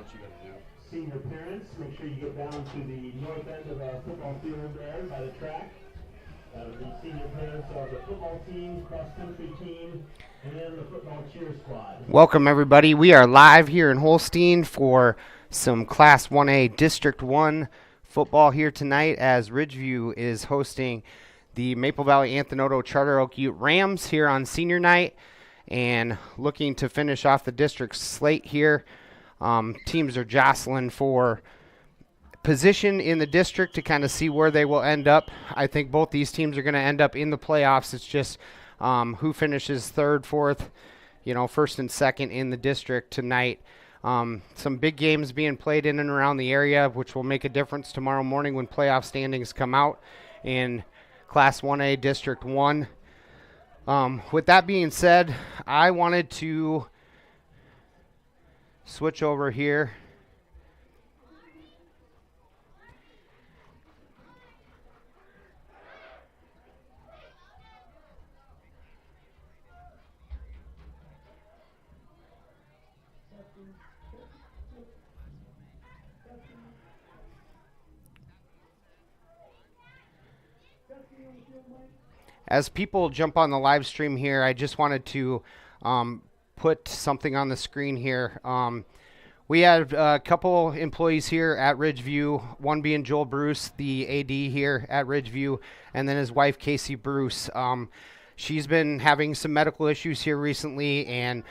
what you got to do. Senior parents, make sure you get down to the north end of the football field there by the track. The senior parents of the football team, cross-country team, and the football cheer squad. Welcome, everybody. We are live here in Holstein for some Class 1A District 1 football here tonight as Ridgeview is hosting the Maple Valley Anthony Charter Oak Ute Rams here on senior night and looking to finish off the district slate here. Teams are jostling for position in the district to kind of see where they will end up. I think both these teams are going to end up in the playoffs. It's just who finishes third, fourth, first and second in the district tonight. Some big games being played in and around the area, which will make a difference tomorrow morning when playoff standings come out in Class 1A District 1. With that being said, I wanted to switch over here. As people jump on the live stream here, I just wanted to put something on the screen here. We have a couple employees here at Ridgeview, one being Joel Bruce, the AD here at Ridgeview, and then his wife, Casey Bruce. She's been having some medical issues here recently, and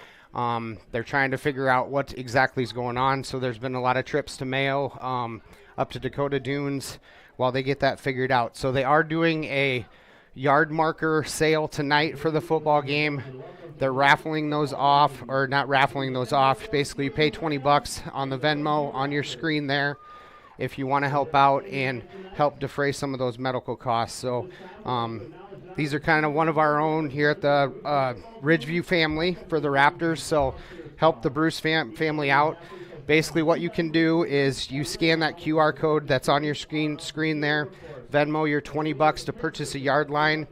they're trying to figure out what exactly is going on. So there's been a lot of trips to Mayo, up to Dakota Dunes while they get that figured out. So they are doing a yard marker sale tonight for the football game. They're raffling those off, or not raffling those off. Basically, you pay $20 on the Venmo on your screen there if you want to help out and help defray some of those medical costs. So these are kind of one of our own here at the Ridgeview family for the Raptors. So help the Bruce family out. Basically, what you can do is you scan that QR code that's on your screen there, Venmo your $20 to purchase a yard line,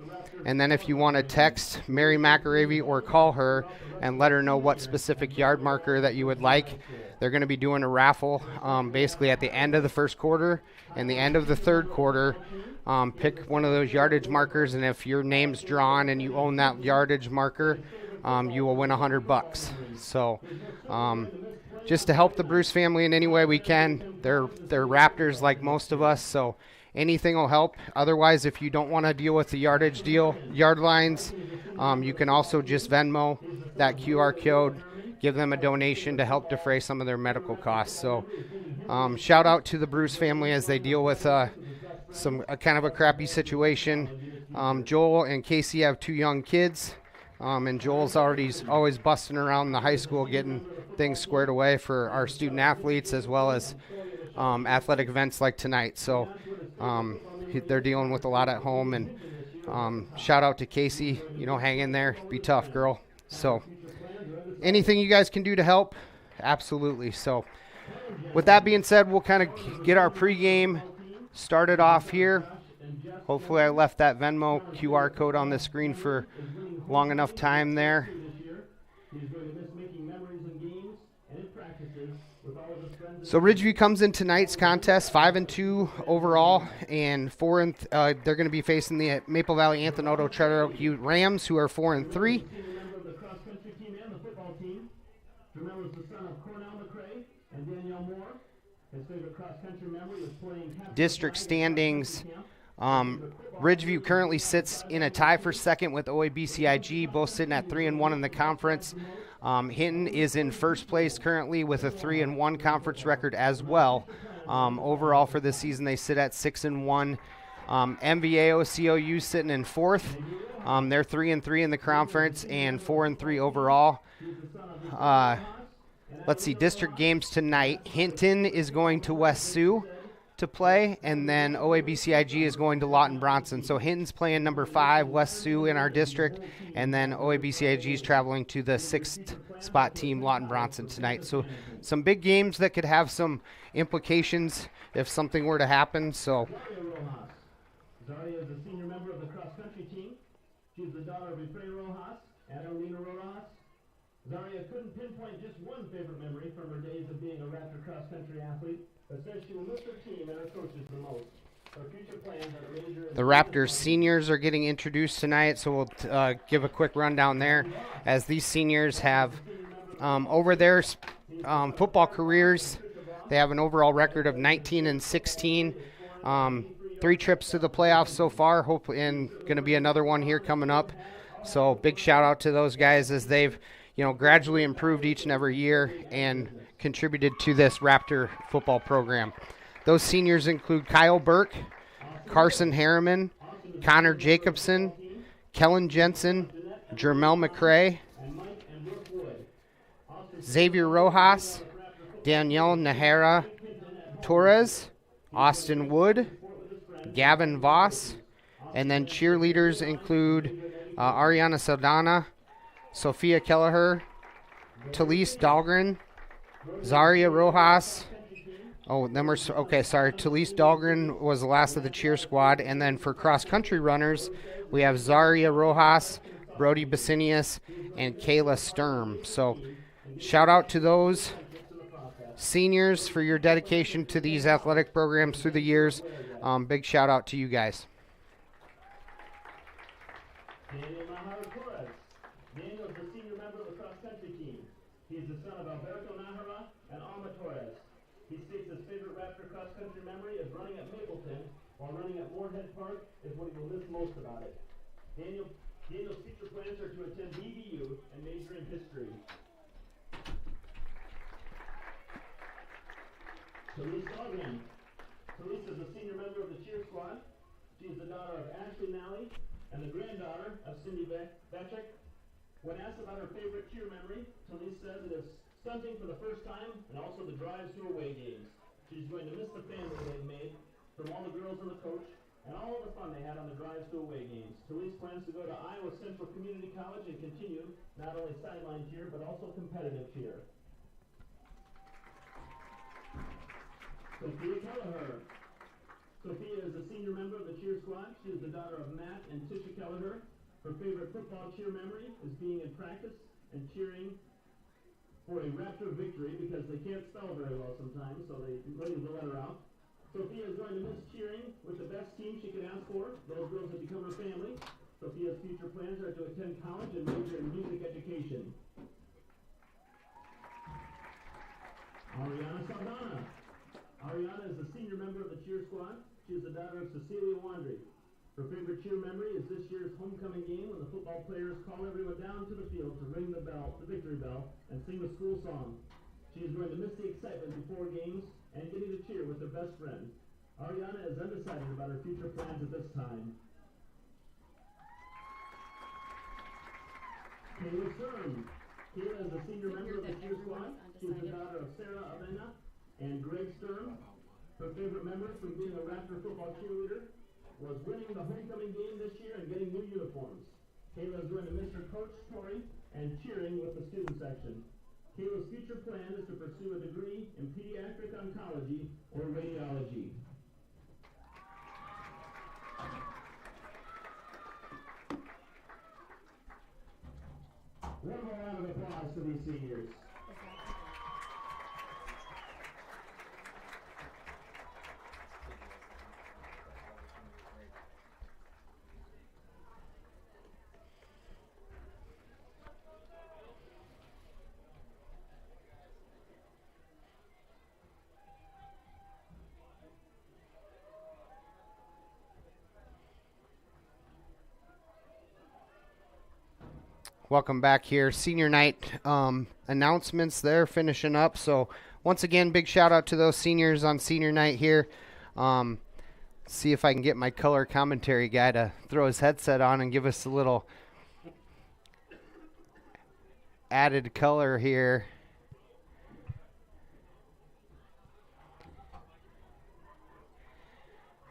and then if you want to text Mary McAravey or call her and let her know what specific yard marker that you would like, they're going to be doing a raffle basically at the end of the first quarter and the end of the third quarter. Pick one of those yardage markers, and if your name's drawn and you own that yardage marker, you will win $100. So just to help the Bruce family in any way we can. They're Raptors like most of us, so anything will help. Otherwise, if you don't want to deal with the yard lines, you can also just Venmo that QR code, give them a donation to help defray some of their medical costs. So shout out to the Bruce family as they deal with a kind of a crappy situation. Joel and Casey have 2 young kids. And Joel's always busting around the high school getting things squared away for our student athletes as well as athletic events like tonight. So they're dealing with a lot at home. And shout out to Casey, hang in there. Be tough, girl. So anything you guys can do to help, absolutely. So with that being said, we'll kind of get our pregame started off here. Hopefully I left that Venmo QR code on the screen for long enough time there. So Ridgeview comes in tonight's contest 5-2 overall, and they're going to be facing the Maple Valley Anthony Charter Oak Ute Rams, who are 4-3. District standings. Ridgeview currently sits in a tie for second with OABCIG, both sitting at 3-1 in the conference. Hinton is in first place currently with a 3-1 conference record as well. Overall for this season, they sit at 6-1. MVAOCOU sitting in fourth. They're 3-3 in the conference and 4-3 overall. Let's see, district games tonight. Hinton is going to West Sioux to play, and then OABCIG is going to Lawton Bronson. So Hinton's playing number 5, West Sioux in our district, and then OABCIG is traveling to the 6th spot team, Lawton Bronson, tonight. So some big games that could have some implications if something were to happen. So Zaria is a senior member of the cross-country team. She's the daughter of Efrain Rojas, Adelina Rojas, Zaria couldn't pinpoint just one favorite memory from her days of being a Raptor cross-country athlete, but says she will miss her team and her coaches the most. Her future plans are to major in The Raptors seniors are getting introduced tonight, so we'll give a quick rundown there, as these seniors have, over their football careers, they have an overall record of 19-16. 3 trips to the playoffs so far, hopefully, and going to be another one here coming up. So big shout out to those guys as they've, gradually improved each and every year and contributed to this Raptor football program. Those seniors include Kyle Burke, Carson Harriman, Connor Jacobson, Kellen Jensen, Jermel McCrae, Xavier Rojas, Danielle Nahara Torres, Austin Wood, Gavin Voss, and then cheerleaders include Ariana Saldana, Sophia Kelleher, Talise Dahlgren, Zaria Rojas. Talise Dahlgren was the last of the cheer squad. And then for cross-country runners, we have Zaria Rojas, Brody Basinius, and Kayla Sturm. So shout out to those seniors for your dedication to these athletic programs through the years. Big shout out to you guys. Daniel Nahara Torres. Daniel is the senior member of the cross-country team. He is the son of Alberto Nahara and Alma Torres. He states his favorite Raptor cross-country memory is running at Mapleton, while running at Moorhead Park is what he will miss most about it. Daniel's future plans are to attend BVU and major in history. Talise Dahlgren. Talise is a senior member of the cheer squad. She is the daughter of Ashley Nally and the granddaughter of Cindy Bechek. When asked about her favorite cheer memory, Talise says it is stunting for the first time and also the drives to away games. She's going to miss the family they've made from all the girls and the coach and all of the fun they had on the drives to away games. Talise plans to go to Iowa Central Community College and continue not only sideline cheer but also competitive cheer. Sophia Kelleher. Sophia is a senior member of the cheer squad. She is the daughter of Matt and Tisha Kelleher. Her favorite football cheer memory is being in practice and cheering for a Raptor victory because they can't spell very well sometimes, so they leave the letter out. Sophia is going to miss cheering with the best team she could ask for, those girls that become her family. Sophia's future plans are to attend college and major in music education. Ariana Saldana. Ariana is a senior member of the cheer squad. She is the daughter of Cecilia Wandry. Her favorite cheer memory is this year's homecoming game when the football players call everyone down to the field to ring the bell, the victory bell, and sing the school song. She is going to miss the excitement before games and getting to cheer with her best friend. Ariana is undecided about her future plans at this time. Kayla Sturm. Kayla is a senior member of the cheer squad. She is the daughter of Sarah Avena and Greg Sturm. Her favorite memory from being a Raptor football cheerleader was winning the homecoming game this year and getting new uniforms. Kayla is going to miss her coach, Tori, and cheering with the student section. Kayla's future plan is to pursue a degree in pediatric oncology or radiology. One more round of applause for these seniors. Welcome back here. Senior night announcements there, finishing up. So once again, big shout out to those seniors on senior night here. See if I can get my color commentary guy to throw his headset on and give us a little added color here.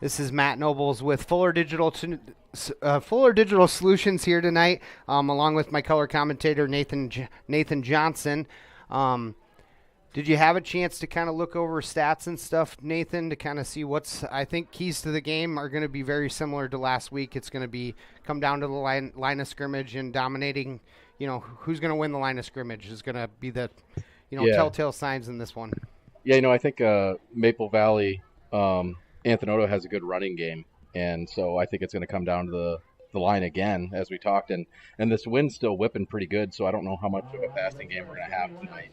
This is Matt Nobles with Fuller Digital Solutions here tonight, along with my color commentator Nathan Johnson. Did you have a chance to kind of look over stats and stuff, Nathan, to kind of see I think keys to the game are going to be very similar to last week. It's going to be come down to the line of scrimmage and dominating, who's going to win the line of scrimmage is going to be the, telltale signs in this one. Yeah, I think Maple Valley, Anthony has a good running game, and so I think it's going to come down to the line again, as we talked, and this wind's still whipping pretty good, so I don't know how much of a passing game we're going to have tonight.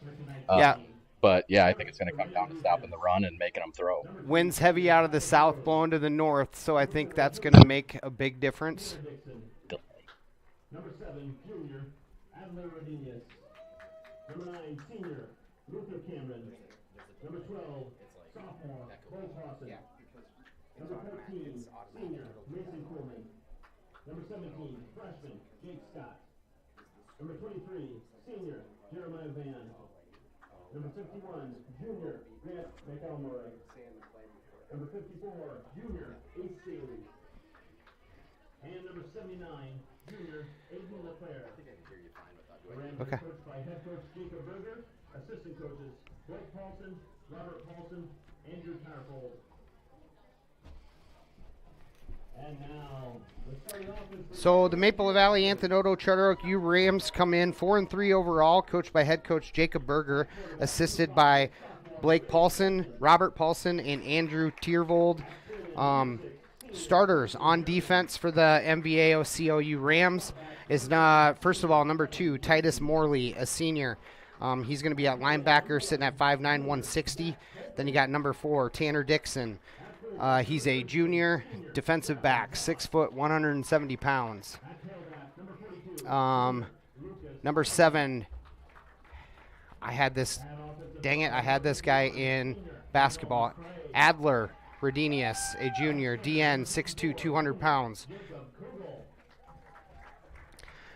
Yeah. But, yeah, I think it's going to come down to stopping the run and making them throw. Wind's heavy out of the south, blowing to the north, so I think that's going to make a big difference. Number 7, junior, Adler Rodinez. Number 9, senior, Luther Cameron. Number 12, sophomore, Bo Clausen. Number 14, senior, Mason Coleman. Number 17, freshman, Jake Scott. Number 23, senior, Jeremiah Van. Number 51, junior, Grant McElmurray. Number 54, junior, Ace Staley. And number 79, junior, Aiden LeClaire. The Rams are coached by head coach Jacob Berger, assistant coaches Blake Paulson, Robert Paulson, Andrew Tarfold. And now, so the Maple Valley Anthony Charter Oak U Rams come in 4-3 overall, coached by head coach Jacob Berger, assisted by Blake Paulson, Robert Paulson, and Andrew Tiervold. Starters on defense for the MVAOCOU Rams is, first of all, number 2, Titus Morley, a senior. He's going to be at linebacker, sitting at 5'9", 160. Then you got number 4, Tanner Dixon. He's a junior defensive back, 6 foot, 170 pounds. Number 7, I had this guy in basketball. Adler Rodinius, a junior, DN, 6'2", 200 pounds.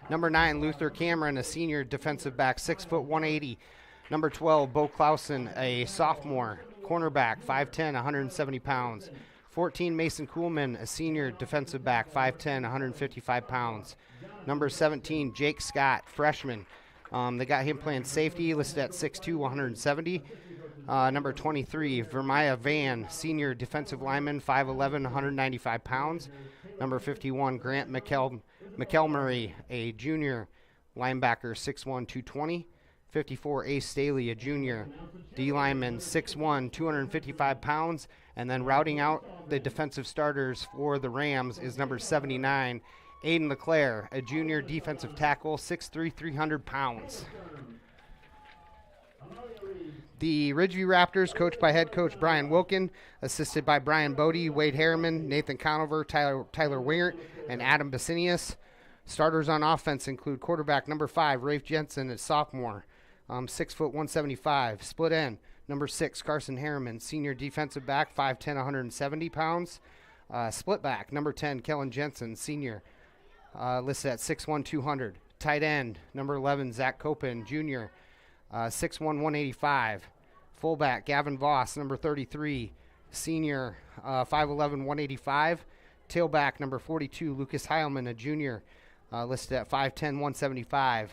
Number 9, Luther Cameron, a senior defensive back, 6 foot, 180. Number 12, Bo Clausen, a sophomore, cornerback, 5'10", 170 pounds. 14, Mason Kuhlman, a senior defensive back, 5'10", 155 pounds. Number 17, Jake Scott, freshman. They got him playing safety, listed at 6'2", 170. Number 23, Jeremiah Van, senior defensive lineman, 5'11", 195 pounds. Number 51, Grant McElmurray, a junior linebacker, 6'1", 220. 54, Ace Staley, a junior D lineman, 6'1", 255 pounds. And then routing out the defensive starters for the Rams is number 79, Aiden LeClaire, a junior defensive tackle, 6'3", 300 pounds. The Ridgeview Raptors, coached by head coach Brian Wilkin, assisted by Brian Bodie, Wade Harriman, Nathan Conover, Tyler Wingert, and Adam Basinius. Starters on offense include quarterback number 5, Rafe Jensen, a sophomore, 6 foot, 175. Split end, number 6, Carson Harriman, senior defensive back, 5'10", 170 pounds. Split back, number 10, Kellen Jensen, senior, listed at 6'1", 200. Tight end, number 11, Zach Copen, junior, 6'1", 185. Fullback, Gavin Voss, number 33, senior, 5'11", 185. Tailback, number 42, Lucas Heilman, a junior, listed at 5'10", 175.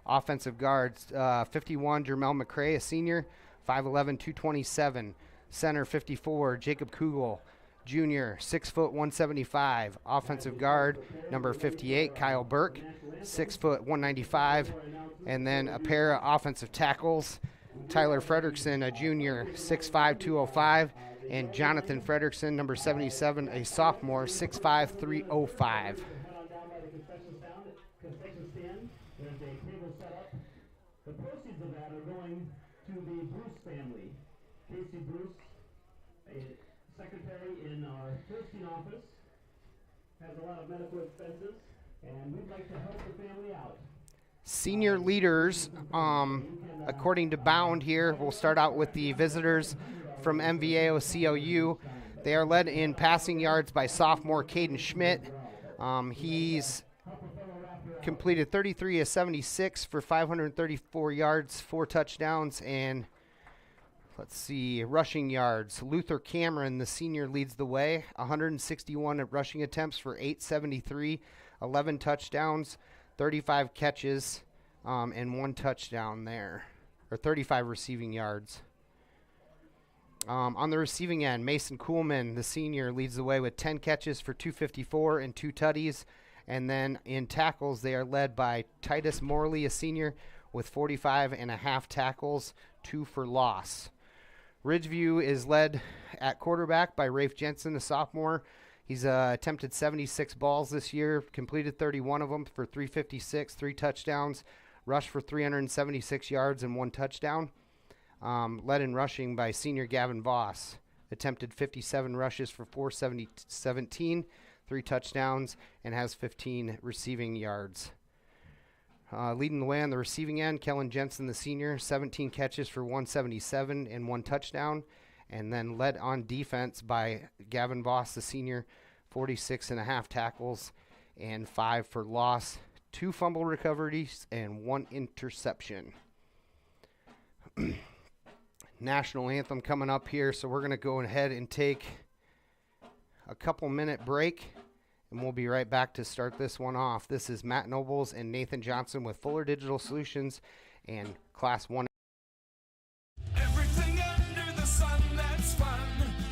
Offensive guards, 51, Jermel McCray, a senior, 5'11", 227. Center, 54, Jacob Kugel, junior, 6 foot, 175. Offensive guard, number 58, Kyle Burke, 6 foot, 195. And then a pair of offensive tackles, Tyler Fredrickson, a junior, 6'5", 205. And Jonathan Fredrickson, number 77, a sophomore, 6'5", 305. There's a table set up. The proceeds of that are going to the Bruce family. Casey Bruce, a secretary in our hosting office, has a lot of medical expenses, and we'd like to help the family out. Senior leaders, according to Bound here, we'll start out with the visitors from MVAOCOU. They are led in passing yards by sophomore Caden Schmidt. He's completed 33 of 76 for 534 yards, 4 touchdowns, and let's see, rushing yards. Luther Cameron, the senior, leads the way, 161 rushing attempts for 873, 11 touchdowns, 35 catches, and 1 touchdown there. or 35 receiving yards. On the receiving end, Mason Kuhlman, the senior, leads the way with 10 catches for 254 and 2 tutties. And then in tackles, they are led by Titus Morley, a senior, with 45 and a half tackles, 2 for loss. Ridgeview is led at quarterback by Rafe Jensen, a sophomore. He's attempted 76 balls this year, completed 31 of them for 356, 3 touchdowns, rushed for 376 yards and 1 touchdown. Led in rushing by senior Gavin Voss, attempted 57 rushes for 417, 3 touchdowns, and has 15 receiving yards. Leading the way on the receiving end, Kellen Jensen, the senior, 17 catches for 177 and 1 touchdown. And then led on defense by Gavin Voss, the senior, 46 and a half tackles and 5 for loss, 2 fumble recoveries, and 1 interception. National anthem coming up here, so we're going to go ahead and take a couple-minute break, and we'll be right back to start this one off. This is Matt Nobles and Nathan Johnson with Fuller Digital Solutions and Class 1. Everything under the sun that's fun.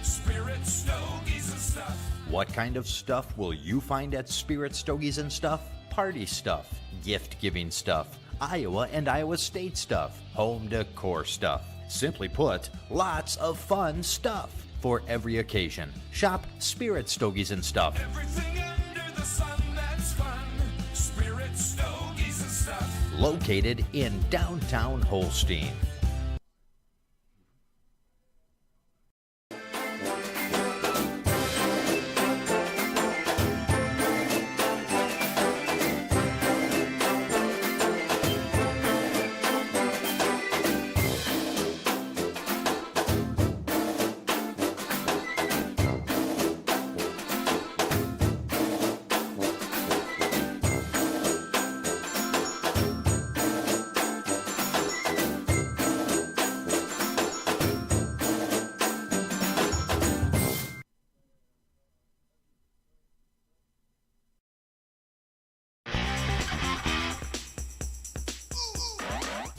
Spirit stogies and stuff. What kind of stuff will you find at Spirit Stogies and Stuff? Party stuff, gift-giving stuff, Iowa and Iowa State stuff, home decor stuff. Simply put, lots of fun stuff for every occasion. Shop Spirit Stogies and Stuff. Everything under the sun that's fun. Spirit stogies and stuff. Located in downtown Holstein.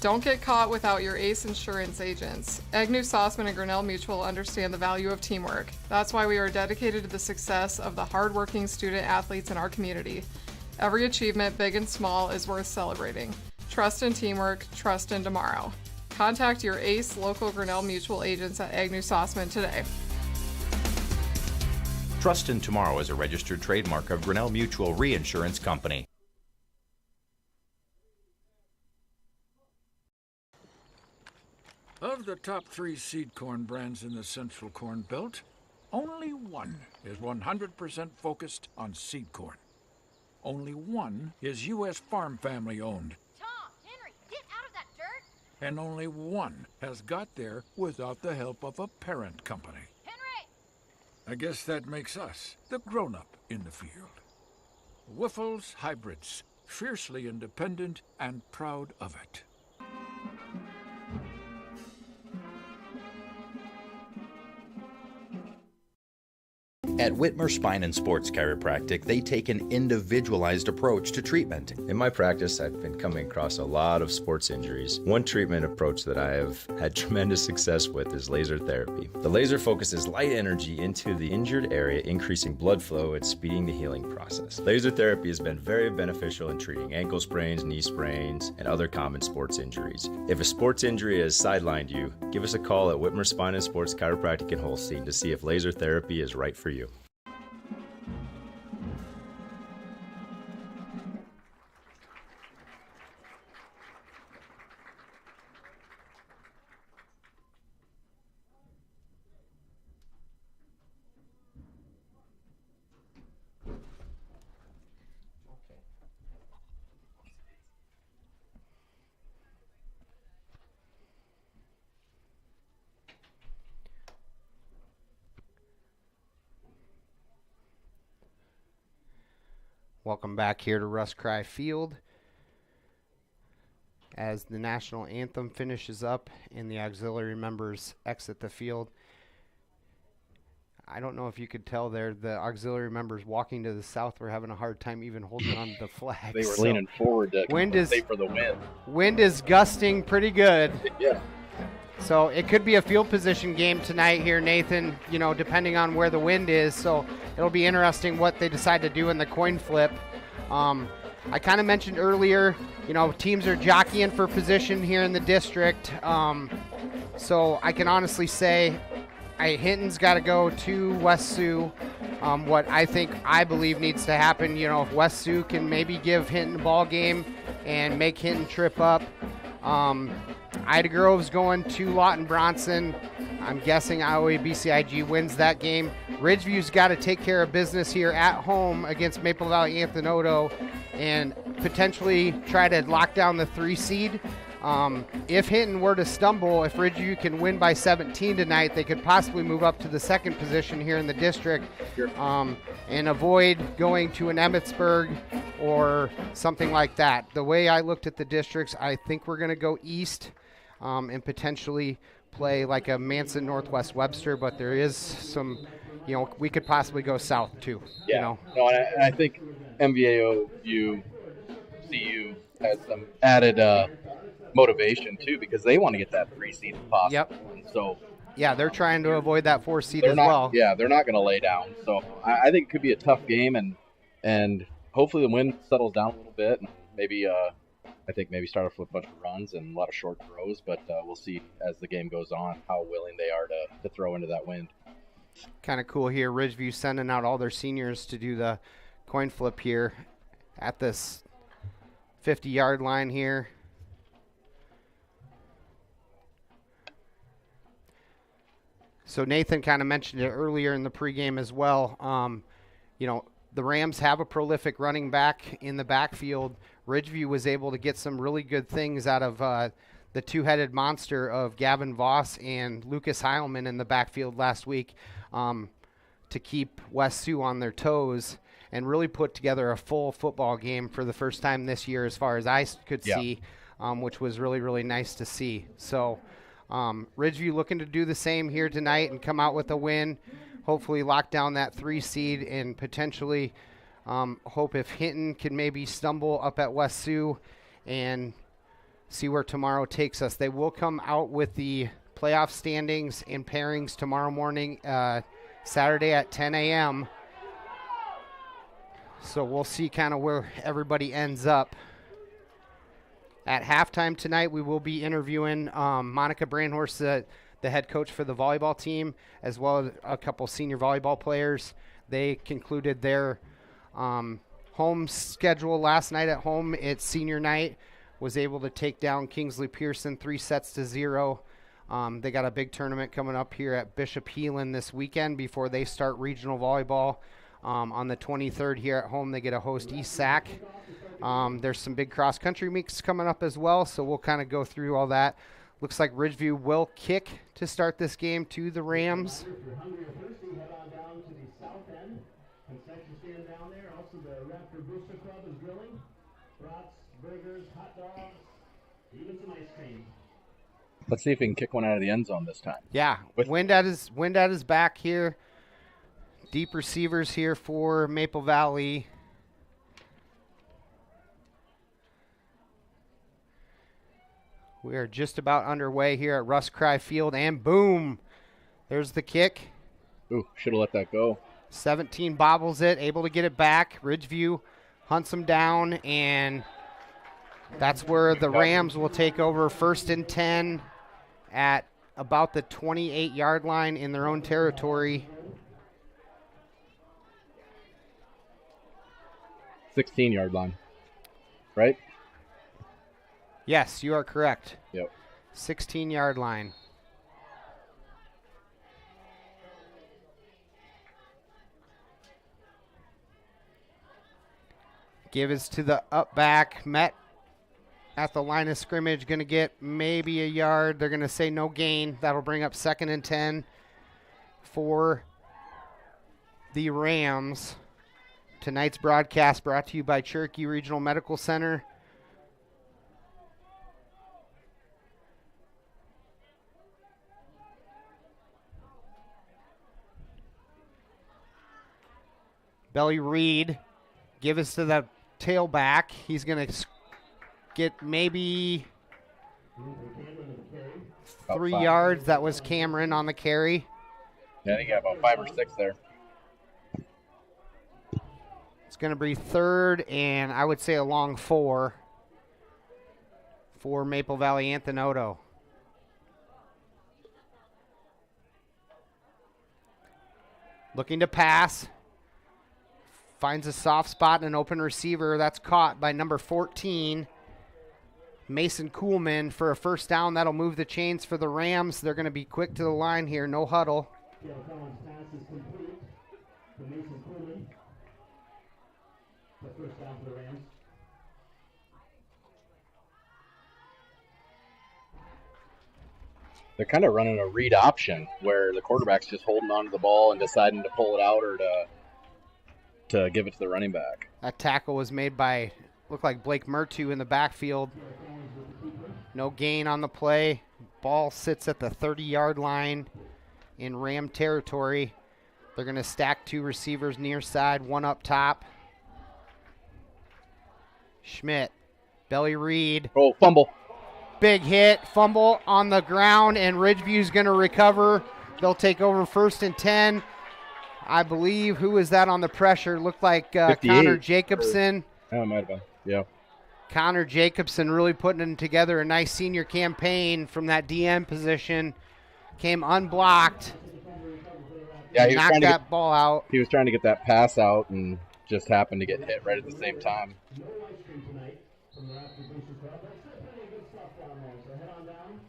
Don't get caught without your ACE insurance agents. Agnew, Sossman, and Grinnell Mutual understand the value of teamwork. That's why we are dedicated to the success of the hardworking student athletes in our community. Every achievement, big and small, is worth celebrating. Trust in teamwork, trust in tomorrow. Contact your ACE local Grinnell Mutual agents at Agnew, Sossman today. Trust in Tomorrow is a registered trademark of Grinnell Mutual Reinsurance Company. Of the top 3 seed corn brands in the Central Corn Belt, only one is 100% focused on seed corn. Only one is U.S. Farm Family owned. Tom, Henry, get out of that dirt! And only one has got there without the help of a parent company. Henry! I guess that makes us the grown-up in the field. Wiffles Hybrids, fiercely independent and proud of it. At Whitmer Spine and Sports Chiropractic, they take an individualized approach to treatment. In my practice, I've been coming across a lot of sports injuries. One treatment approach that I have had tremendous success with is laser therapy. The laser focuses light energy into the injured area, increasing blood flow and speeding the healing process. Laser therapy has been very beneficial in treating ankle sprains, knee sprains, and other common sports injuries. If a sports injury has sidelined you, give us a call at Whitmer Spine and Sports Chiropractic in Holstein to see if laser therapy is right for you. Welcome back here to Russ Cry Field as the national anthem finishes up and the auxiliary members exit the field. I don't know if you could tell there, the auxiliary members walking to the south were having a hard time even holding on to the flag. They were leaning forward to compensate for the wind. Wind is gusting pretty good. Yeah. So it could be a field position game tonight here, Nathan, depending on where the wind is. So it'll be interesting what they decide to do in the coin flip. I kind of mentioned earlier, teams are jockeying for position here in the district. So I can honestly say Hinton's got to go to West Sioux. What I believe needs to happen, if West Sioux can maybe give Hinton a ball game and make Hinton trip up. Ida Grove's going to Lawton Bronson. I'm guessing Iowa BCIG wins that game. Ridgeview's got to take care of business here at home against Maple Valley Anthony and potentially try to lock down the 3 seed. If Hinton were to stumble, if Ridgeview can win by 17 tonight, they could possibly move up to the 2nd position here in the district and avoid going to an Emmetsburg or something like that. The way I looked at the districts, I think we're going to go east and potentially play like a Manson Northwest Webster, but there is some, we could possibly go south too. Yeah. No, and I think MVAOCU CU has some added motivation too, because they want to get that 3 seed if possible. Yep. And so yeah, they're trying to avoid that 4 seed as well. Yeah, they're not going to lay down. So I think it could be a tough game, and hopefully the wind settles down a little bit, and maybe I think maybe start off with a bunch of runs and a lot of short throws, but we'll see as the game goes on how willing they are to throw into that wind. Kind of cool here. Ridgeview sending out all their seniors to do the coin flip here at this 50-yard line here. So Nathan kind of mentioned it earlier in the pregame as well. The Rams have a prolific running back in the backfield. Ridgeview was able to get some really good things out of the 2-headed monster of Gavin Voss and Lucas Heilman in the backfield last week to keep West Sioux on their toes and really put together a full football game for the first time this year as far as I could see, which was really, really nice to see. So Ridgeview looking to do the same here tonight and come out with a win. Hopefully lock down that 3 seed and potentially hope if Hinton can maybe stumble up at West Sioux and see where tomorrow takes us. They will come out with the playoff standings and pairings tomorrow morning, Saturday at 10 a.m. So we'll see kind of where everybody ends up. At halftime tonight, we will be interviewing Monica Brandhorst, the head coach for the volleyball team, as well as a couple senior volleyball players. They concluded their home schedule last night at home. It's senior night. Was able to take down Kingsley Pearson 3-0. They got a big tournament coming up here at Bishop Heelan this weekend before they start regional volleyball. On the 23rd here at home, they get to host East Sac. There's some big cross-country meets coming up as well, so we'll kind of go through all that. Looks like Ridgeview will kick to start this game to the Rams. If you're hungry or thirsty, head on down to the south end. Concession stand down there. Also, the Raptor Booster Club is grilling. Brats, burgers, hot dogs, even some ice cream. Let's see if we can kick one out of the end zone this time. Yeah, wind at his back here. Deep receivers here for Maple Valley. We are just about underway here at Russ Cry Field, and boom, there's the kick. Ooh, should have let that go. 17 bobbles it, able to get it back. Ridgeview hunts him down, and that's where the Rams will take over 1st and 10 at about the 28-yard line in their own territory. 16-yard line, right? Yes, you are correct. Yep. 16-yard line. Give is to the up back. Met at the line of scrimmage. Going to get maybe a yard. They're going to say no gain. That'll bring up 2nd and 10 for the Rams. Tonight's broadcast brought to you by Cherokee Regional Medical Center. Belly Reed. Give us to the tailback. He's going to get maybe 3 yards. That was Cameron on the carry. Yeah, I think you got about 5 or 6 there. It's going to be 3rd and I would say a long 4 for Maple Valley Anthenoto. Looking to pass. Finds a soft spot and an open receiver. That's caught by number 14, Mason Kuhlman, for a first down. That'll move the chains for the Rams. They're going to be quick to the line here. No huddle. Gail Collins' pass is complete to Mason Coolman. The first down for the Rams. They're kind of running a read option where the quarterback's just holding onto the ball and deciding to pull it out or to give it to the running back. That tackle was made by, looked like Blake Murtu in the backfield. No gain on the play. Ball sits at the 30-yard line in Ram territory. They're going to stack 2 receivers near side, 1 up top. Schmidt, Belly Reed. Oh, fumble. Big hit, fumble on the ground, and Ridgeview's going to recover. They'll take over 1st and 10. I believe, who was that on the pressure? Looked like Connor Jacobson. Oh, it might have been. Yeah. Connor Jacobson really putting together a nice senior campaign from that DM position. Came unblocked. Yeah, he was knocked trying to that ball out. He was trying to get that pass out and just happened to get hit right at the same time. No live stream tonight from the Raptor Boosters Club, but still plenty of good stuff down there. So head on down.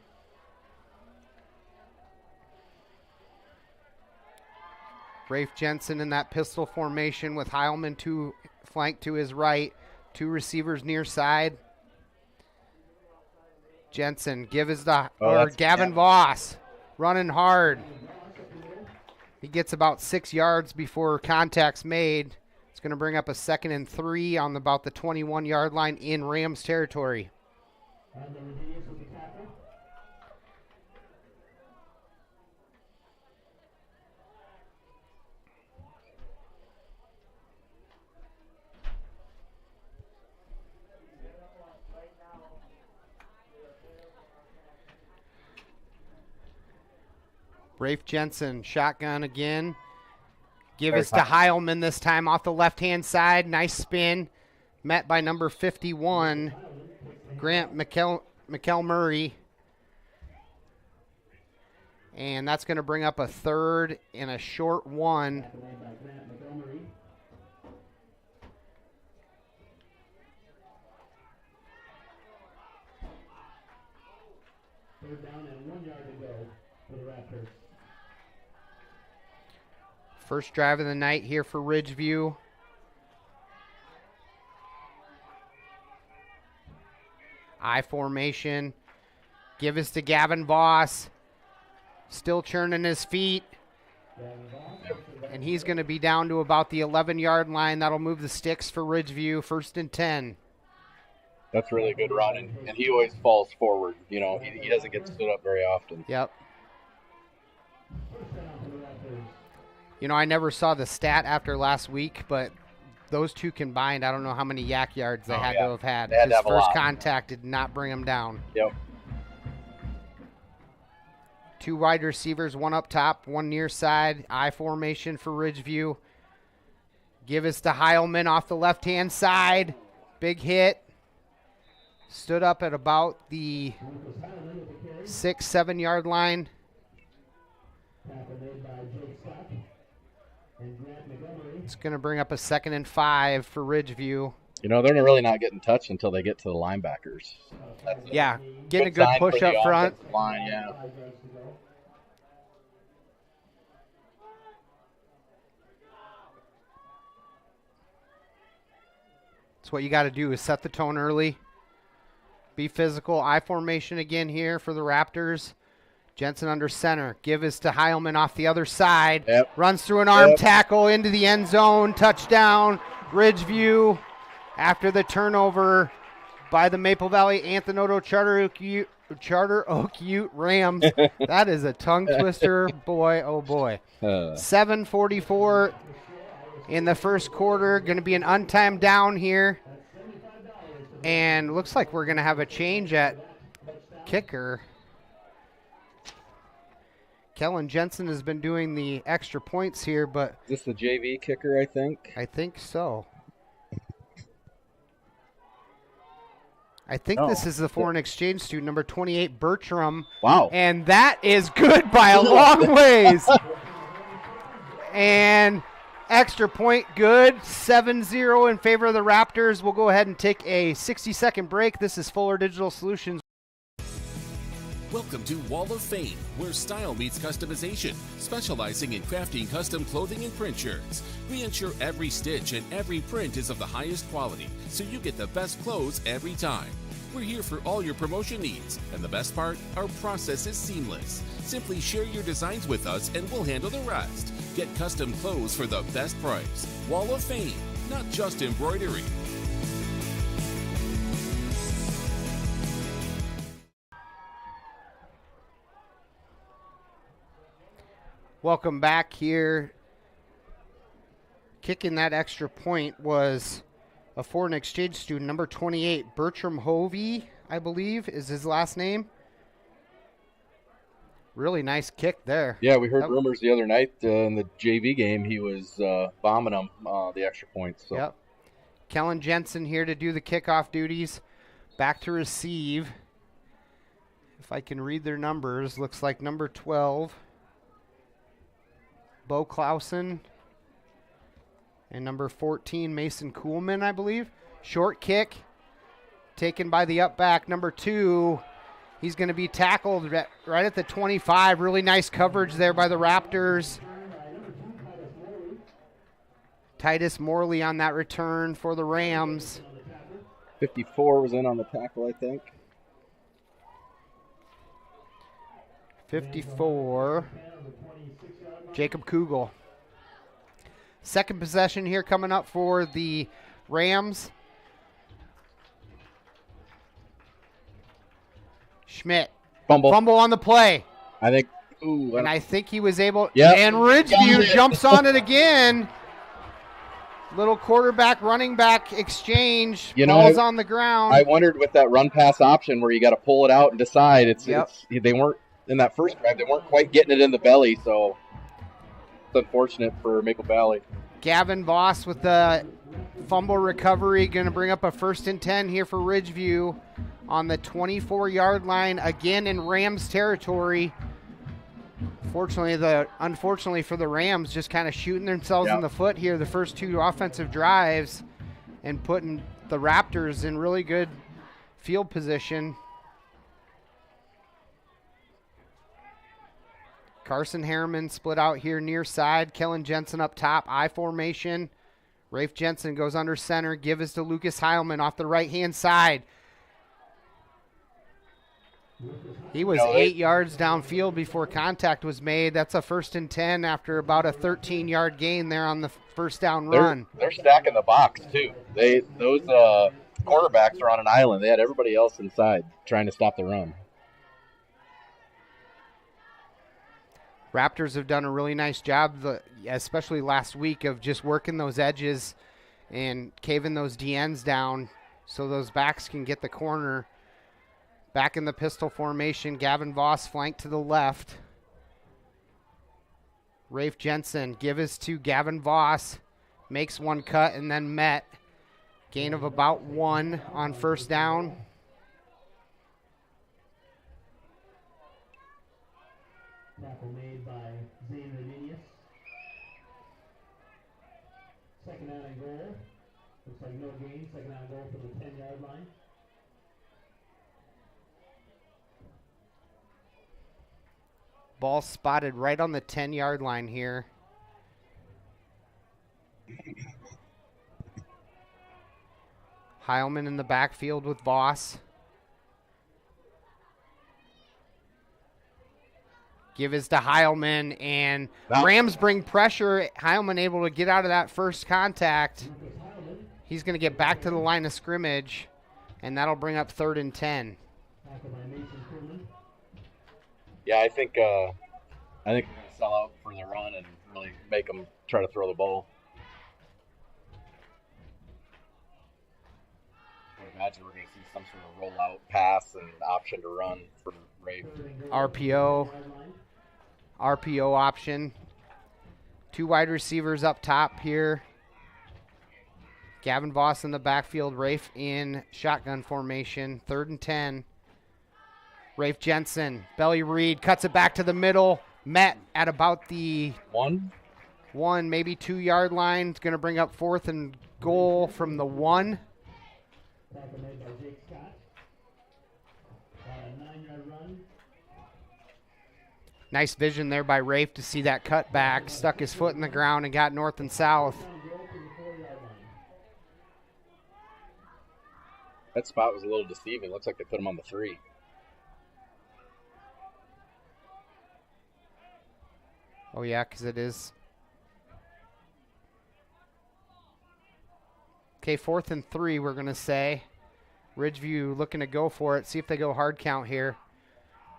Rafe Jensen in that pistol formation with Heilman flanked to his right. 2 receivers near side. Jensen, Gavin Voss running hard. He gets about 6 yards before contact's made. It's going to bring up a 2nd and 3 on about the 21-yard line in Rams territory. And the Rodriguez with the tackle. Rafe Jensen, shotgun again. Give us to Heilman this time off the left-hand side. Nice spin. Met by number 51, Grant McElmurray. And that's going to bring up a 3rd and a short 1. Third down and 1 yard to go for the Raptors. First drive of the night here for Ridgeview. I formation. Give us to Gavin Voss. Still churning his feet. And he's going to be down to about the 11-yard line. That'll move the sticks for Ridgeview. 1st and 10. That's really good running. And he always falls forward. You know, he doesn't get stood up very often. Yep. You know, I never saw the stat after last week, but those 2 combined, I don't know how many yak yards they had to have had. They had to His have a first lot. contact did not bring him down. Yep. 2 wide receivers, 1 up top, 1 near side. I formation for Ridgeview. Give us to Heilman off the left-hand side. Big hit. Stood up at about the 6-7 yard line. It's going to bring up a 2nd and 5 for Ridgeview. You know, they're really not getting touched until they get to the linebackers. Yeah, getting a good sign push for up the front. offensive line, yeah. That's what you got to do is set the tone early. Be physical. I formation again here for the Raptors. Jensen under center. Give us to Heilman off the other side. Yep. Runs through an arm tackle into the end zone. Touchdown, Ridgeview. After the turnover by the Maple Valley Anthenoto Charter Oak Ute Rams. That is a tongue twister. Boy, oh boy. 7:44 in the first quarter. Going to be an untimed down here. And looks like we're going to have a change at kicker. Kellen Jensen has been doing the extra points here, but... Is this the JV kicker, I think? I think so. I think this is the foreign exchange student, number 28, Bertram. Wow. And that is good by a long ways. And extra point good, 7-0 in favor of the Raptors. We'll go ahead and take a 60-second break. This is Fuller Digital Solutions. Welcome to Wall of Fame, where style meets customization, specializing in crafting custom clothing and print shirts. We ensure every stitch and every print is of the highest quality, so you get the best clothes every time. We're here for all your promotion needs, and the best part, our process is seamless. Simply share your designs with us and we'll handle the rest. Get custom clothes for the best price. Wall of Fame, not just embroidery. Welcome back here. Kicking that extra point was a foreign exchange student, number 28, Bertram Hovey, I believe, is his last name. Really nice kick there. Yeah, we heard rumors the other night in the JV game he was bombing them, the extra points. So. Yep. Kellen Jensen here to do the kickoff duties. Back to receive. If I can read their numbers, looks like number 12, Bo Clausen, and number 14, Mason Kuhlman, I believe. Short kick taken by the up back, number 2. He's going to be tackled right at the 25. Really nice coverage there by the Raptors. Titus Morley on that return for the Rams. 54 was in on the tackle, I think. 54. Jacob Kugel. Second possession here coming up for the Rams. Schmidt. Fumble on the play. I think. Ooh, and I think he was able. Yep. And Ridgeview jumps on it again. Little quarterback, running back exchange. Ball's on the ground. I wondered with that run pass option where you got to pull it out and decide. They weren't in that first drive. They weren't quite getting it in the belly, so it's unfortunate for Maple Valley. Gavin Voss with the fumble recovery, going to bring up a 1st and 10 here for Ridgeview on the 24-yard line, again in Rams territory. Unfortunately for the Rams, just kind of shooting themselves in the foot here the first 2 offensive drives and putting the Raptors in really good field position. Carson Harriman split out here near side. Kellen Jensen up top, I formation. Rafe Jensen goes under center. Give is to Lucas Heilman off the right-hand side. He was 8 yards downfield before contact was made. That's a 1st and 10 after about a 13-yard gain there on the first down run. They're stacking the box, too. Those quarterbacks are on an island. They had everybody else inside trying to stop the run. Raptors have done a really nice job, especially last week, of just working those edges and caving those DNs down so those backs can get the corner. Back in the pistol formation, Gavin Voss flanked to the left. Rafe Jensen, give us to Gavin Voss, makes one cut and then met. Gain of about 1 on first down. Tackle made by Zane Raminius. Second down and goal. Looks like no gain. Second down and goal for the 10-yard line. Ball spotted right on the 10-yard line here. Heilman in the backfield with Voss. Give is to Heilman, and Rams bring pressure. Heilman able to get out of that first contact. He's going to get back to the line of scrimmage, and that'll bring up 3rd and 10. Yeah, I think we're going to sell out for the run and really make them try to throw the ball. would imagine we're going to see some sort of rollout pass and option to run for Rafe. RPO option. 2 wide receivers up top here. Gavin Voss in the backfield, Rafe in shotgun formation. 3rd and 10. Rafe Jensen, belly read, cuts it back to the middle. Met at about the 1, maybe 2 yard line. It's going to bring up 4th and goal from the 1. Tackle made by Jake Scott. 9-yard run. Nice vision there by Rafe to see that cut back. Stuck his foot in the ground and got north and south. That spot was a little deceiving. Looks like they put him on the 3. Oh, yeah, because it is. Okay, 4th and 3, we're going to say. Ridgeview looking to go for it. See if they go hard count here.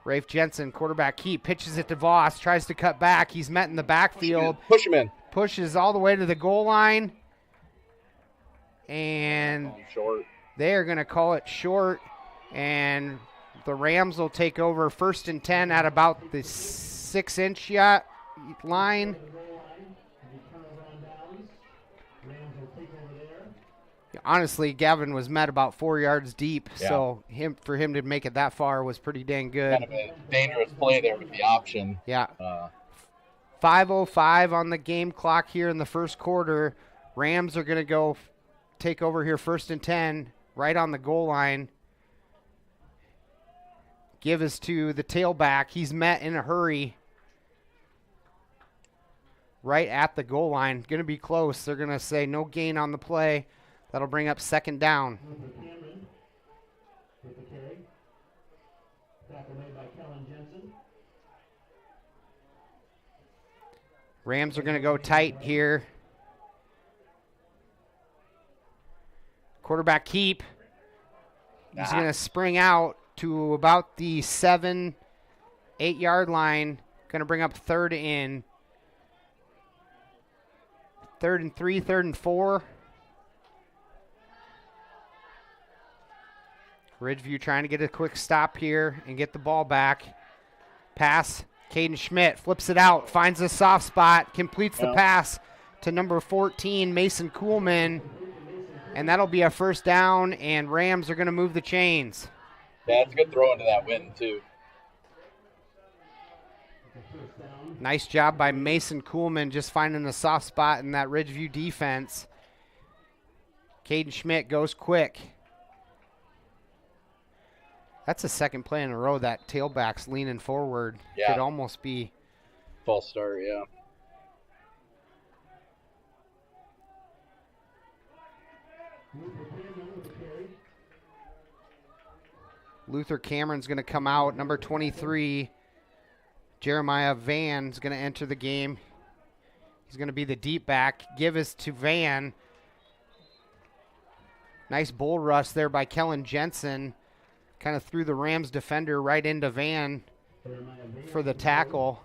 Rafe Jensen, quarterback keep, pitches it to Voss, tries to cut back. He's met in the backfield. Push him in. Pushes all the way to the goal line. And short. They are going to call it short. And the Rams will take over 1st and 10 at about the 6-inch line. Honestly, Gavin was met about 4 yards deep, so for him to make it that far was pretty dang good. Kind of a dangerous play there with the option. Yeah. 5:05 on the game clock here in the first quarter. Rams are going to go take over here 1st and 10, right on the goal line. Give us to the tailback. He's met in a hurry. Right at the goal line. Going to be close. They're going to say no gain on the play. That'll bring up 2nd down. Rams are going to go tight here. Quarterback keep. He's going to spring out to about the 7-8 yard line. Going to bring up 3rd in. 3rd and 3, 3rd and 4. Ridgeview trying to get a quick stop here and get the ball back. Pass. Caden Schmidt flips it out, finds a soft spot, completes the pass to number 14, Mason Kuhlman. And that'll be a 1st down, and Rams are going to move the chains. Yeah, it's a good throw into that wind, too. Nice job by Mason Kuhlman just finding the soft spot in that Ridgeview defense. Caden Schmidt goes quick. That's the 2nd play in a row that tailback's leaning forward. Yeah. Could almost be. False start, yeah. Luther Cameron's going to come out. Number 23, Jeremiah Van's going to enter the game. He's going to be the deep back. Give us to Van. Nice bull rush there by Kellen Jensen. Kind of threw the Rams defender right into Van for the tackle.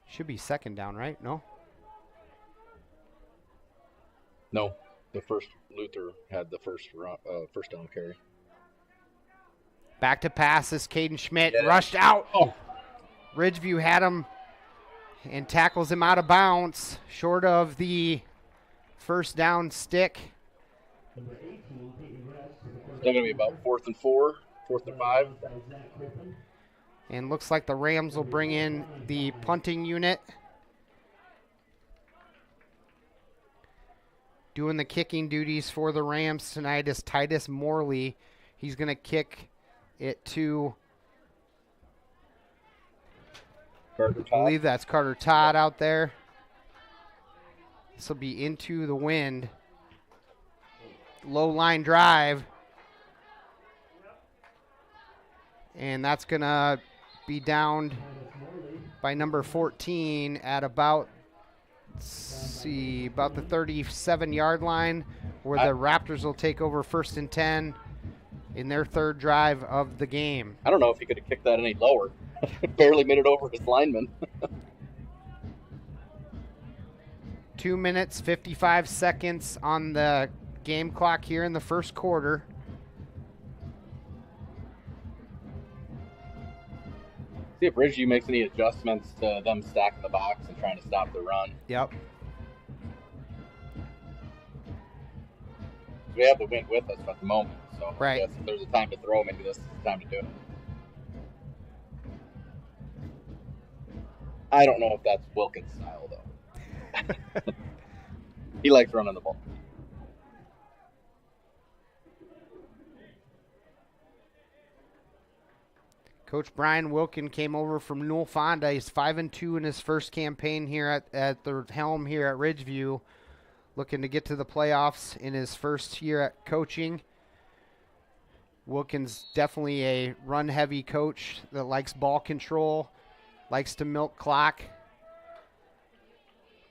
Should be 2nd down, right? No? No. The first Luther had the first down carry. Back to passes. Caden Schmidt rushed out. Oh. Ridgeview had him and tackles him out of bounds, short of the 1st down stick. Still going to be about 4th and 4, 4th and 5. And looks like the Rams will bring in the punting unit. Doing the kicking duties for the Rams tonight is Titus Morley. He's going to kick it to, I believe that's Carter Todd out there. This will be into the wind. Low line drive. And that's going to be downed by number 14 at about, about the 37-yard line, where the Raptors will take over 1st and 10 in their 3rd drive of the game. I don't know if he could have kicked that any lower. Barely made it over his lineman. 2 minutes, 55 seconds on the game clock here in the first quarter. See if Ridgeview makes any adjustments to them stacking the box and trying to stop the run. Yep. We have the wind with us at the moment, so Right. I guess if there's a time to throw, maybe this is the time to do it. I don't know if that's Wilkins' style, though. He likes running the ball. Coach Brian Wilkin came over from Newell Fonda. He's 5-2 in his first campaign here at the helm here at Ridgeview. Looking to get to the playoffs in his first year at coaching. Wilkins definitely a run-heavy coach that likes ball control, likes to milk clock.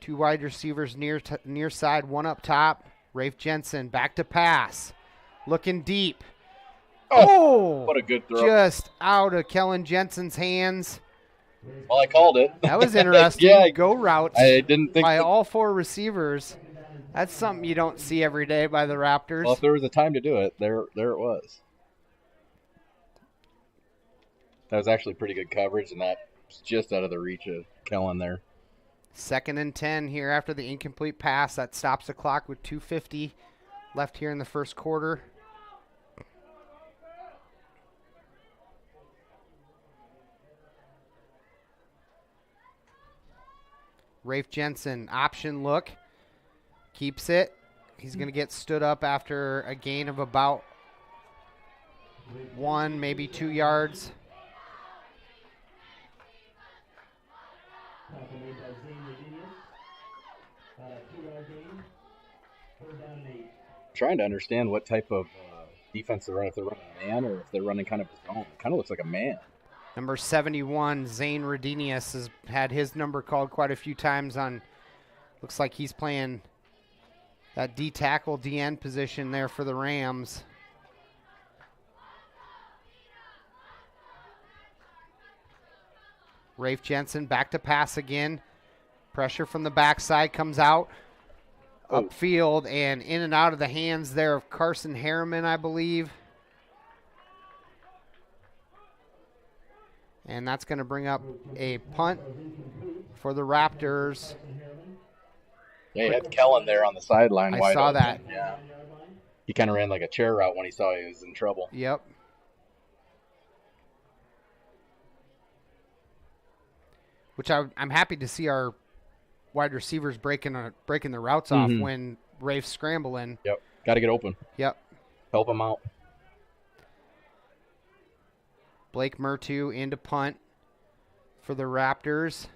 2 wide receivers near side, 1 up top. Rafe Jensen back to pass, looking deep. Oh, what a good throw. Just out of Kellen Jensen's hands. Well, I called it. That was interesting. Yeah, Go routes I didn't think by all 4 receivers. That's something you don't see every day by the Raptors. Well, if there was a time to do it, there it was. That was actually pretty good coverage, and that was just out of the reach of Kellen there. 2nd and 10 here after the incomplete pass. That stops the clock with 2:50 left here in the first quarter. Rafe Jensen, option look, keeps it. He's going to get stood up after a gain of about 1, maybe 2 yards. Trying to understand what type of defense they're running, if they're running a man or if they're running kind of a zone. Kind of looks like a man. Number 71, Zane Redenius, has had his number called quite a few times on, looks like he's playing that D tackle, D end position there for the Rams. Rafe Jensen back to pass again. Pressure from the backside comes out. Upfield and in and out of the hands there of Carson Harriman, I believe. And that's going to bring up a punt for the Raptors. Yeah, he had Kellen there on the sideline. I saw open. that. Yeah. He kind of ran like a chair route when he saw he was in trouble. Yep. Which I'm happy to see our wide receivers breaking the routes off when Rafe's scrambling. Yep. Got to get open. Yep. Help him out. Blake Murtu into punt for the Raptors.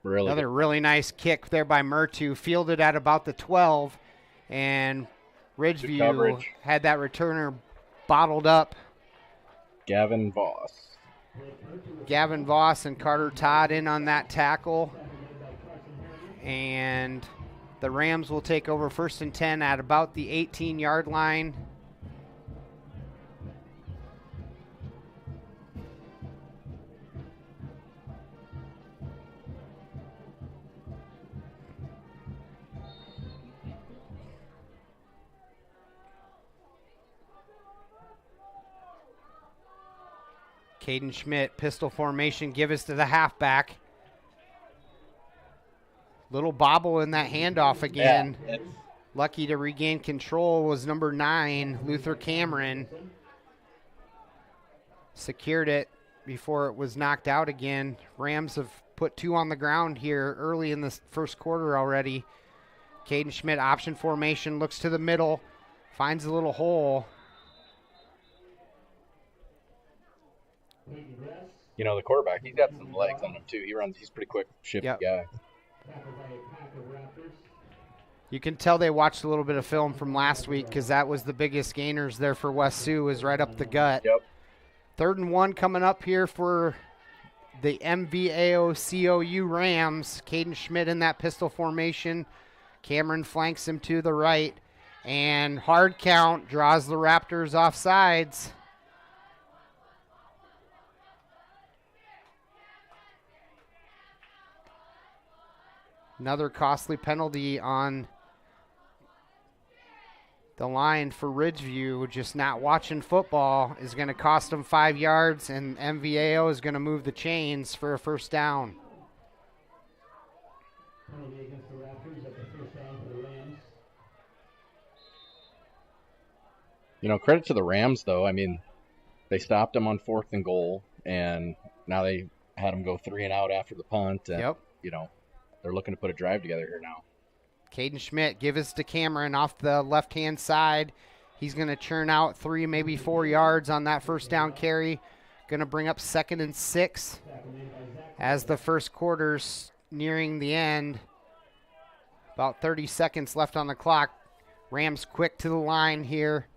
Another really nice kick there by Murtu, fielded at about the 12, and Ridgeview had that returner bottled up. Gavin Voss and Carter Todd in on that tackle. And the Rams will take over 1st and 10 at about the 18-yard line. Caden Schmidt, pistol formation, give us to the halfback. Little bobble in that handoff again. Yeah, Lucky to regain control was number 9, Luther Cameron. Secured it before it was knocked out again. Rams have put 2 on the ground here early in the first quarter already. Caden Schmidt, option formation, looks to the middle, finds a little hole. You know, the quarterback, he's got some legs on him too. He's a pretty quick, shifty guy. You can tell they watched a little bit of film from last week because that was the biggest gainers there for West Sioux, is right up the gut. Yep. 3rd and 1 coming up here for the MVAOCOU Rams. Caden Schmidt in that pistol formation. Cameron flanks him to the right. And hard count draws the Raptors off sides. Another costly penalty on the line for Ridgeview. Just not watching football is going to cost them 5 yards, and MVAO is going to move the chains for a first down. Penalty against the Raptors at the first down for the Rams. Credit to the Rams, though. I mean, they stopped them on 4th and goal, and now they had them go 3 and out after the punt. And, they're looking to put a drive together here now. Caden Schmidt, give us to Cameron off the left-hand side. He's going to churn out 3, maybe 4 yards on that first down carry. Going to bring up 2nd and 6 as the first quarter's nearing the end. About 30 seconds left on the clock. Rams quick to the line here.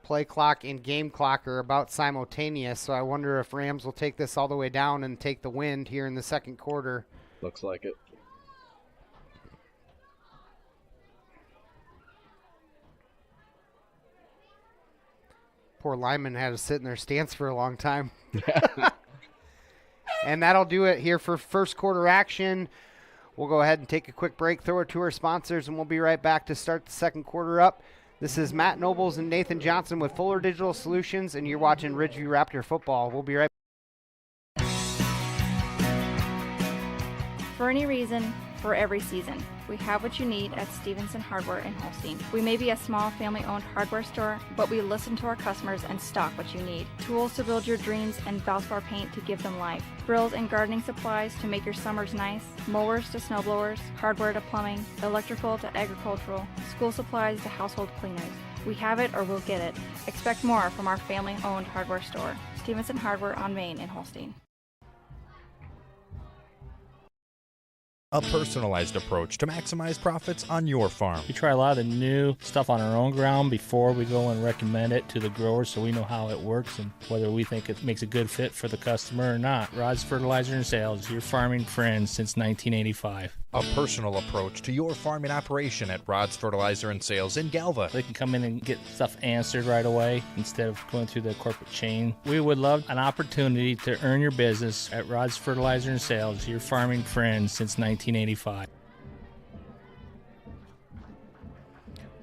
Play clock and game clock are about simultaneous, so I wonder if Rams will take this all the way down and take the wind here in the second quarter. Looks like it. Poor lineman had to sit in their stance for a long time. And that'll do it here for first quarter action. We'll go ahead and take a quick break, throw it to our sponsors, and we'll be right back to start the second quarter up. This is Matt Nobles and Nathan Johnson with Fuller Digital Solutions, and you're watching Ridgeview Raptor football. We'll be right back. For any reason, for every season, we have what you need at Stevenson Hardware in Holstein. We may be a small family-owned hardware store, but we listen to our customers and stock what you need. Tools to build your dreams and Valspar paint to give them life. Grills and gardening supplies to make your summers nice. Mowers to snowblowers, hardware to plumbing, electrical to agricultural, school supplies to household cleaners. We have it or we'll get it. Expect more from our family-owned hardware store. Stevenson Hardware on Main in Holstein. A personalized approach to maximize profits on your farm. We try a lot of the new stuff on our own ground before we go and recommend it to the growers, so we know how it works and whether we think it makes a good fit for the customer or not. Rod's Fertilizer and Sales, your farming friend since 1985. A personal approach to your farming operation at Rod's Fertilizer and Sales in Galva. They can come in and get stuff answered right away instead of going through the corporate chain. We would love an opportunity to earn your business at Rod's Fertilizer and Sales, your farming friend since 1985.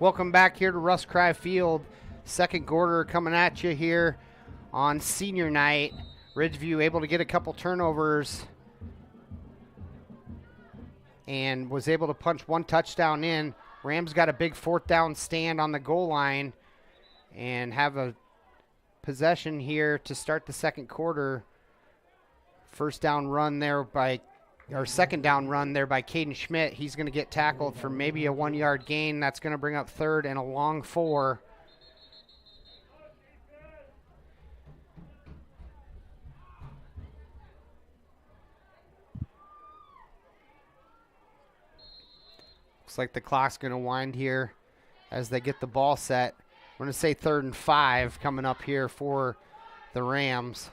Welcome back here to Russ Cry Field. Second quarter coming at you here on senior night. Ridgeview able to get a couple turnovers and was able to punch one touchdown in. Rams got a big 4th down stand on the goal line and have a possession here to start the second quarter. Second down run there by Caden Schmidt. He's going to get tackled for maybe a 1-yard gain. That's going to bring up 3rd and a long 4. Looks like the clock's going to wind here as they get the ball set. I'm going to say 3rd and 5 coming up here for the Rams.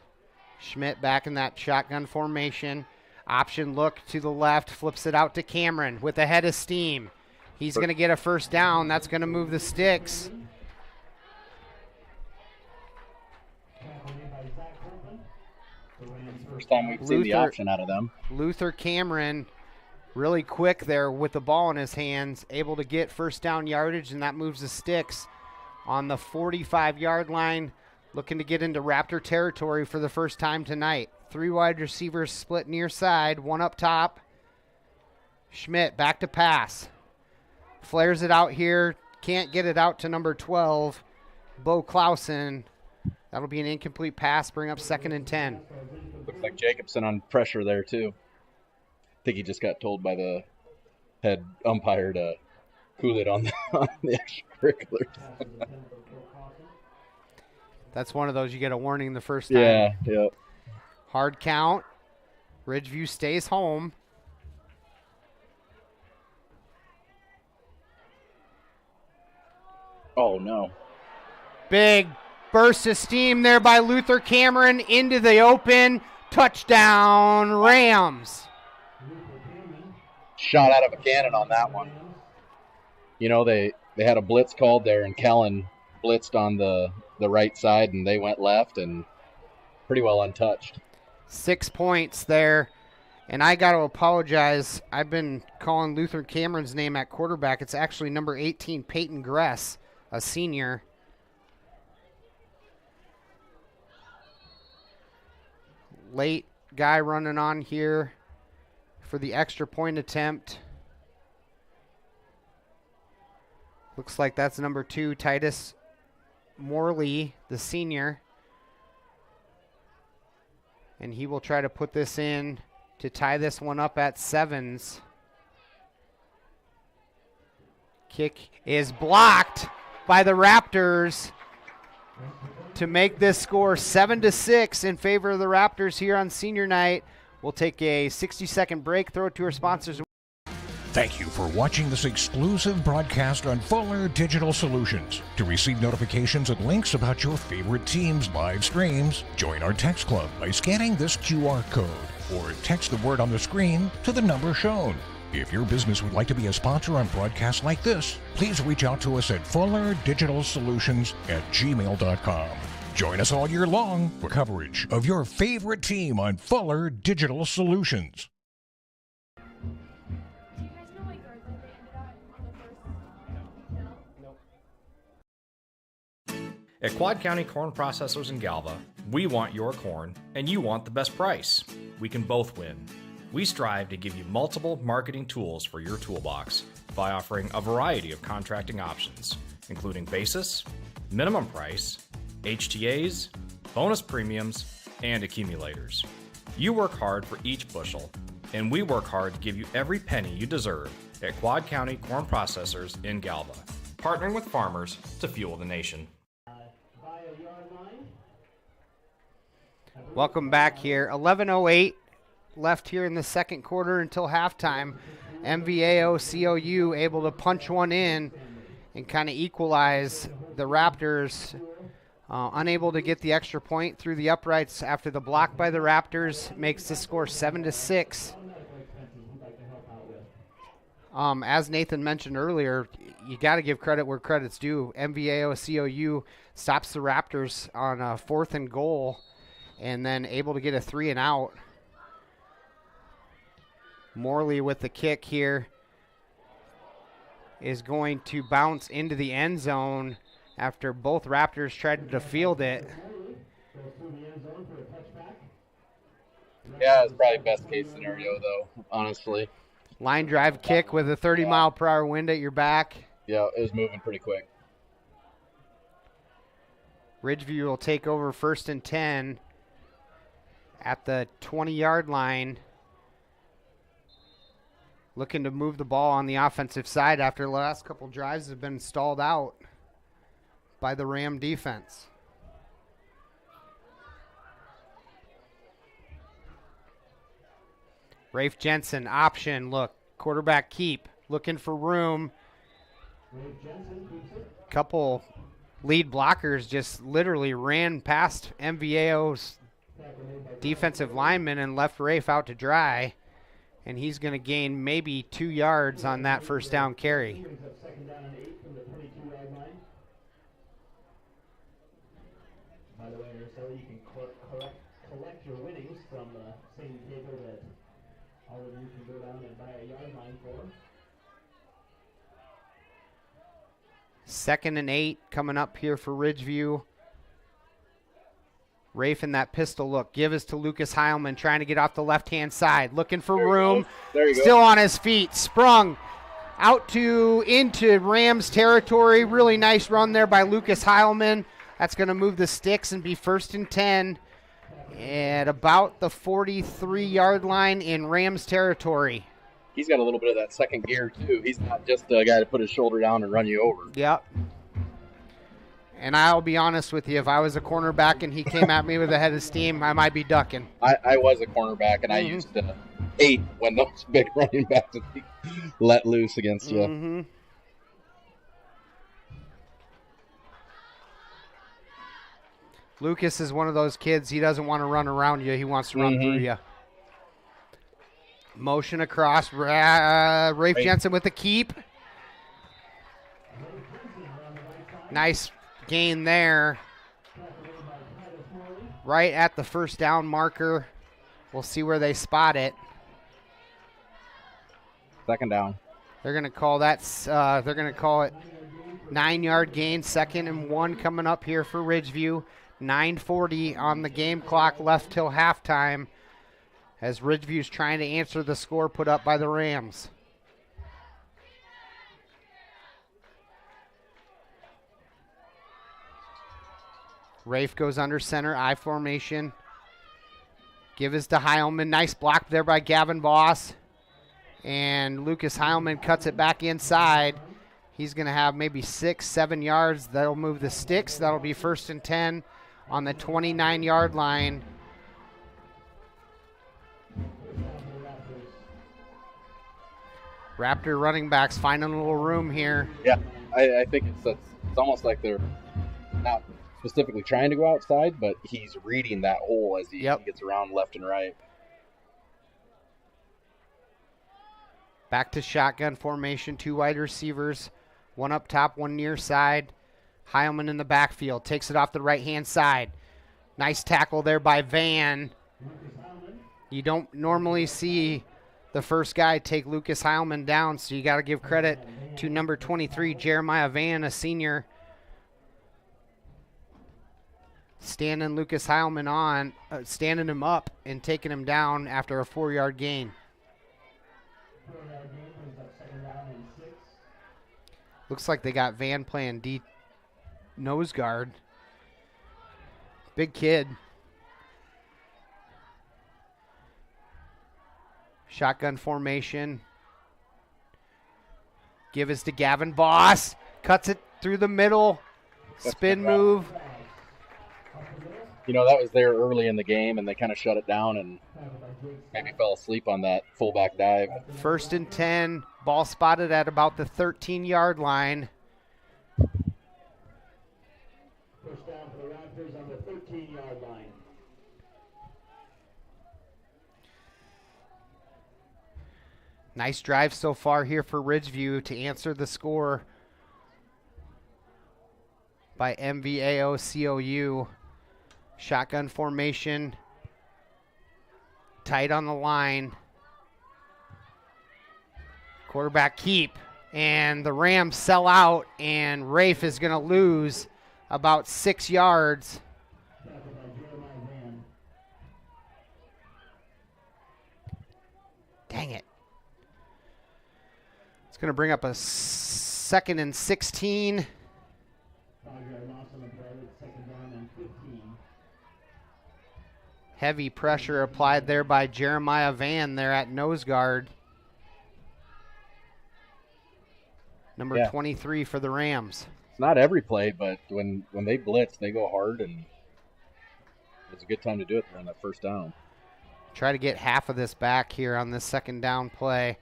Schmidt back in that shotgun formation. Option look to the left, flips it out to Cameron with a head of steam. He's going to get a first down. That's going to move the sticks. First time we've seen the option out of them. Luther Cameron really quick there with the ball in his hands, able to get first down yardage, and that moves the sticks on the 45-yard line, looking to get into Raptor territory for the first time tonight. 3 wide receivers split near side, 1 up top. Schmidt back to pass. Flares it out here, can't get it out to number 12, Bo Clausen. That'll be an incomplete pass, bring up 2nd and 10. Looks like Jacobson on pressure there too. I think he just got told by the head umpire to cool it on the extracurriculars. That's one of those you get a warning the first time. Yeah. Hard count. Ridgeview stays home. Oh, no. Big burst of steam there by Luther Cameron into the open. Touchdown, Rams. Shot out of a cannon on that one. You know, they had a blitz called there, and Kellen blitzed on the right side, and they went left, and pretty well untouched. 6 points there. And I got to apologize. I've been calling Luther Cameron's name at quarterback. It's actually number 18, Peyton Gress, a senior. Late guy running on here for the extra point attempt. Looks like that's number 2, Titus Morley, the senior. And he will try to put this in to tie this one up at 7s. Kick is blocked by the Raptors to make this score 7-6 in favor of the Raptors here on senior night. We'll take a 60-second break, throw it to our sponsors. Thank you for watching this exclusive broadcast on Fuller Digital Solutions. To receive notifications and links about your favorite team's live streams, join our text club by scanning this QR code or text the word on the screen to the number shown. If your business would like to be a sponsor on broadcasts like this, please reach out to us at fullerdigitalsolutions@gmail.com. Join us all year long for coverage of your favorite team on Fuller Digital Solutions. At Quad County Corn Processors in Galva, we want your corn and you want the best price. We can both win. We strive to give you multiple marketing tools for your toolbox by offering a variety of contracting options, including basis, minimum price, HTAs, bonus premiums, and accumulators. You work hard for each bushel, and we work hard to give you every penny you deserve at Quad County Corn Processors in Galva, partnering with farmers to fuel the nation. Welcome back here. 11:08 left here in the second quarter until halftime. MVAOCOU able to punch one in and kind of equalize. The Raptors unable to get the extra point through the uprights after the block by the Raptors makes the score 7-6. As Nathan mentioned earlier, you got to give credit where credit's due. MVAOCOU stops the Raptors on a 4th and goal and then able to get a 3 and out. Morley with the kick here is going to bounce into the end zone after both Raptors tried to field it. Yeah, it's probably best case scenario though, honestly. Line drive kick with a 30-mile-per-hour wind at your back. Yeah, it was moving pretty quick. Ridgeview will take over 1st and 10 at the 20-yard line. Looking to move the ball on the offensive side after the last couple drives have been stalled out by the Ram defense. Rafe Jensen, option, look, quarterback keep, looking for room. Couple lead blockers just literally ran past MVAO's defensive lineman and left Rafe out to dry. And he's going to gain maybe 2 yards on that first down carry. By the way, Marcelo, you can collect your winnings from the same paper that all of you can go down and buy a yard line for. 2nd and 8 coming up here for Ridgeview. Rafe in that pistol look. Give us to Lucas Heilman trying to get off the left-hand side. Looking for room. There you go. Still on his feet. Sprung out into Rams territory. Really nice run there by Lucas Heilman. That's going to move the sticks and be 1st and 10 at about the 43-yard line in Rams territory. He's got a little bit of that second gear, too. He's not just a guy to put his shoulder down and run you over. Yep. And I'll be honest with you, if I was a cornerback and he came at me with a head of steam, I might be ducking. I was a cornerback, and I used to hate when those big running backs let loose against you. Lucas is one of those kids, he doesn't want to run around you, he wants to run through you. Motion across, Rafe Jensen with the keep. Nice gain there. right at the first down marker. We'll see where they spot it. Second down. They're going to call that. They're going to call it 9-yard gain. 2nd and 1 coming up here for Ridgeview. 9:40 on the game clock left till halftime, as Ridgeview's trying to answer the score put up by the Rams. Rafe goes under center, I formation. Give is to Heilman. Nice block there by Gavin Voss. And Lucas Heilman cuts it back inside. He's going to have maybe 6-7 yards. That'll move the sticks. That'll be 1st and 10 on the 29-yard line. Raptor running backs finding a little room here. Yeah, I think it's almost like they're not specifically trying to go outside, but he's reading that hole as he gets around left and right. Back to shotgun formation, 2 wide receivers, 1 up top, 1 near side. Heilman in the backfield, takes it off the right-hand side. Nice tackle there by Van. You don't normally see the first guy take Lucas Heilman down, so you got to give credit to number 23, Jeremiah Van, a senior. Standing Lucas Heilman on, standing him up and taking him down after a 4-yard gain. Looks like they got Van playing D nose guard. Big kid. Shotgun formation. Give us to Gavin Voss. Cuts it through the middle. Spin move. You know, that was there early in the game, and they kind of shut it down and maybe fell asleep on that fullback dive. 1st and 10. Ball spotted at about the 13-yard line. First down for the Raptors on the 13-yard line. Nice drive so far here for Ridgeview to answer the score by MVAOCOU. Shotgun formation. Tight on the line. Quarterback keep. And the Rams sell out, and Rafe is going to lose about 6 yards. Dang it. It's going to bring up a 2nd and 16. Heavy pressure applied there by Jeremiah Van there at nose guard. Number 23 for the Rams. It's not every play, but when they blitz, they go hard, and it's a good time to do it on that first down. Try to get half of this back here on this 2nd down play.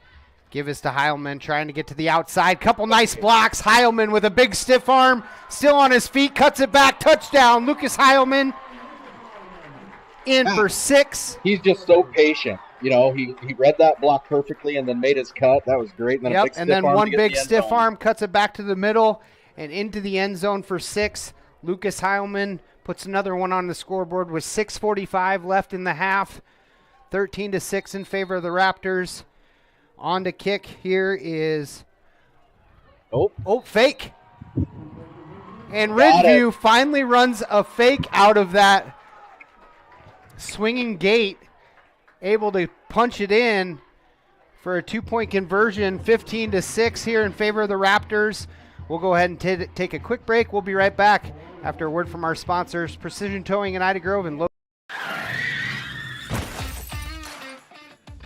Give us to Heilman, trying to get to the outside. Couple nice blocks. Heilman with a big stiff arm, still on his feet, cuts it back. Touchdown, Lucas Heilman. In for 6. He's just so patient. You know, he read that block perfectly and then made his cut. That was great. And then, and then one big stiff arm cuts it back to the middle and into the end zone for 6. Lucas Heilman puts another one on the scoreboard with 6:45 left in the half. 13-6 in favor of the Raptors. On to kick here is fake. And Ridgeview finally runs a fake out of that swinging gate, able to punch it in for a 2-point conversion. 15-6 here in favor of the Raptors. We'll go ahead and take a quick break. We'll be right back after a word from our sponsors, Precision Towing in Ida Grove and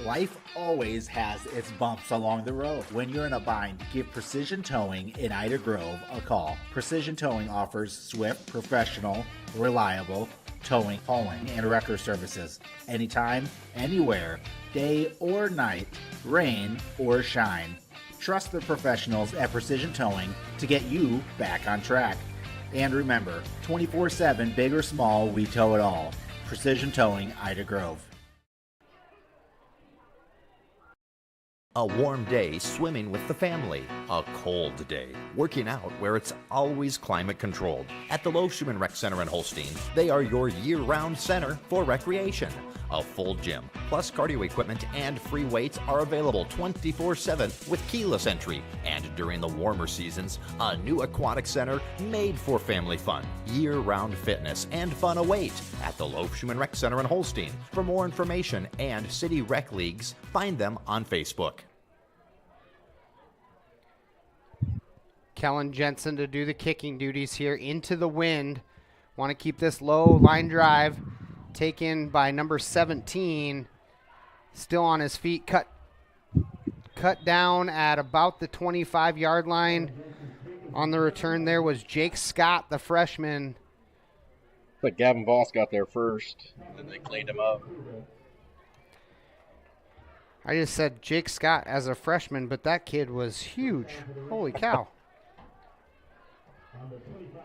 Life always has its bumps along the road. When you're in a bind, give Precision Towing in Ida Grove a call. Precision Towing offers swift, professional, reliable towing, hauling, and wrecker services. Anytime, anywhere, day or night, rain or shine. Trust the professionals at Precision Towing to get you back on track. And remember, 24/7, big or small, we tow it all. Precision Towing, Ida Grove. A warm day swimming with the family. A cold day working out where it's always climate controlled. At the Loeschman Rec Center in Holstein, they are your year-round center for recreation. A full gym, plus cardio equipment and free weights are available 24/7 with keyless entry. And during the warmer seasons, a new aquatic center made for family fun. Year-round fitness and fun await at the Loeschman Rec Center in Holstein. For more information and city rec leagues, find them on Facebook. Kellen Jensen to do the kicking duties here into the wind. Want to keep this low line drive. Taken by number 17. Still on his feet. Cut down at about the 25-yard line. On the return there was Jake Scott, the freshman. But Gavin Voss got there first, and they cleaned him up. I just said Jake Scott as a freshman, but that kid was huge. Holy cow.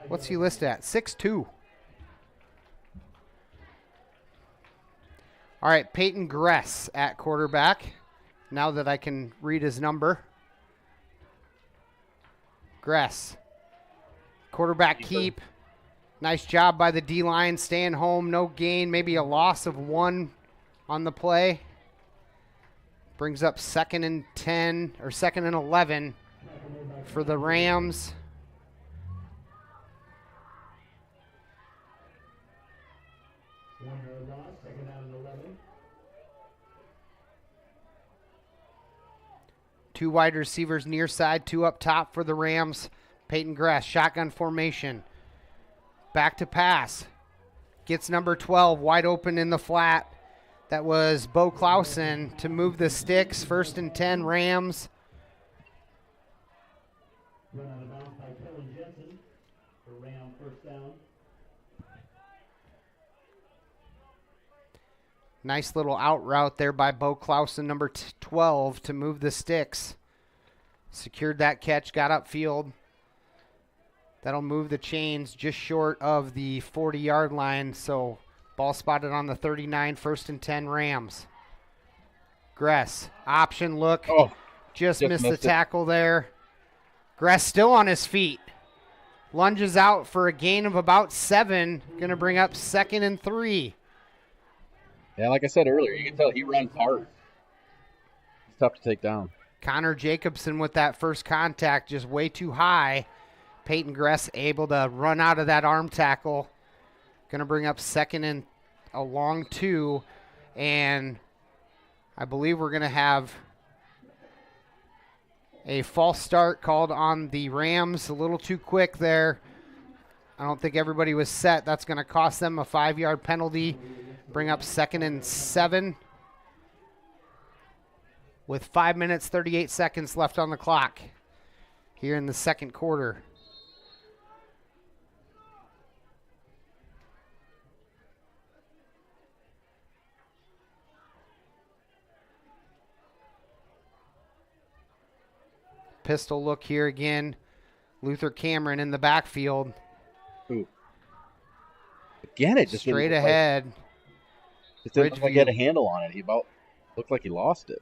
What's he listed at? 6'2". All right, Peyton Gress at quarterback. Now that I can read his number. Gress. Quarterback keep. Nice job by the D-line, staying home, no gain, maybe a loss of 1 on the play. Brings up 2nd and 10, or 2nd and 11 for the Rams. Two wide receivers near side, 2 up top for the Rams. Peyton Gress, shotgun formation. Back to pass. Gets number 12 wide open in the flat. That was Bo Clausen to move the sticks. 1st and 10, Rams. Run out of bounds by Kellen Jensen for Ram first down. Nice little out route there by Bo Clausen, number 12, to move the sticks. Secured that catch, got upfield. That'll move the chains just short of the 40-yard line. So ball spotted on the 39, 1st and 10 Rams. Gress, option look. Oh, just missed the tackle there. Gress still on his feet. Lunges out for a gain of about 7. Going to bring up 2nd and 3. Yeah, like I said earlier, you can tell he runs hard. It's tough to take down. Connor Jacobson with that first contact, just way too high. Peyton Gress able to run out of that arm tackle. Going to bring up 2nd and a long 2. And I believe we're going to have a false start called on the Rams. A little too quick there. I don't think everybody was set. That's going to cost them a 5-yard penalty. Bring up 2nd and 7. With 5 minutes, 38 seconds left on the clock here in the second quarter. Pistol look here again. Luther Cameron in the backfield. Ooh. Again, it just straight ahead. It didn't look like he had a handle on it. He about looked like he lost it.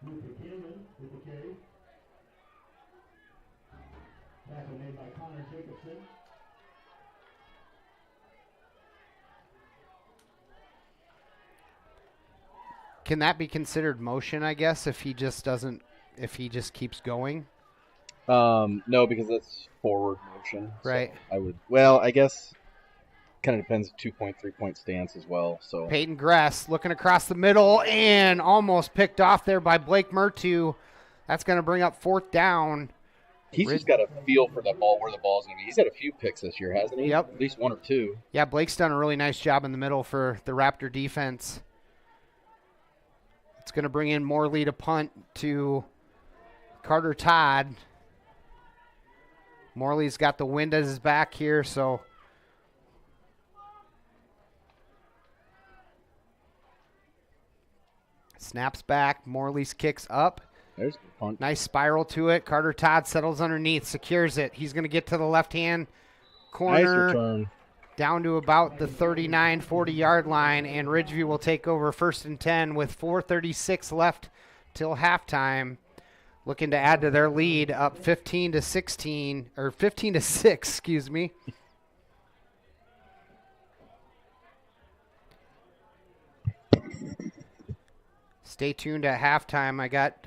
Luther Cameron with the carry. Tackle made by Connor Jacobson. Can that be considered motion, I guess, if he just doesn't, if he just keeps going? No, because that's forward motion. Right. So I would, well, I guess kind of depends 2-point, 3-point stance as well. So Peyton Gress looking across the middle and almost picked off there by Blake Murtu. That's going to bring up 4th down. He's just got a feel for the ball, where the ball's going to be. He's had a few picks this year, hasn't he? Yep. At least 1 or 2. Yeah, Blake's done a really nice job in the middle for the Raptor defense. It's going to bring in Morley to punt to Carter Todd. Morley's got the wind at his back here, so snaps back. Morley's kicks up. There's a good punt. Nice spiral to it. Carter Todd settles underneath, secures it. He's going to get to the left-hand corner. Nice return. Down to about the 39, 40-yard line, and Ridgeview will take over 1st and 10 with 4:36 left till halftime, looking to add to their lead, up 15-16, or 15-6, excuse me. Stay tuned at halftime. I got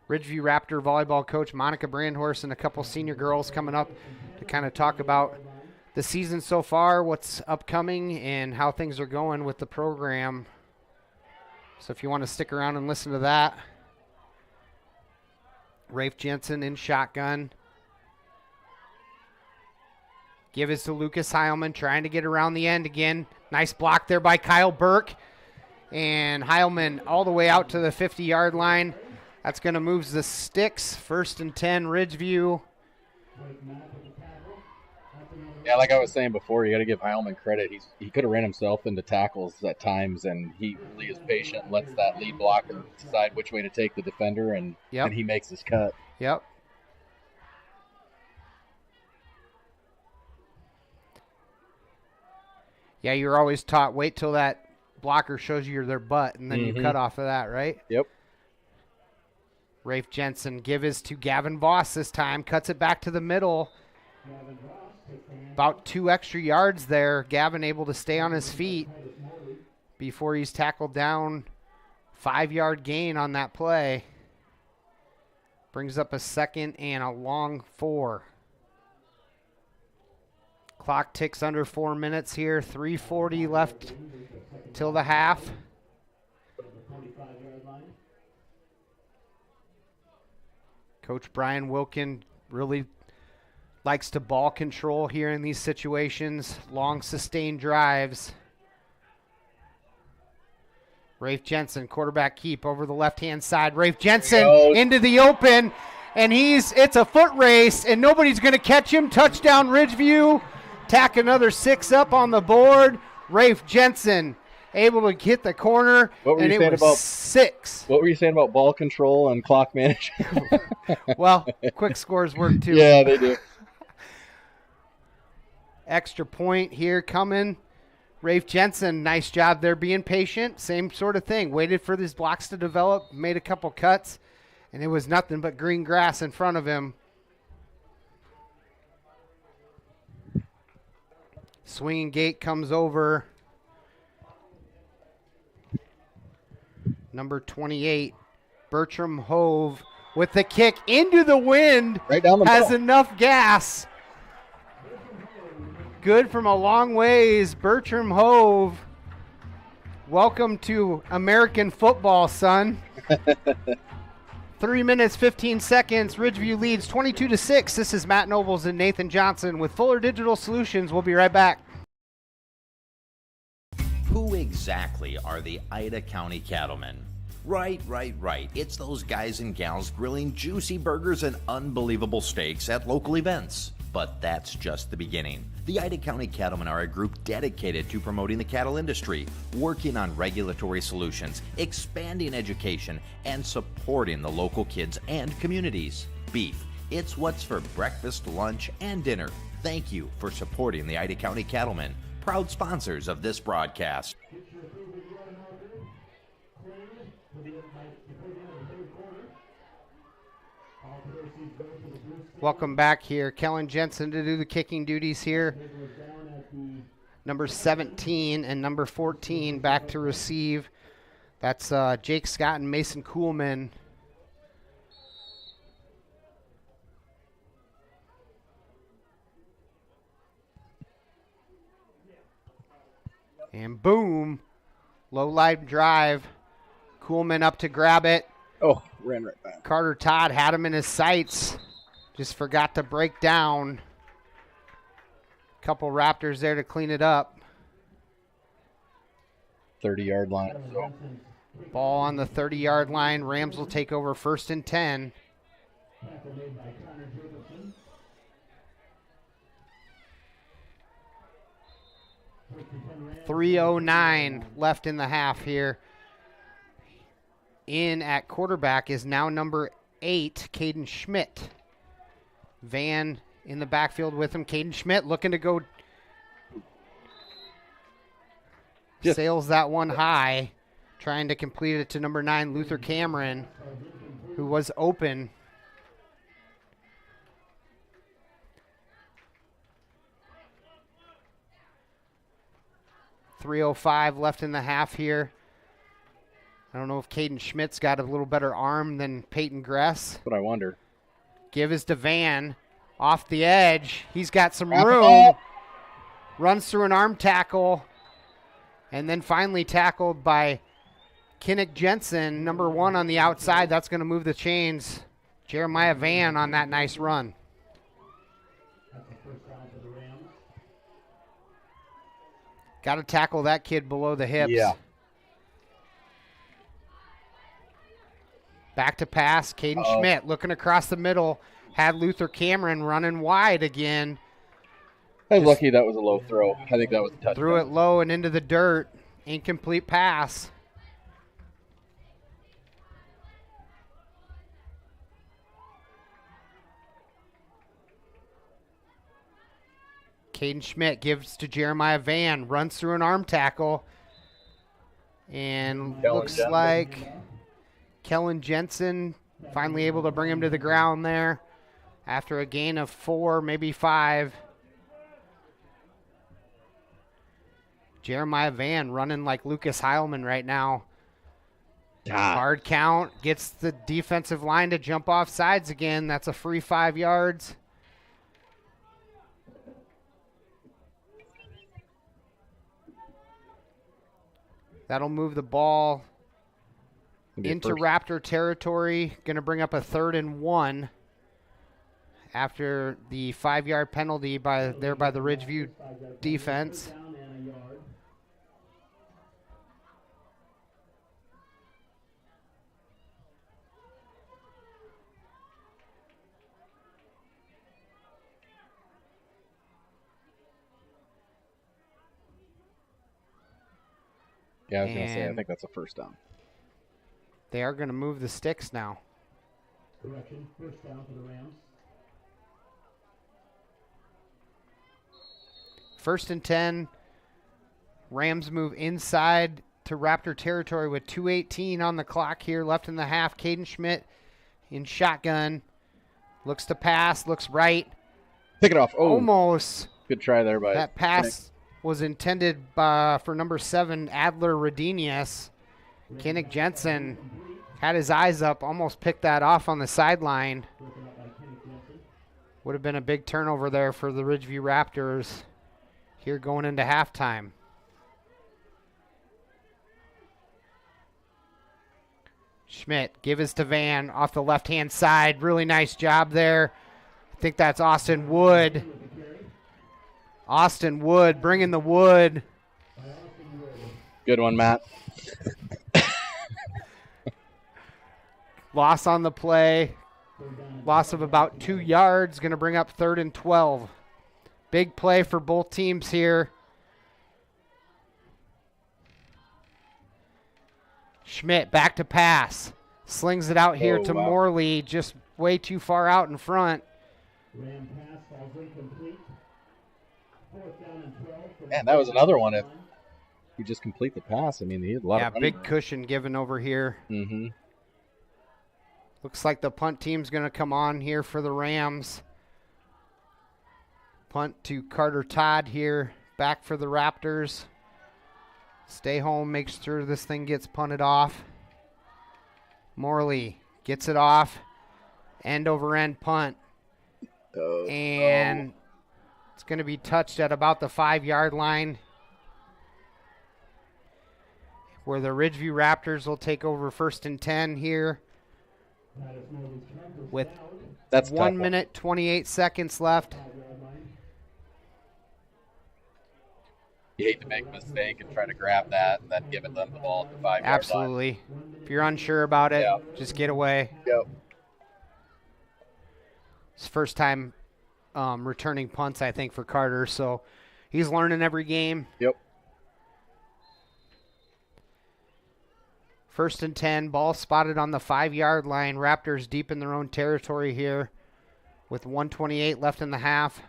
Ridgeview Raptor volleyball coach Monica Brandhorst and a couple senior girls coming up to kind of talk about the season so far, what's upcoming, and how things are going with the program. So if you want to stick around and listen to that. Rafe Jensen in shotgun. Give it to Lucas Heilman, trying to get around the end again. Nice block there by Kyle Burke. And Heilman all the way out to the 50-yard line. That's going to move the sticks. 1st and 10, Ridgeview. Yeah, like I was saying before, you got to give Heilman credit. He could have ran himself into tackles at times, and he really is patient, lets that lead blocker decide which way to take the defender, and he makes his cut. Yep. Yeah, you're always taught, wait till that blocker shows you their butt, and then you cut off of that, right? Yep. Rafe Jensen give his to Gavin Voss this time, cuts it back to the middle. About 2 extra yards there. Gavin able to stay on his feet before he's tackled down. 5-yard gain on that play. Brings up a 2nd and a long 4. Clock ticks under 4 minutes here. 3:40 left till the half. Coach Brian Wilkin really likes to ball control here in these situations. Long sustained drives. Rafe Jensen, quarterback keep over the left-hand side. Rafe Jensen into the open, and it's a foot race, and nobody's going to catch him. Touchdown, Ridgeview. Tack another 6 up on the board. Rafe Jensen able to hit the corner, and it was 6. What were you saying about ball control and clock management? Well, quick scores work too. Yeah, they do. Extra point here coming. Rafe Jensen, nice job there being patient. Same sort of thing. Waited for these blocks to develop, made a couple cuts, and it was nothing but green grass in front of him. Swinging gate comes over. Number 28, Bertram Hove with the kick into the wind. Right down the has middle. Enough gas. Good from a long ways. Bertram Hove, welcome to American football, son. 3 minutes, 15 seconds. Ridgeview leads 22-6. This is Matt Nobles and Nathan Johnson with Fuller Digital Solutions. We'll be right back. Who exactly are the Ida County Cattlemen? Right. It's those guys and gals grilling juicy burgers and unbelievable steaks at local events. But that's just the beginning. The Ida County Cattlemen are a group dedicated to promoting the cattle industry, working on regulatory solutions, expanding education, and supporting the local kids and communities. Beef, it's what's for breakfast, lunch, and dinner. Thank you for supporting the Ida County Cattlemen, proud sponsors of this broadcast. Welcome back here. Kellen Jensen to do the kicking duties here. Number 17 and number 14 back to receive. That's Jake Scott and Mason Kuhlman. And boom, low line drive. Kuhlman up to grab it. Oh, ran right back. Carter Todd had him in his sights. Just forgot to break down. Couple Raptors there to clean it up. 30-yard line. So. Ball on the 30-yard line. Rams will take over 1st and 10. .309 left in the half here. In at quarterback is now number 8, Caden Schmidt. Van in the backfield with him. Caden Schmidt looking to go. Sails that one high. Trying to complete it to number 9, Luther Cameron, who was open. .305 left in the half here. I don't know if Caden Schmidt's got a little better arm than Peyton Gress. But I wonder. Give is to Van. Off the edge. He's got some room. Runs through an arm tackle. And then finally tackled by Kinnick Jensen, number 1 on the outside. That's going to move the chains. Jeremiah Van on that nice run. Got to tackle that kid below the hips. Yeah. Back to pass. Caden Schmidt looking across the middle. Had Luther Cameron running wide again. I was lucky that was a low throw. I think that was a touchdown. Threw it low and into the dirt. Incomplete pass. Caden Schmidt gives to Jeremiah Van. Runs through an arm tackle. And looks like Kellen Jensen finally able to bring him to the ground there after a gain of 4, maybe 5. Jeremiah Van running like Lucas Heilman right now. Hard count. Gets the defensive line to jump off sides again. That's a free 5 yards. That'll move the ball into Raptor territory. Going to bring up a 3rd and 1 after the 5-yard penalty by the Ridgeview defense. Yeah, I was going to say, I think that's a first down. They are going to move the sticks now. Correction, first down for the Rams. 1st and 10. Rams move inside to Raptor territory with 2:18 on the clock here, left in the half. Caden Schmidt in shotgun. Looks to pass, looks right. Pick it off. Oh, almost. Good try there by that pass. Was intended for number 7, Adler Rodinius. Kinnick Jensen had his eyes up, almost picked that off on the sideline. Would have been a big turnover there for the Ridgeview Raptors here going into halftime. Schmidt, give us to Van off the left-hand side. Really nice job there. I think that's Austin Wood. Austin Wood bringing the wood. Good one, Matt. Loss on the play. Loss of about 2 yards. Going to bring up 3rd and 12. Big play for both teams here. Schmidt back to pass. Slings it out here to Morley. Just way too far out in front. Ram pass falls incomplete. 4th down and 12. Man, that was another one. If you just complete the pass, I mean, he had a lot of big cushion given over here. Mm-hmm. Looks like the punt team's going to come on here for the Rams. Punt to Carter Todd here. Back for the Raptors. Stay home, makes sure this thing gets punted off. Morley gets it off. End over end punt. And it's going to be touched at about the 5-yard line, where the Ridgeview Raptors will take over 1st and 10 here with 1 minute, 28 seconds left. You hate to make a mistake and try to grab that and then give them the ball at the 5-yard line. Absolutely. If you're unsure about it, just get away. Yep. It's first time returning punts, I think, for Carter, so he's learning every game. Yep. 1st and 10, ball spotted on the 5-yard line. Raptors deep in their own territory here with 1:28 left in the half.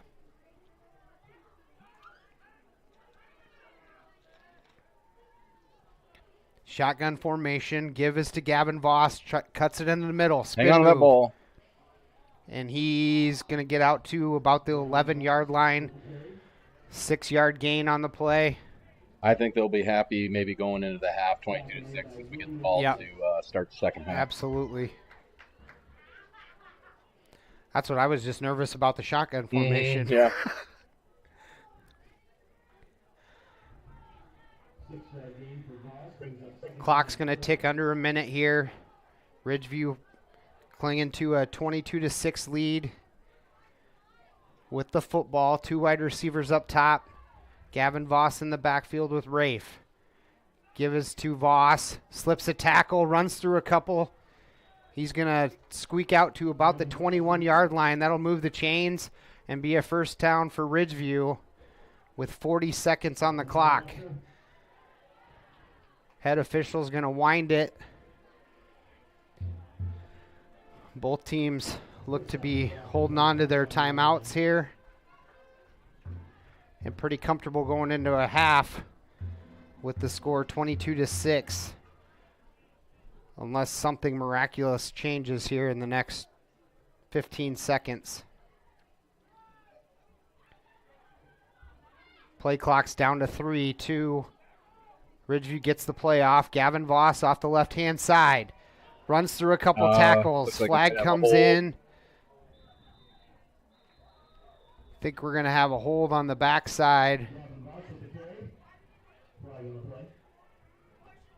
Shotgun formation. Give is to Gavin Voss. Cuts it into the middle. Spin Hang on to that move. ball. And he's going to get out to about the 11-yard line. 6-yard gain on the play. I think they'll be happy maybe going into the half 22-6 as we get the ball to start the second half. Absolutely. That's what I was just nervous about, the shotgun formation. Yeah. Clock's going to tick under a minute here. Ridgeview clinging to a 22-6 lead with the football. 2 wide receivers up top. Gavin Voss in the backfield with Rafe. Give us to Voss. Slips a tackle, runs through a couple. He's going to squeak out to about the 21-yard line. That'll move the chains and be a first down for Ridgeview with 40 seconds on the clock. Head official's going to wind it. Both teams look to be holding on to their timeouts here. And pretty comfortable going into a half with the score 22-6. Unless something miraculous changes here in the next 15 seconds. Play clock's down to 3, 2. Ridgeview gets the play off. Gavin Voss off the left-hand side. Runs through a couple tackles. Like Flag comes in. I think we're going to have a hold on the backside.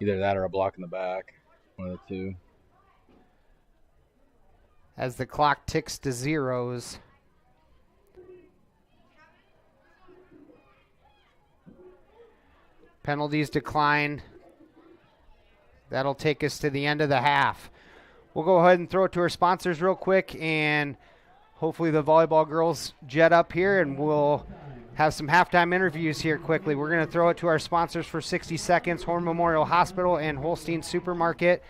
Either that or a block in the back. One of the two. As the clock ticks to zeros. Penalties decline. That'll take us to the end of the half. We'll go ahead and throw it to our sponsors real quick, and hopefully the volleyball girls jet up here, and we'll have some halftime interviews here quickly. We're going to throw it to our sponsors for 60 seconds, Horn Memorial Hospital and Holstein Supermarket.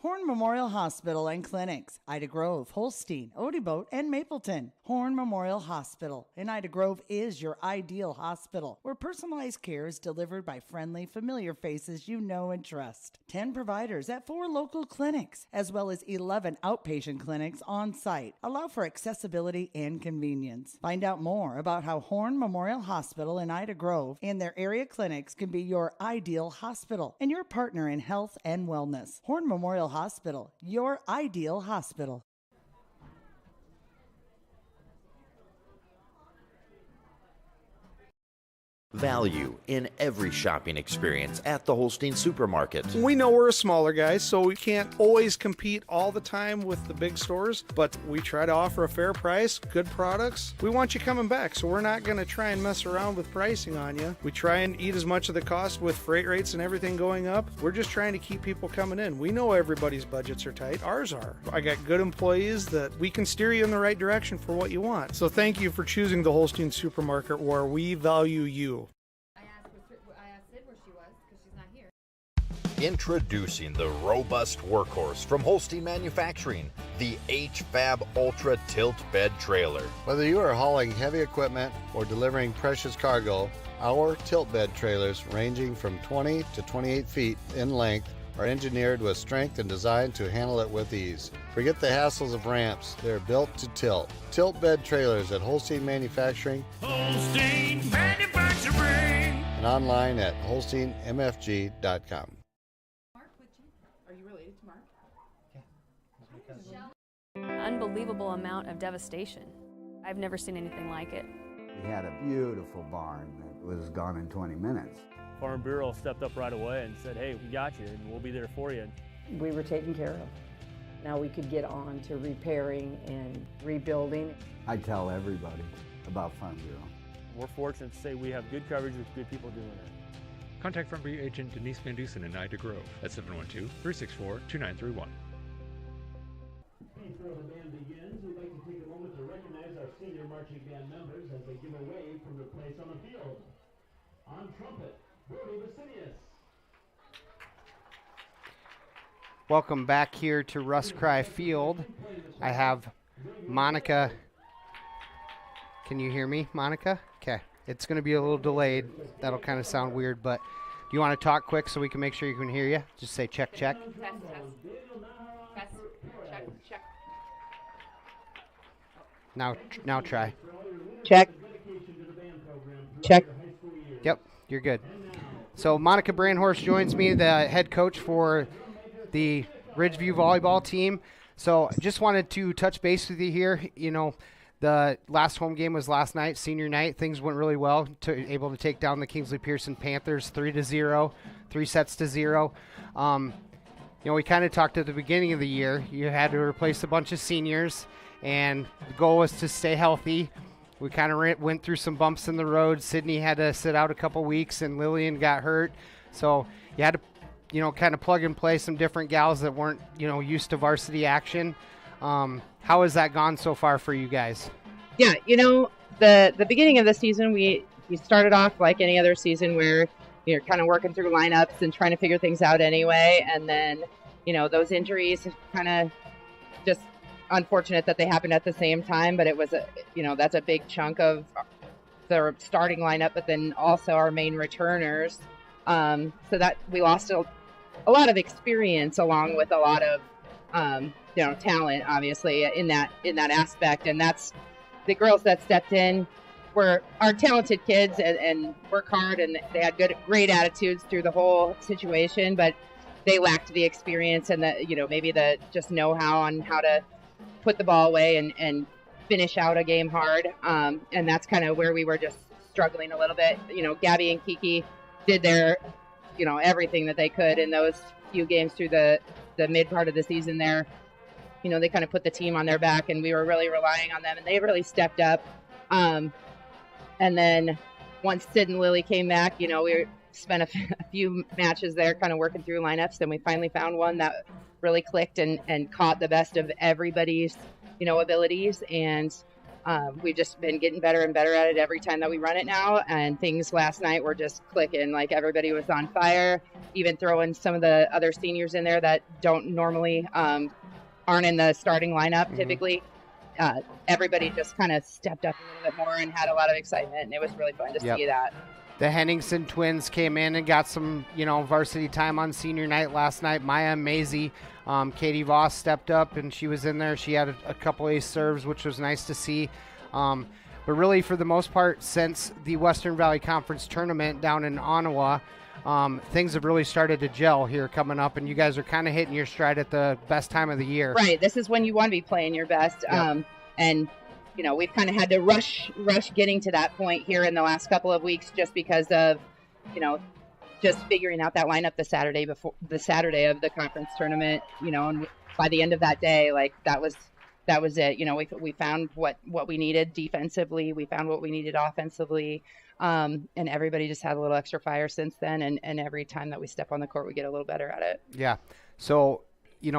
Horn Memorial Hospital and Clinics, Ida Grove, Holstein, Odeboat, and Mapleton. Horn Memorial Hospital in Ida Grove is your ideal hospital, where personalized care is delivered by friendly, familiar faces you know and trust. 10 providers at 4 local clinics, as well as 11 outpatient clinics on site, allow for accessibility and convenience. Find out more about how Horn Memorial Hospital in Ida Grove and their area clinics can be your ideal hospital and your partner in health and wellness. Horn Memorial Hospital, your ideal hospital. Value in every shopping experience at the Holstein Supermarket. We know we're a smaller guy, so we can't always compete all the time with the big stores, but we try to offer a fair price, good products. We want you coming back, so we're not going to try and mess around with pricing on you. We try and eat as much of the cost with freight rates and everything going up. We're just trying to keep people coming in. We know everybody's budgets are tight. Ours are. I got good employees that we can steer you in the right direction for what you want. So thank you for choosing the Holstein Supermarket, where we value you. Introducing the robust workhorse from Holstein Manufacturing, the HFAB Ultra Tilt Bed Trailer. Whether you are hauling heavy equipment or delivering precious cargo, our tilt bed trailers, ranging from 20 to 28 feet in length, are engineered with strength and designed to handle it with ease. Forget the hassles of ramps. They're built to tilt. Tilt bed trailers at Holstein Manufacturing. Holstein Manufacturing. And online at holsteinmfg.com. Unbelievable amount of devastation. I've never seen anything like it. We had a beautiful barn that was gone in 20 minutes. Farm Bureau stepped up right away and said, hey, we got you and we'll be there for you. We were taken care of. Now we could get on to repairing and rebuilding. I tell everybody about Farm Bureau. We're fortunate to say we have good coverage with good people doing it. Contact Farm Bureau agent Denise Van Dusen in Ida Grove at 712-364-2931. Before the band begins, we'd like to take a moment to recognize our senior marching band members as they give away from their place on the field. On trumpet, Brody Vasinius. Welcome back here to Russ Cry Field. I have Monica. Can you hear me, Monica? Okay. It's going to be a little delayed. That'll kind of sound weird, but Do you want to talk quick so we can make sure you can hear you? Just say check, check. Test, check, check. Now try. Check. Check. Yep, you're good. So Monica Brandhorst joins me, the head coach for the Ridgeview volleyball team. So just wanted to touch base with you here. You know, the last home game was last night, senior night. Things went really well, able to take down the Kingsley Pearson Panthers 3-0, 3-0. You know, we kind of talked at the beginning of the year. You had to replace a bunch of seniors, and the goal was to stay healthy. We kind of went through some bumps in the road. Sydney had to sit out a couple weeks, and Lillian got hurt. So you had to, you know, kind of plug and play some different gals that weren't, you know, used to varsity action. How has that gone so far for you guys? Yeah, you know, the beginning of the season, we started off like any other season where you're kind of working through lineups and trying to figure things out anyway. And then, you know, those injuries kind of just unfortunate that they happened at the same time, but it was that's a big chunk of the starting lineup, but then also our main returners. So that we lost a lot of experience along with a lot of talent, obviously, in that aspect. And that's the girls that stepped in are talented kids and work hard, and they had great attitudes through the whole situation, but they lacked the experience and maybe the just know-how on how to put the ball away and finish out a game hard. And that's kind of where we were just struggling a little bit. You know, Gabby and Kiki did their, everything that they could in those few games through the mid part of the season there. You know, they kind of put the team on their back, and we were really relying on them, and they really stepped up. And then once Sid and Lily came back, we spent a few matches there kind of working through lineups, and we finally found one that really clicked and caught the best of everybody's, abilities. And we've just been getting better and better at it every time that we run it now. And things last night were just clicking. Like, everybody was on fire, even throwing some of the other seniors in there that don't normally aren't in the starting lineup typically. Everybody just kind of stepped up a little bit more and had a lot of excitement, and it was really fun to see that. The Henningsen twins came in and got some, varsity time on senior night last night. Maya and Maisie, Katie Voss stepped up, and she was in there. She had a couple ace serves, which was nice to see. But really, for the most part, since the Western Valley Conference tournament down in Ottawa, things have really started to gel here coming up, and you guys are kind of hitting your stride at the best time of the year. Right. This is when you want to be playing your best. Yep. And we've kind of had to rush getting to that point here in the last couple of weeks, just because of, just figuring out that lineup the Saturday of the conference tournament, and by the end of that day, like, that was it. We found what we needed defensively. We found what we needed offensively. And everybody just had a little extra fire since then. And every time that we step on the court, we get a little better at it. Yeah. So,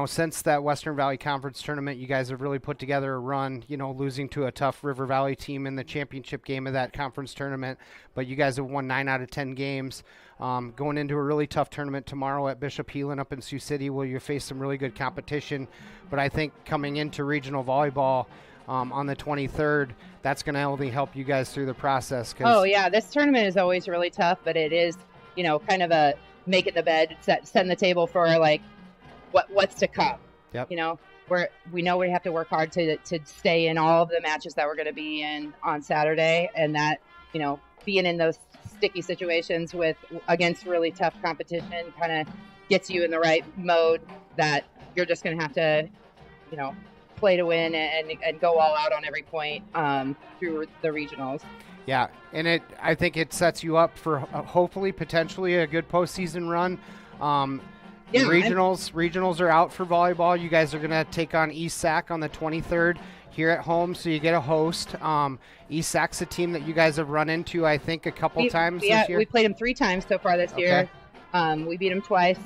since that Western Valley Conference tournament, you guys have really put together a run, losing to a tough River Valley team in the championship game of that conference tournament. But you guys have won 9 out of 10 games. Going into a really tough tournament tomorrow at Bishop Heelan up in Sioux City, where you face some really good competition. But I think coming into regional volleyball on the 23rd, that's going to only help you guys through the process. Oh, yeah. This tournament is always really tough, but it is, kind of a make it the bed, setting the table for, like, what's to come. Yep. We know we have to work hard to stay in all of the matches that we're going to be in on Saturday, and that, being in those sticky situations against really tough competition kind of gets you in the right mode, that you're just going to have to, play to win and go all out on every point through the regionals. Yeah, and I think it sets you up for hopefully potentially a good postseason run. Yeah, regionals are out for volleyball. You guys are going to take on East Sac on the 23rd here at home, so you get a host. East Sac's a team that you guys have run into, I think, a couple times this year. We played them 3 times so far this year. We beat them twice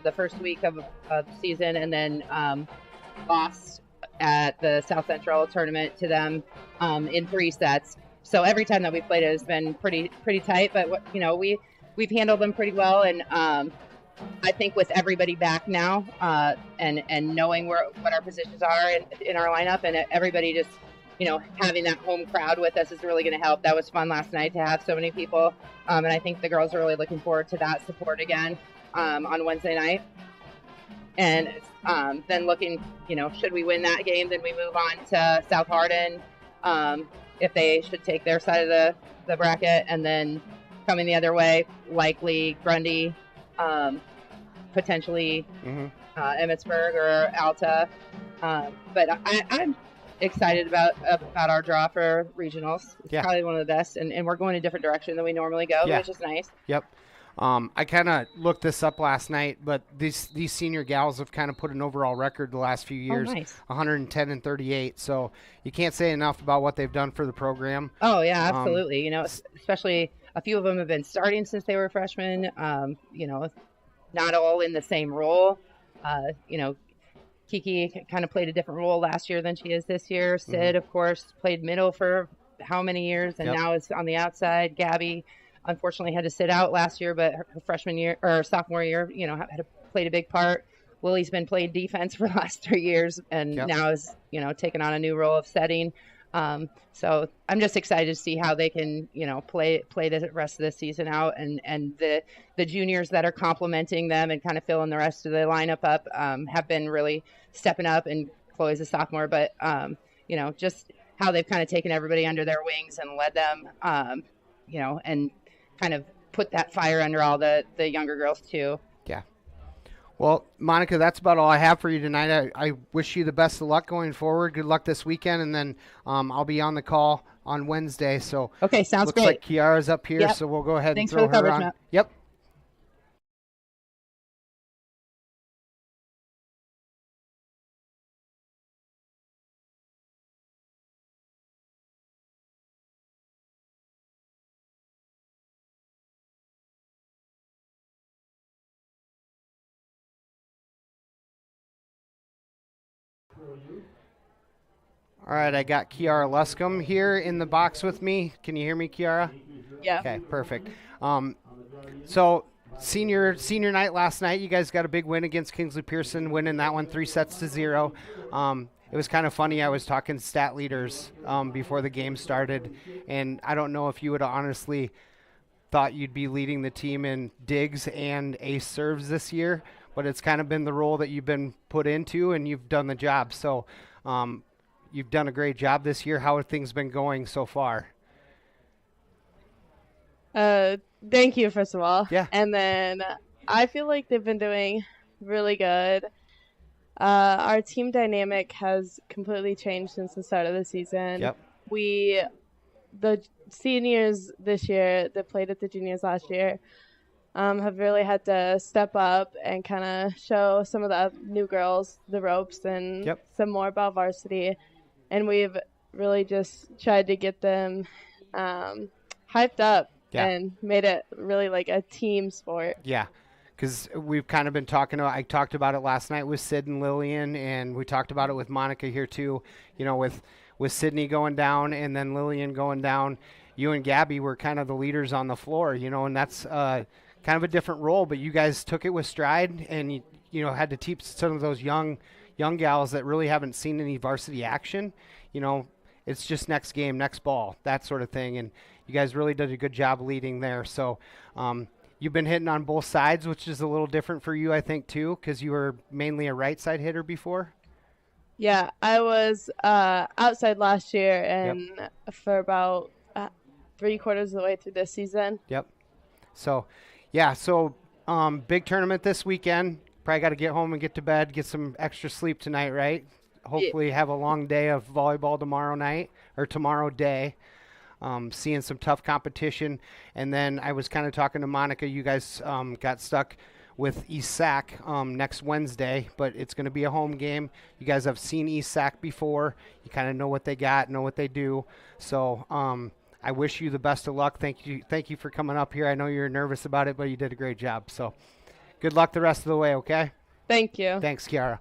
the first week of the season, and then lost at the South Central tournament to them in 3 sets. So every time that we've played it has been pretty tight, but we've handled them pretty well, and I think with everybody back now and knowing what our positions are in our lineup, and everybody just having that home crowd with us is really going to help. That was fun last night to have so many people. And I think the girls are really looking forward to that support again on Wednesday night. And then looking, should we win that game, then we move on to South Hardin if they should take their side of the bracket. And then coming the other way, likely Grundy, potentially Emmitsburg or Alta. But I'm excited about our draw for regionals. It's probably one of the best, and we're going a different direction than we normally go, which is nice. Yep. I kind of looked this up last night, but these senior gals have kind of put an overall record the last few years, 110 and 38. So you can't say enough about what they've done for the program. Oh yeah, absolutely. Especially a few of them have been starting since they were freshmen. Not all in the same role. Kiki kind of played a different role last year than she is this year. Sid, of course, played middle for how many years, and now is on the outside. Gabby, unfortunately, had to sit out last year, but her freshman year or sophomore year, played a big part. Lily's been playing defense for the last 3 years, and now is taking on a new role of setting. So I'm just excited to see how they can play the rest of the season out, and the juniors that are complementing them and kind of filling the rest of the lineup up have been really stepping up. And Chloe's a sophomore, but just how they've kind of taken everybody under their wings and led them, and kind of put that fire under all the younger girls too. Yeah. Well, Monica, that's about all I have for you tonight. I wish you the best of luck going forward. Good luck this weekend, and then I'll be on the call on Wednesday. So okay, sounds looks great. Like Kiara's up here, so we'll go ahead Thanks and throw for the her coverage, on. Matt. Yep. All right, I got Kiara Luscombe here in the box with me. Can you hear me, Kiara? Yeah. Okay, perfect. So senior night last night, you guys got a big win against Kingsley Pearson, winning that one 3-0. It was kind of funny. I was talking stat leaders before the game started, and I don't know if you would have honestly thought you'd be leading the team in digs and ace serves this year, but it's kind of been the role that you've been put into, and you've done the job. So you've done a great job this year. How have things been going so far? Thank you, first of all. Yeah. And then I feel like they've been doing really good. Our team dynamic has completely changed since the start of the season. Yep. The seniors this year that played at the juniors last year have really had to step up and kind of show some of the new girls the ropes and some more about varsity. And we've really just tried to get them hyped up and made it really like a team sport. Yeah, because we've kind of been talking about, I talked about it last night with Sid and Lillian, and we talked about it with Monica here too, with Sydney going down and then Lillian going down. You and Gabby were kind of the leaders on the floor, and that's kind of a different role, but you guys took it with stride and you had to teach some of those young gals that really haven't seen any varsity action. It's just next game, next ball, that sort of thing. And you guys really did a good job leading there. So you've been hitting on both sides, which is a little different for you, I think, too, because you were mainly a right side hitter before. Yeah, I was outside last year and for about 3/4 of the way through this season. Yep. So, big tournament this weekend. Probably got to get home and get to bed, get some extra sleep tonight, right? Hopefully have a long day of volleyball tomorrow night or tomorrow day. Seeing some tough competition. And then I was kind of talking to Monica. You guys got stuck with East Sac next Wednesday, but it's going to be a home game. You guys have seen East Sac before. You kind of know what they got, know what they do. So I wish you the best of luck. Thank you for coming up here. I know you're nervous about it, but you did a great job. So good luck the rest of the way, okay? Thank you. Thanks, Kiara.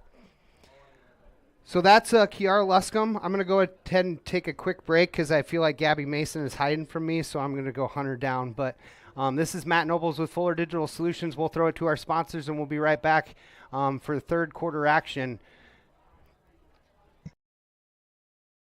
So that's Kiara Luscombe. I'm going to go ahead and take a quick break because I feel like Gabby Mason is hiding from me, so I'm going to go hunt her down. But this is Matt Nobles with Fuller Digital Solutions. We'll throw it to our sponsors, and we'll be right back for the third quarter action.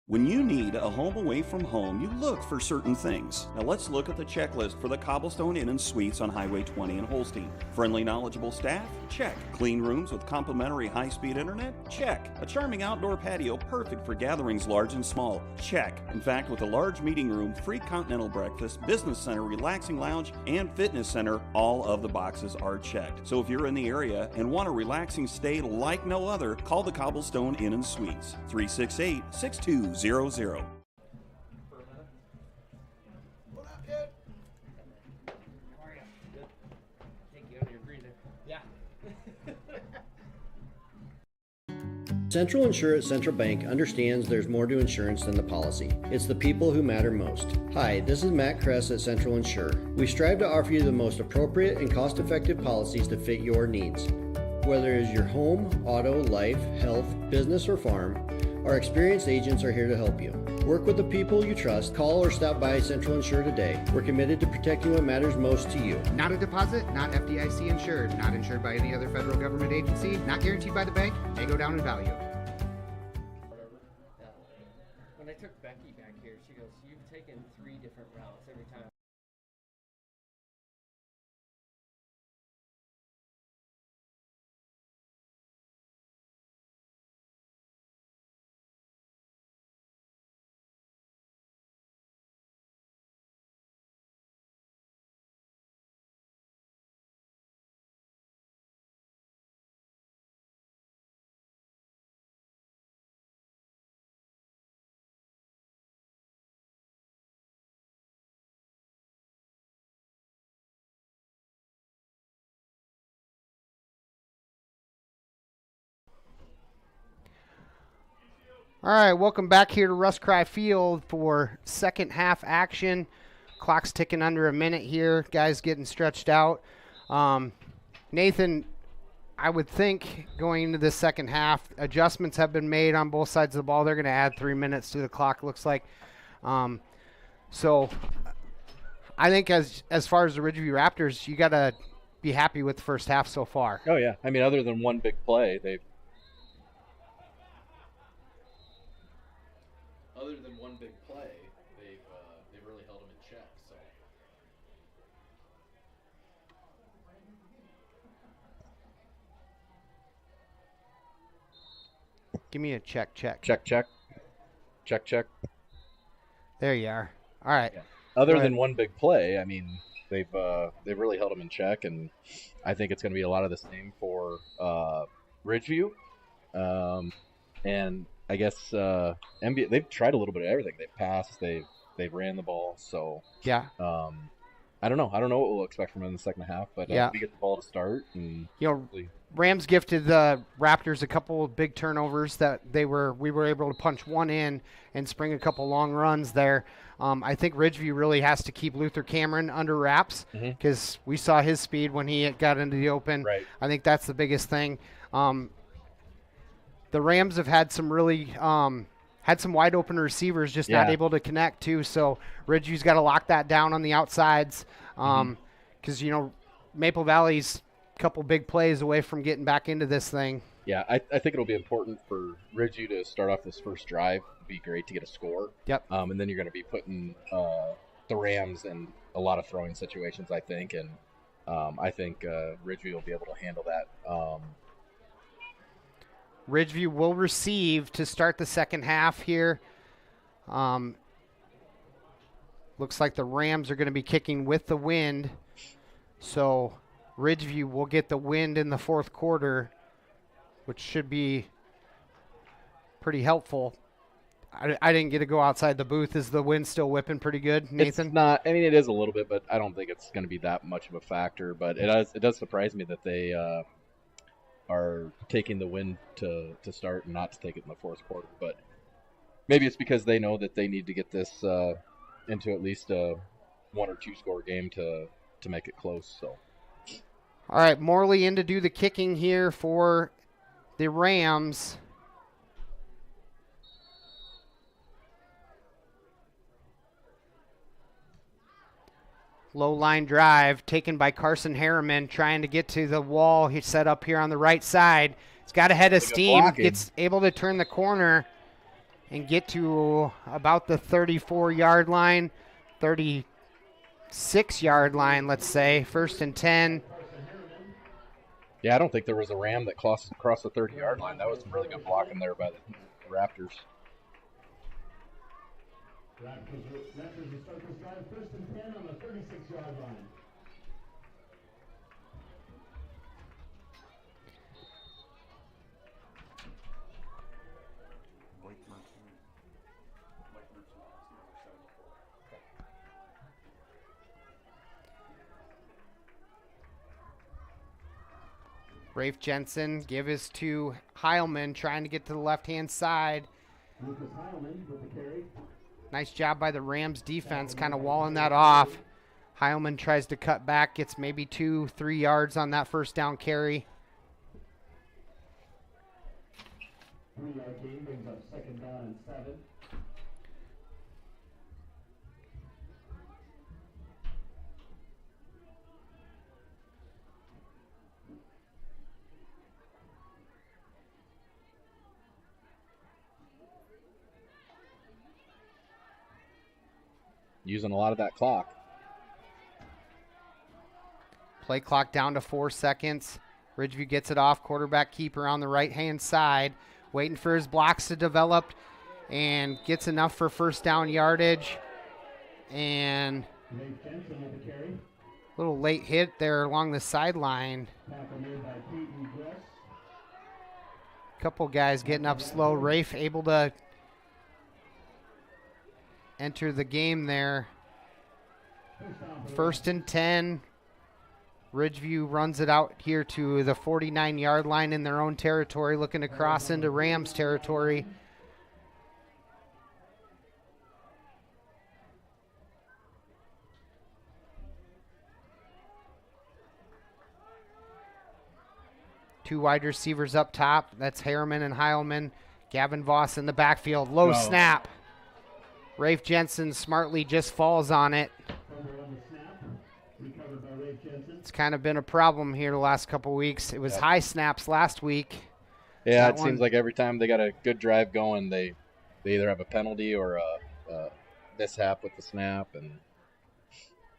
When you need a home away from home, you look for certain things. Now let's look at the checklist for the Cobblestone Inn and Suites on Highway 20 in Holstein. Friendly, knowledgeable staff? Check. Clean rooms with complimentary high-speed internet? Check. A charming outdoor patio perfect for gatherings large and small? Check. In fact, with a large meeting room, free continental breakfast, business center, relaxing lounge, and fitness center, all of the boxes are checked. So if you're in the area and want a relaxing stay like no other, call the Cobblestone Inn and Suites. 368-6200. Central Insure at Central Bank understands there's more to insurance than the policy. It's the people who matter most. Hi, this is Matt Kress at Central Insure. We strive to offer you the most appropriate and cost-effective policies to fit your needs. Whether it is your home, auto, life, health, business, or farm, our experienced agents are here to help you. Work with the people you trust. Call or stop by Central Insure today. We're committed to protecting what matters most to you. Not a deposit, not FDIC insured, not insured by any other federal government agency, not guaranteed by the bank, may go down in value. When I took Becky back here, she goes, "You've taken 3 different routes every time." All right, welcome back here to Russ Cry Field for second half action. Clock's ticking under a minute here. Guys getting stretched out. Nathan, I would think going into this second half, adjustments have been made on both sides of the ball. They're going to add 3 minutes to the clock, looks like. So I think as far as the Ridgeview Raptors, you got to be happy with the first half so far. Oh, yeah. I mean, other than one big play, they've really held them in check. So give me a check. There you are. All right. Yeah. Other than one big play, I mean, they've really held them in check, and I think it's going to be a lot of the same for Ridgeview. And I guess MVA, they've tried a little bit of everything. They've passed, they've ran the ball. So yeah. I don't know what we'll expect from them in the second half, but we get the ball to start. And Rams gifted the Raptors a couple of big turnovers that we were able to punch one in and spring a couple long runs there. I think Ridgeview really has to keep Luther Cameron under wraps because we saw his speed when he got into the open. Right. I think that's the biggest thing. The Rams have had some really had some wide open receivers just not able to connect too. So Ridgeview's got to lock that down on the outsides because Maple Valley's a couple big plays away from getting back into this thing. Yeah, I think it'll be important for Ridgeview to start off this first drive. It'd be great to get a score. Yep. And then you're going to be putting the Rams in a lot of throwing situations, I think, and I think Ridgeview will be able to handle that. Ridgeview will receive to start the second half here. Looks like the Rams are going to be kicking with the wind. So Ridgeview will get the wind in the fourth quarter, which should be pretty helpful. I didn't get to go outside the booth. Is the wind still whipping pretty good, Nathan? It's not. I mean, it is a little bit, but I don't think it's going to be that much of a factor. But it does surprise me that they are taking the win to start and not to take it in the fourth quarter. But maybe it's because they know that they need to get this into at least a 1 or 2 score game to make it close. So, all right, Morley in to do the kicking here for the Rams. Low line drive taken by Carson Harriman, trying to get to the wall. He's set up here on the right side. He's got a head of steam. Gets able to turn the corner and get to about the 34-yard line, 36-yard line, let's say. 1st and 10. Yeah, I don't think there was a Ram that crossed the 30-yard line. That was some really good blocking there by the Raptors. Raptors will start this drive 1st and 10 on the 36-yard line. Rafe Jensen give his to Heilman, trying to get to the left-hand side. Lucas Heilman with the carry. Nice job by the Rams defense, kind of walling that off. Heilman tries to cut back, gets maybe 2-3 yards on that 1st down carry. 3-yard gain brings up 2nd down and 7. Using a lot of that clock. Play clock down to 4 seconds. Ridgeview gets it off. Quarterback keeper on the right-hand side. Waiting for his blocks to develop and gets enough for 1st down yardage. And a little late hit there along the sideline. Couple guys getting up slow. Rafe able to enter the game there. 1st and 10. Ridgeview runs it out here to the 49-yard line in their own territory, looking to cross into Rams territory. Two wide receivers up top. That's Harriman and Heilman. Gavin Voss in the backfield. Low snap. Rafe Jensen smartly just falls on it. It's kind of been a problem here the last couple weeks. It was high snaps last week. Yeah, it seems like every time they got a good drive going, they either have a penalty or a mishap with the snap. And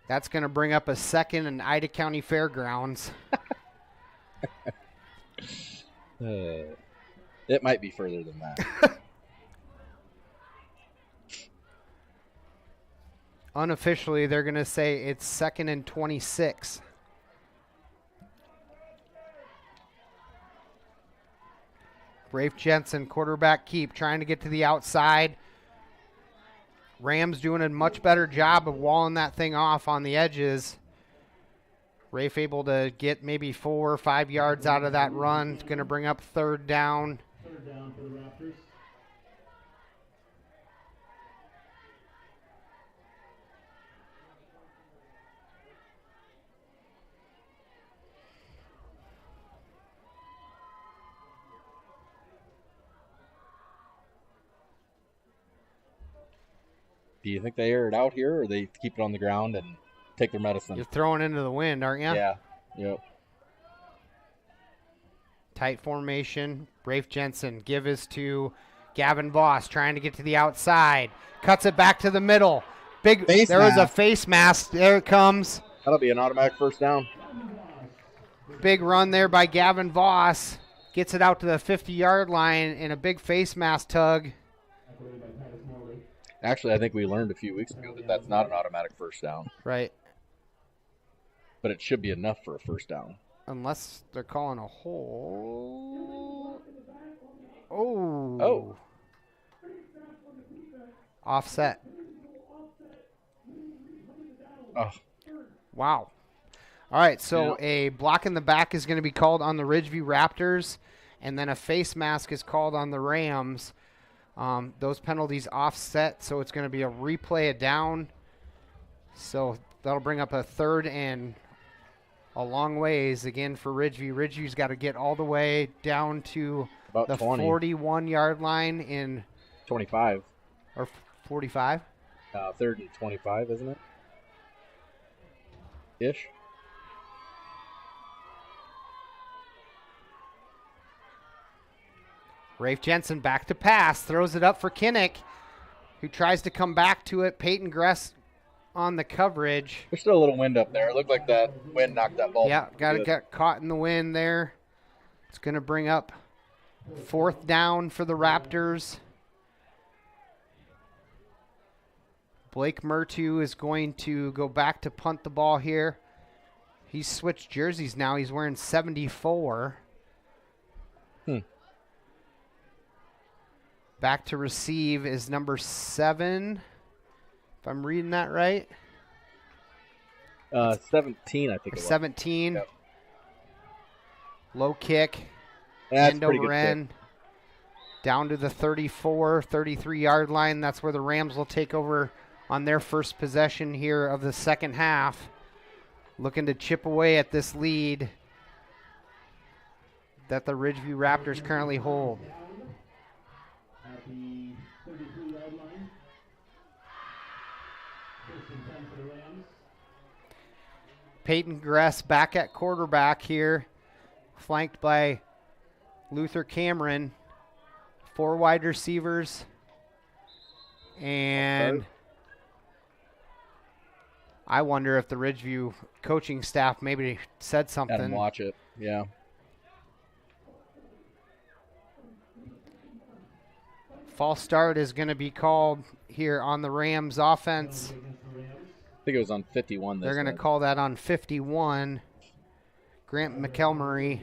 that's going to bring up a 2nd in Ida County Fairgrounds. It might be further than that. Unofficially, they're going to say it's 2nd and 26. Rafe Jensen, quarterback keep, trying to get to the outside. Rams doing a much better job of walling that thing off on the edges. Rafe able to get maybe 4 or 5 yards out of that run. It's going to bring up 3rd down. 3rd down for the Raptors. Do you think they air it out here, or they keep it on the ground and take their medicine? You're throwing into the wind, aren't you? Yeah. Yep. Tight formation. Rafe Jensen give his to Gavin Voss, trying to get to the outside. Cuts it back to the middle. Big. There was a face mask. There it comes. That'll be an automatic 1st down. Big run there by Gavin Voss. Gets it out to the 50-yard line in a big face mask tug. Actually, I think we learned a few weeks ago that that's not an automatic 1st down. Right. But it should be enough for a 1st down. Unless they're calling a hold. Oh. Oh. Offset. Oh. Wow. All right, so a block in the back is going to be called on the Ridgeview Raptors, and then a face mask is called on the Rams. Those penalties offset, so it's going to be a replay of down. So that'll bring up a 3rd and a long ways again for Ridgeview. Ridgeview's got to get all the way down to about the 20. 41-yard line in 25 or 45. 3rd and 25, isn't it? Ish. Rafe Jensen back to pass, throws it up for Kinnick, who tries to come back to it. Peyton Gress on the coverage. There's still a little wind up there. It looked like that wind knocked that ball. Yeah, got to good. get caught in the wind there. It's going to bring up 4th down for the Raptors. Blake Mertu is going to go back to punt the ball here. He's switched jerseys now. He's wearing 74. Back to receive is number 7, if I'm reading that right. 17, I think it was. 17. Yep. Low kick. That's end pretty over good end. kick. Down to the 34, 33-yard line. That's where the Rams will take over on their first possession here of the second half. Looking to chip away at this lead that the Ridgeview Raptors currently hold. At the 33-yard line. First and 10 for the Rams. Peyton Gress back at quarterback here, flanked by Luther Cameron. 4 wide receivers. And I wonder if the Ridgeview coaching staff maybe said something. Had him watch it, yeah. False start is going to be called here on the Rams offense. I think it was on 51. They're going to call that on 51. Grant McElmurray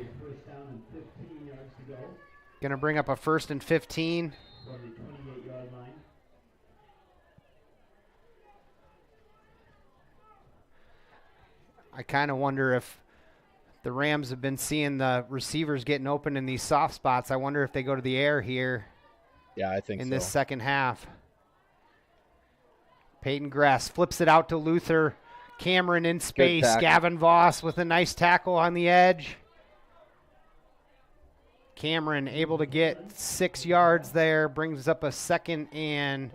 going to bring up a 1st and 15. I kind of wonder if the Rams have been seeing the receivers getting open in these soft spots. I wonder if they go to the air here. Yeah, I think in so. this second half. Peyton Gress flips it out to Luther Cameron in space. Gavin Voss with a nice tackle on the edge. Cameron able to get 6 yards there, brings up a 2nd and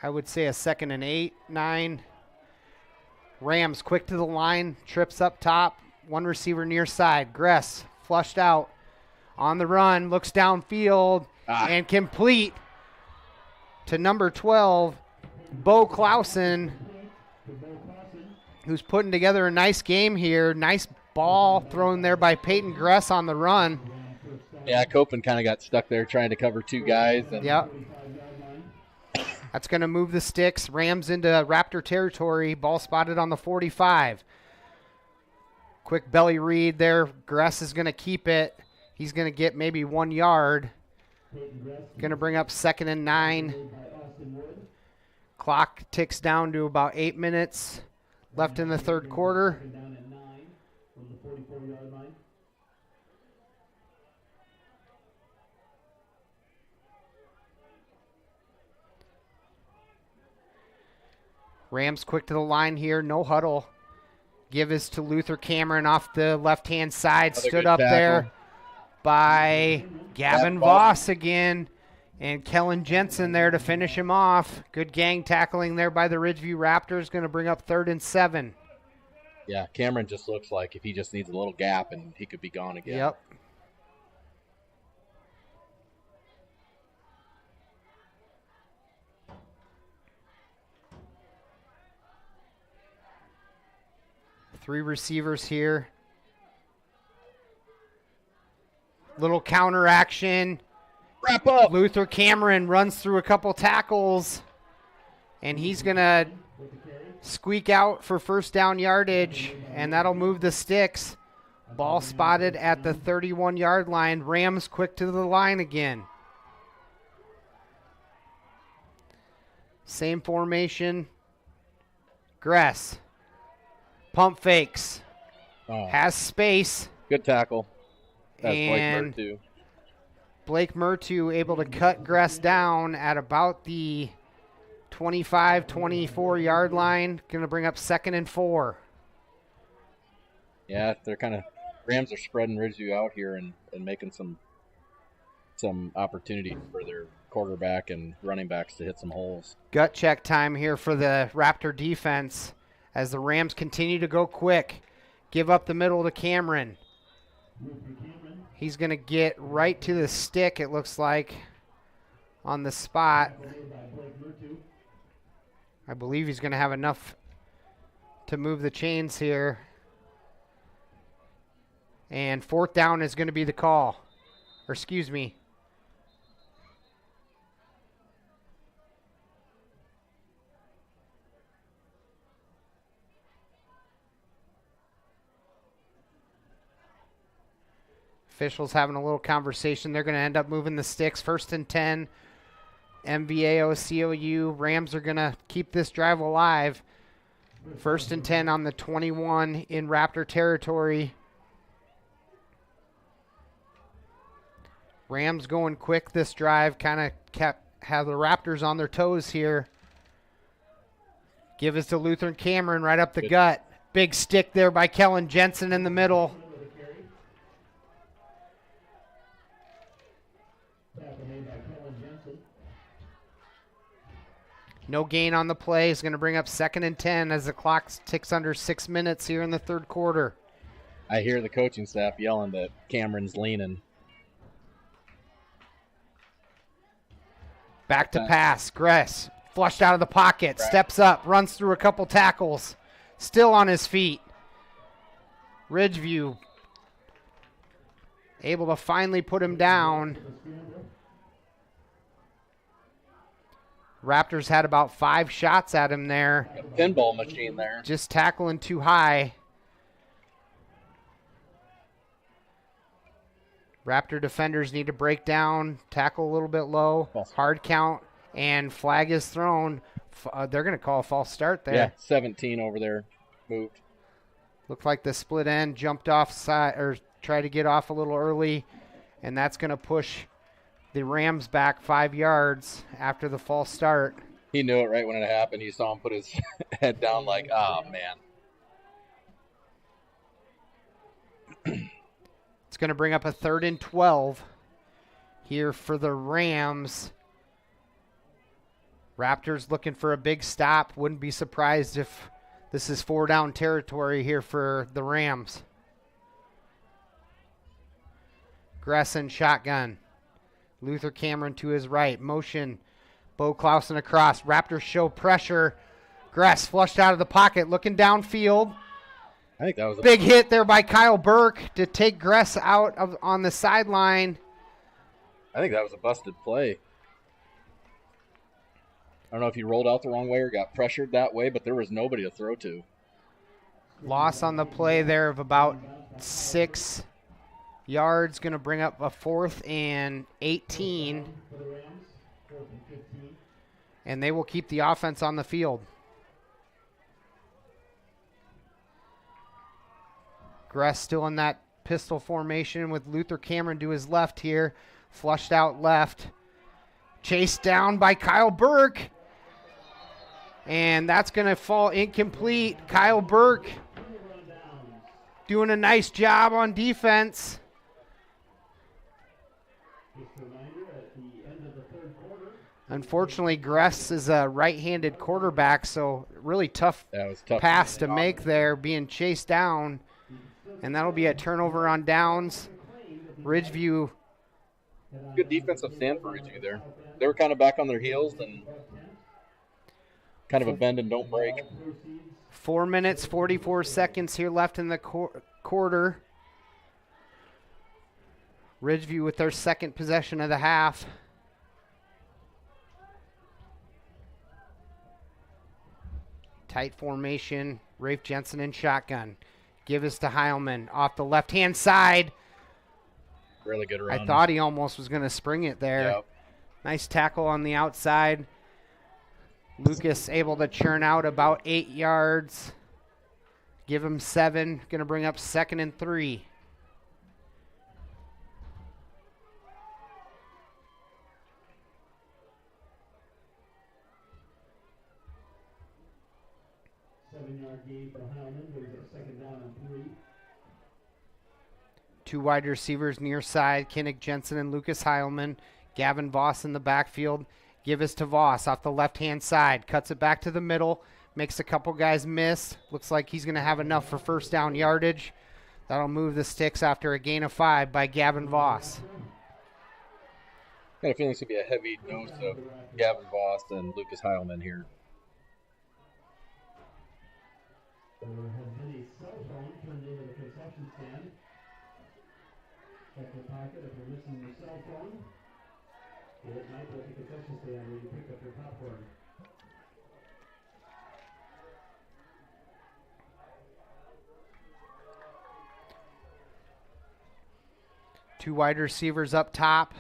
I would say a 2nd and 8, 9. Rams quick to the line, trips up top, 1 receiver near side. Gress flushed out on the run, looks downfield and complete to number 12, Bo Clausen, who's putting together a nice game here. Nice ball thrown there by Peyton Gress on the run. Yeah, Copen kind of got stuck there trying to cover 2 guys. And yep. That's going to move the sticks. Rams into Raptor territory. Ball spotted on the 45. Quick belly read there. Gress is going to keep it. He's going to get maybe 1 yard. Going to bring up 2nd and 9. Clock ticks down to about 8 minutes left in the third quarter. Rams quick to the line here, no huddle. Give is to Luther Cameron off the left-hand side. Another stood good up tackle there by Gavin Voss again. And Kellen Jensen there to finish him off. Good gang tackling there by the Ridgeview Raptors. Going to bring up 3rd and 7. Yeah, Cameron just looks like if he just needs a little gap and he could be gone again. Yep. Three receivers here. Little counter action. Wrap up. Luther Cameron runs through a couple tackles, and he's going to squeak out for 1st down yardage, and that'll move the sticks. Ball spotted at the 31-yard line. Rams quick to the line again. Same formation. Gress. Pump fakes. Has space. Good tackle. That's and Blake Mertu. Blake Mertu able to cut Gress down at about the 25, 24-yard line. Going to bring up 2nd and 4. Yeah, they're kind of Rams are spreading Ridgeview out here and making some opportunities for their quarterback and running backs to hit some holes. Gut check time here for the Raptor defense as the Rams continue to go quick. Give up the middle to Cameron. He's going to get right to the stick, it looks like, on the spot. I believe he's going to have enough to move the chains here. And 4th down is going to be the call. Or excuse me. Officials having a little conversation. They're going to end up moving the sticks. 1st and 10. MVAOCOU. Rams are going to keep this drive alive. 1st and 10 on the 21 in Raptor territory. Rams going quick this drive. Kind of have the Raptors on their toes here. Give us to Lutheran Cameron right up the gut. Big stick there by Kellen Jensen in the middle. No gain on the play. Is going to bring up 2nd and 10 as the clock ticks under 6 minutes here in the 3rd quarter. I hear the coaching staff yelling that Cameron's leaning. Back to pass. Gress flushed out of the pocket. Steps up. Runs through a couple tackles. Still on his feet. Ridgeview able to finally put him down. Raptors had about 5 shots at him there. A pinball machine there. Just tackling too high. Raptor defenders need to break down, tackle a little bit low, hard count, and flag is thrown. They're going to call a false start there. Yeah, 17 over there, moved. Looked like the split end jumped off side, or tried to get off a little early, and that's going to push the Rams back 5 yards after the false start. He knew it right when it happened. You saw him put his head down like, oh, man. It's going to bring up a 3rd and 12 here for the Rams. Raptors looking for a big stop. Wouldn't be surprised if this is 4-down territory here for the Rams. Gresson shotgun. Luther Cameron to his right. Motion. Bo Clausen across. Raptors show pressure. Gress flushed out of the pocket, looking downfield. I think that was a big hit there by Kyle Burke to take Gress out of on the sideline. I think that was a busted play. I don't know if he rolled out the wrong way or got pressured that way, but there was nobody to throw to. Loss on the play there of about 6 yards. Going to bring up a 4th and 18. And they will keep the offense on the field. Gress still in that pistol formation with Luther Cameron to his left here. Flushed out left. Chased down by Kyle Burke. And that's going to fall incomplete. Kyle Burke doing a nice job on defense. Unfortunately, Gress is a right-handed quarterback, so really tough pass to make there, being chased down. And that'll be a turnover on downs. Ridgeview. Good defensive stand for Ridgeview there. They were kind of back on their heels and kind of a bend and don't break. 4 minutes, 44 seconds here left in the quarter. Ridgeview with their 2nd possession of the half. Tight formation. Rafe Jensen in shotgun. Give us to Heilman off the left-hand side. Really good run. I thought he almost was going to spring it there. Yep. Nice tackle on the outside. Lucas able to churn out about 8 yards. Give him 7. Going to bring up 2nd and 3. Two wide receivers near side, Kinnick Jensen and Lucas Heilman. Gavin Voss in the backfield. Give us to Voss off the left-hand side. Cuts it back to the middle. Makes a couple guys miss. Looks like he's going to have enough for 1st down yardage. That'll move the sticks after a gain of 5 by Gavin Voss. Got a feeling it's going to be a heavy dose of Gavin Voss and Lucas Heilman here. There has been a cell phone turned into the concession stand. Check your pocket if you're missing your cell phone. It might be at the concession stand where you pick up your popcorn. Two wide receivers up top.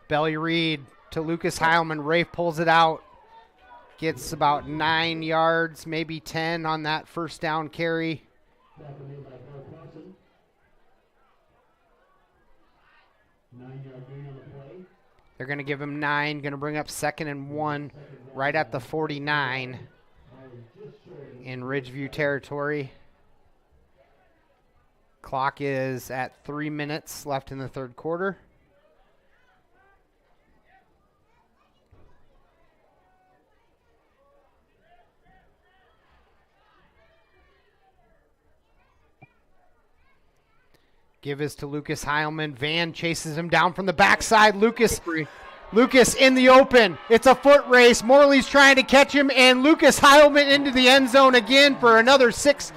Belly read to Lucas Heilman. Rafe pulls it out. Gets about 9 yards, maybe 10 on that first down carry. They're going to give him 9. Going to bring up 2nd and 1 right at the 49 in Ridgeview territory. Clock is at 3 minutes left in the third quarter. Give is to Lucas Heilman. Van chases him down from the backside. Lucas in the open. It's a foot race. Morley's trying to catch him, and Lucas Heilman into the end zone again for another 6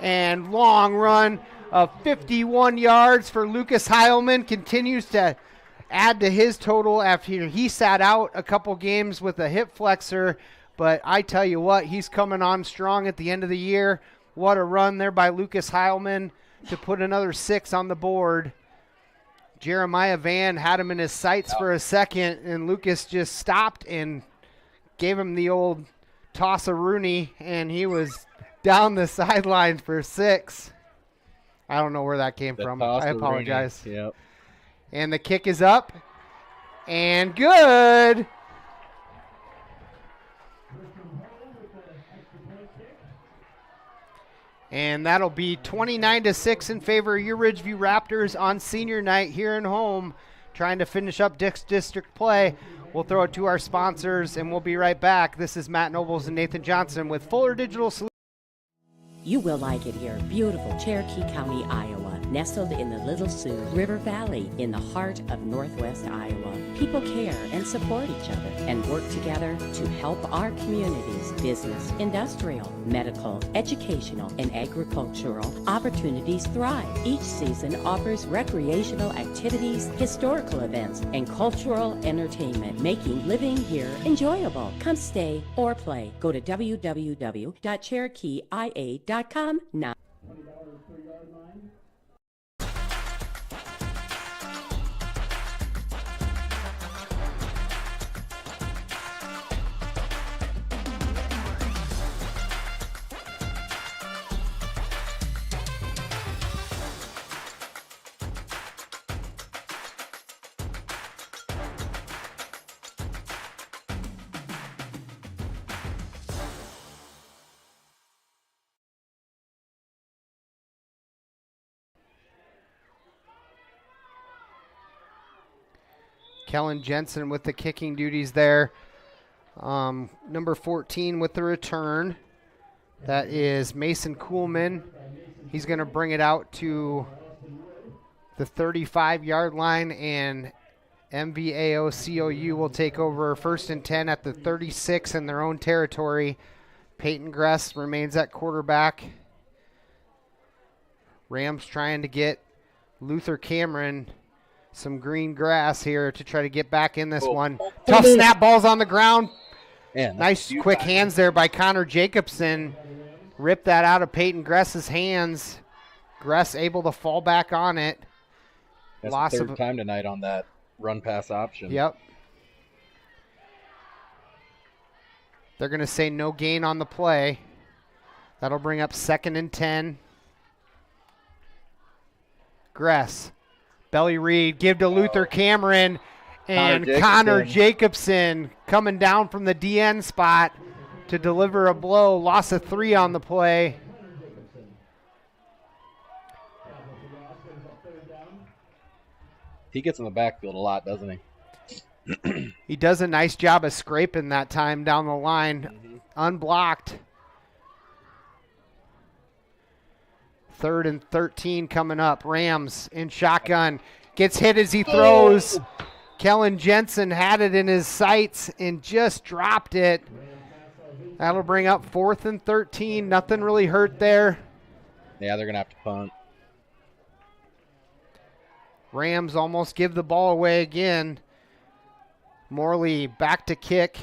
and long run of 51 yards for Lucas Heilman. Continues to add to his total after he sat out a couple games with a hip flexor. But I tell you what, he's coming on strong at the end of the year. What a run there by Lucas Heilman to put another 6 on the board. Jeremiah Van had him in his sights for a second, and Lucas just stopped and gave him the old toss-a-rooney, and he was down the sidelines for 6. I don't know where that came from. I apologize. Yep. And the kick is up, and good. And that'll be 29-6 in favor of your Ridgeview Raptors on senior night here at home, trying to finish up district play. We'll throw it to our sponsors, and we'll be right back. This is Matt Nobles and Nathan Johnson with Fuller Digital Solutions. You will like it here. Beautiful Cherokee County, Iowa, nestled in the Little Sioux River Valley in the heart of Northwest Iowa. People care and support each other and work together to help our communities. Business, industrial, medical, educational, and agricultural opportunities thrive. Each season offers recreational activities, historical events, and cultural entertainment, making living here enjoyable. Come stay or play. Go to www.cherokeeia.com now. Kellen Jensen with the kicking duties there. Number 14 with the return. That is Mason Kuhlman. He's going to bring it out to the 35-yard line, and MVAOCOU will take over 1st and 10 at the 36 in their own territory. Peyton Gress remains at quarterback. Rams trying to get Luther Cameron some green grass here to try to get back in this one. Tough snap, balls on the ground. Man, nice quick hands there by Connor Jacobson. Ripped that out of Peyton Gress's hands. Gress able to fall back on it. That's the third time tonight on that run pass option. Yep. They're going to say no gain on the play. That'll bring up 2nd and 10. Gress. Belly read, give to Luther Cameron, and Connor Jacobson coming down from the DN spot to deliver a blow. Loss of 3 on the play. He gets in the backfield a lot, doesn't he? He does a nice job of scraping that time down the line. Unblocked. 3rd and 13 coming up. Rams in shotgun. Gets hit as he throws. Kellen Jensen had it in his sights and just dropped it. That'll bring up 4th and 13. Nothing really hurt there. Yeah, they're going to have to punt. Rams almost give the ball away again. Morley back to kick.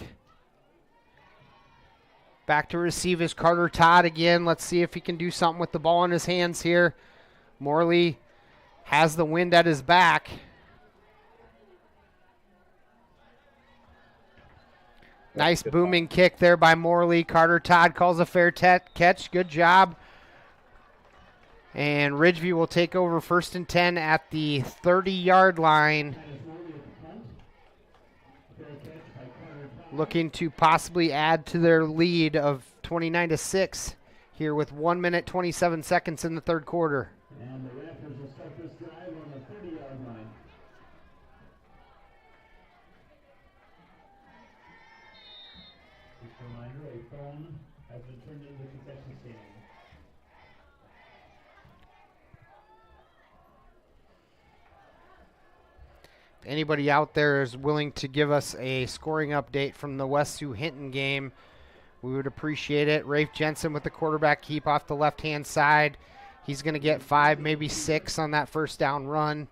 Back to receive is Carter Todd again. Let's see if he can do something with the ball in his hands here. Morley has the wind at his back. Nice booming kick there by Morley. Carter Todd calls a fair catch. Good job. And Ridgeview will take over 1st and 10 at the 30-yard line. Looking to possibly add to their lead of 29-6 here with 1 minute 27 seconds in the 3rd quarter. And the Raptors will start this drive on the 30-yard line. Just a reminder, a phone has been turned into the concession stand. If anybody out there is willing to give us a scoring update from the West Sioux Hinton game, we would appreciate it. Rafe Jensen with the quarterback keep off the left-hand side. He's going to get 5, maybe 6 on that 1st down run.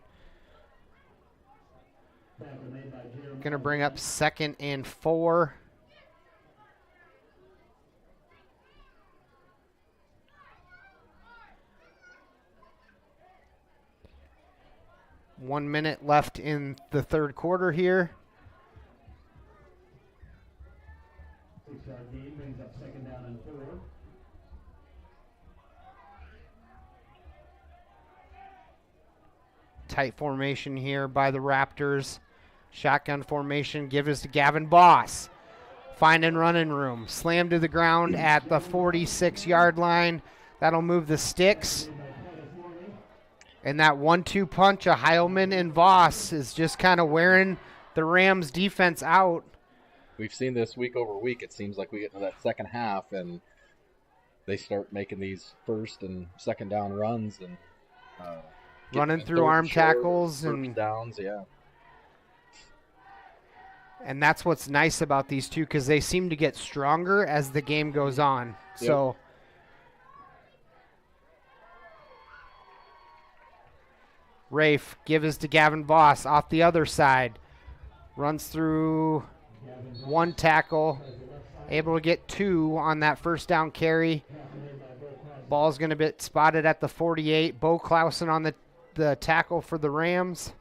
Going to bring up 2nd and 4. One minute left in the 3rd quarter here. 6-yard gain brings up 2nd down and 4. Tight formation here by the Raptors. Shotgun formation. Give us to Gavin Boss. Finding running room. Slam to the ground at the 46-yard line. That'll move the sticks. And that 1-2 punch of Heilman and Voss is just kind of wearing the Rams defense out. We've seen this week over week. It seems like we get to that second half and they start making these 1st and 2nd down runs and running through arm tackles and downs, yeah. And that's what's nice about these two because they seem to get stronger as the game goes on. Yep. So Rafe gives to Gavin Voss off the other side. Runs through 1 tackle. Able to get 2 on that 1st down carry. Ball's going to be spotted at the 48. Bo Clausen on the tackle for the Rams.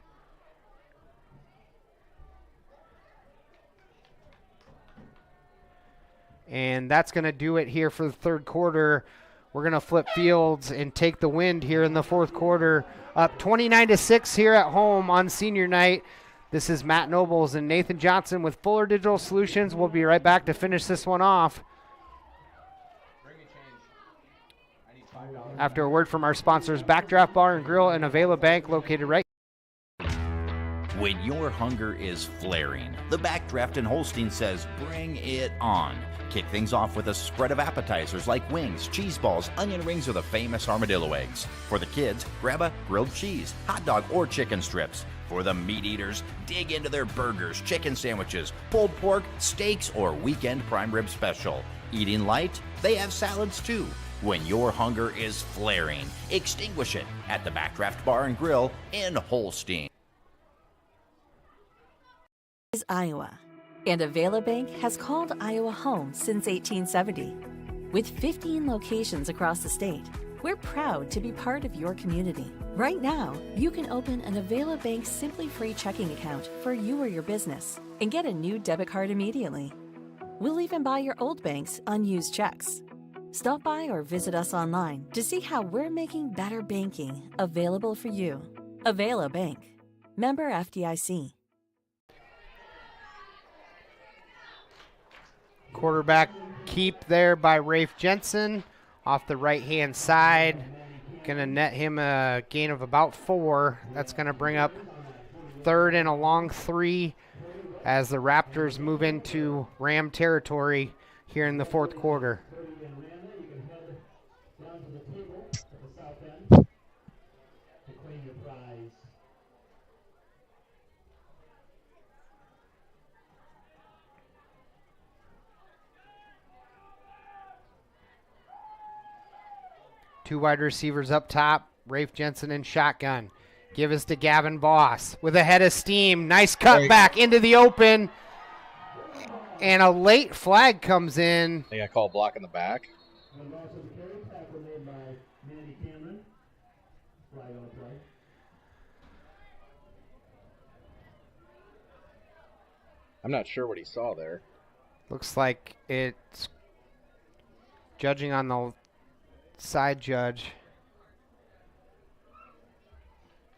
And that's going to do it here for the 3rd quarter. We're going to flip fields and take the wind here in the 4th quarter. Up 29-6 here at home on senior night. This is Matt Nobles and Nathan Johnson with Fuller Digital Solutions. We'll be right back to finish this one off. After a word from our sponsors, Backdraft Bar and Grill and Avila Bank, located right. When your hunger is flaring, the Backdraft in Holstein says bring it on. Kick things off with a spread of appetizers like wings, cheese balls, onion rings, or the famous armadillo eggs. For the kids, grab a grilled cheese, hot dog, or chicken strips. For the meat eaters, dig into their burgers, chicken sandwiches, pulled pork, steaks, or weekend prime rib special. Eating light? They have salads too. When your hunger is flaring, extinguish it at the Backdraft Bar and Grill in Holstein. Is Iowa, and Avila Bank has called Iowa home since 1870. With 15 locations across the state, we're proud to be part of your community. Right now, you can open an Avila Bank Simply Free checking account for you or your business and get a new debit card immediately. We'll even buy your old bank's unused checks. Stop by or visit us online to see how we're making better banking available for you. Avila Bank. Member FDIC. Quarterback keep there by Rafe Jensen off the right-hand side. Going to net him a gain of about 4. That's going to bring up 3rd and a long 3 as the Raptors move into Ram territory here in the 4th quarter. rise. Two wide receivers up top. Rafe Jensen in shotgun. Give us to Gavin Voss with a head of steam. Nice cut back into the open. And a late flag comes in. They got called block in the back. Tackle made by Mandy Cameron. Flag on the play. I'm not sure what he saw there. Looks like it's judging on the side judge.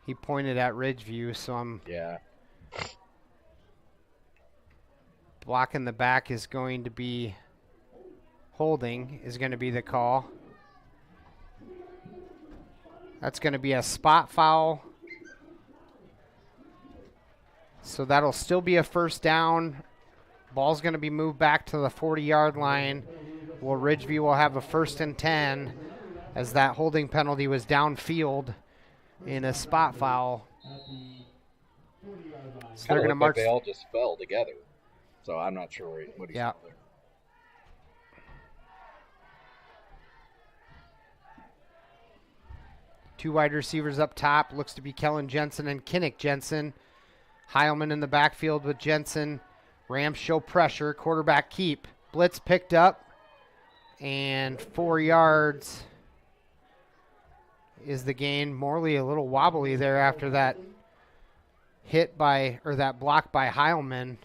He pointed at Ridgeview, so I'm blocking the back is going to be holding is going to be the call. That's going to be a spot foul. So that'll still be a first down. Ball's going to be moved back to the 40-yard line. Well, Ridgeview will have a 1st and 10 as that holding penalty was downfield in a spot foul. So they're going to march. Like they all just fell together. So I'm not sure what he saw there. Two wide receivers up top. Looks to be Kellen Jensen and Kinnick Jensen. Heilman in the backfield with Jensen. Rams show pressure. Quarterback keep. Blitz picked up. And 4 yards is the gain. Morley a little wobbly there after that hit by, or that block by Heilman.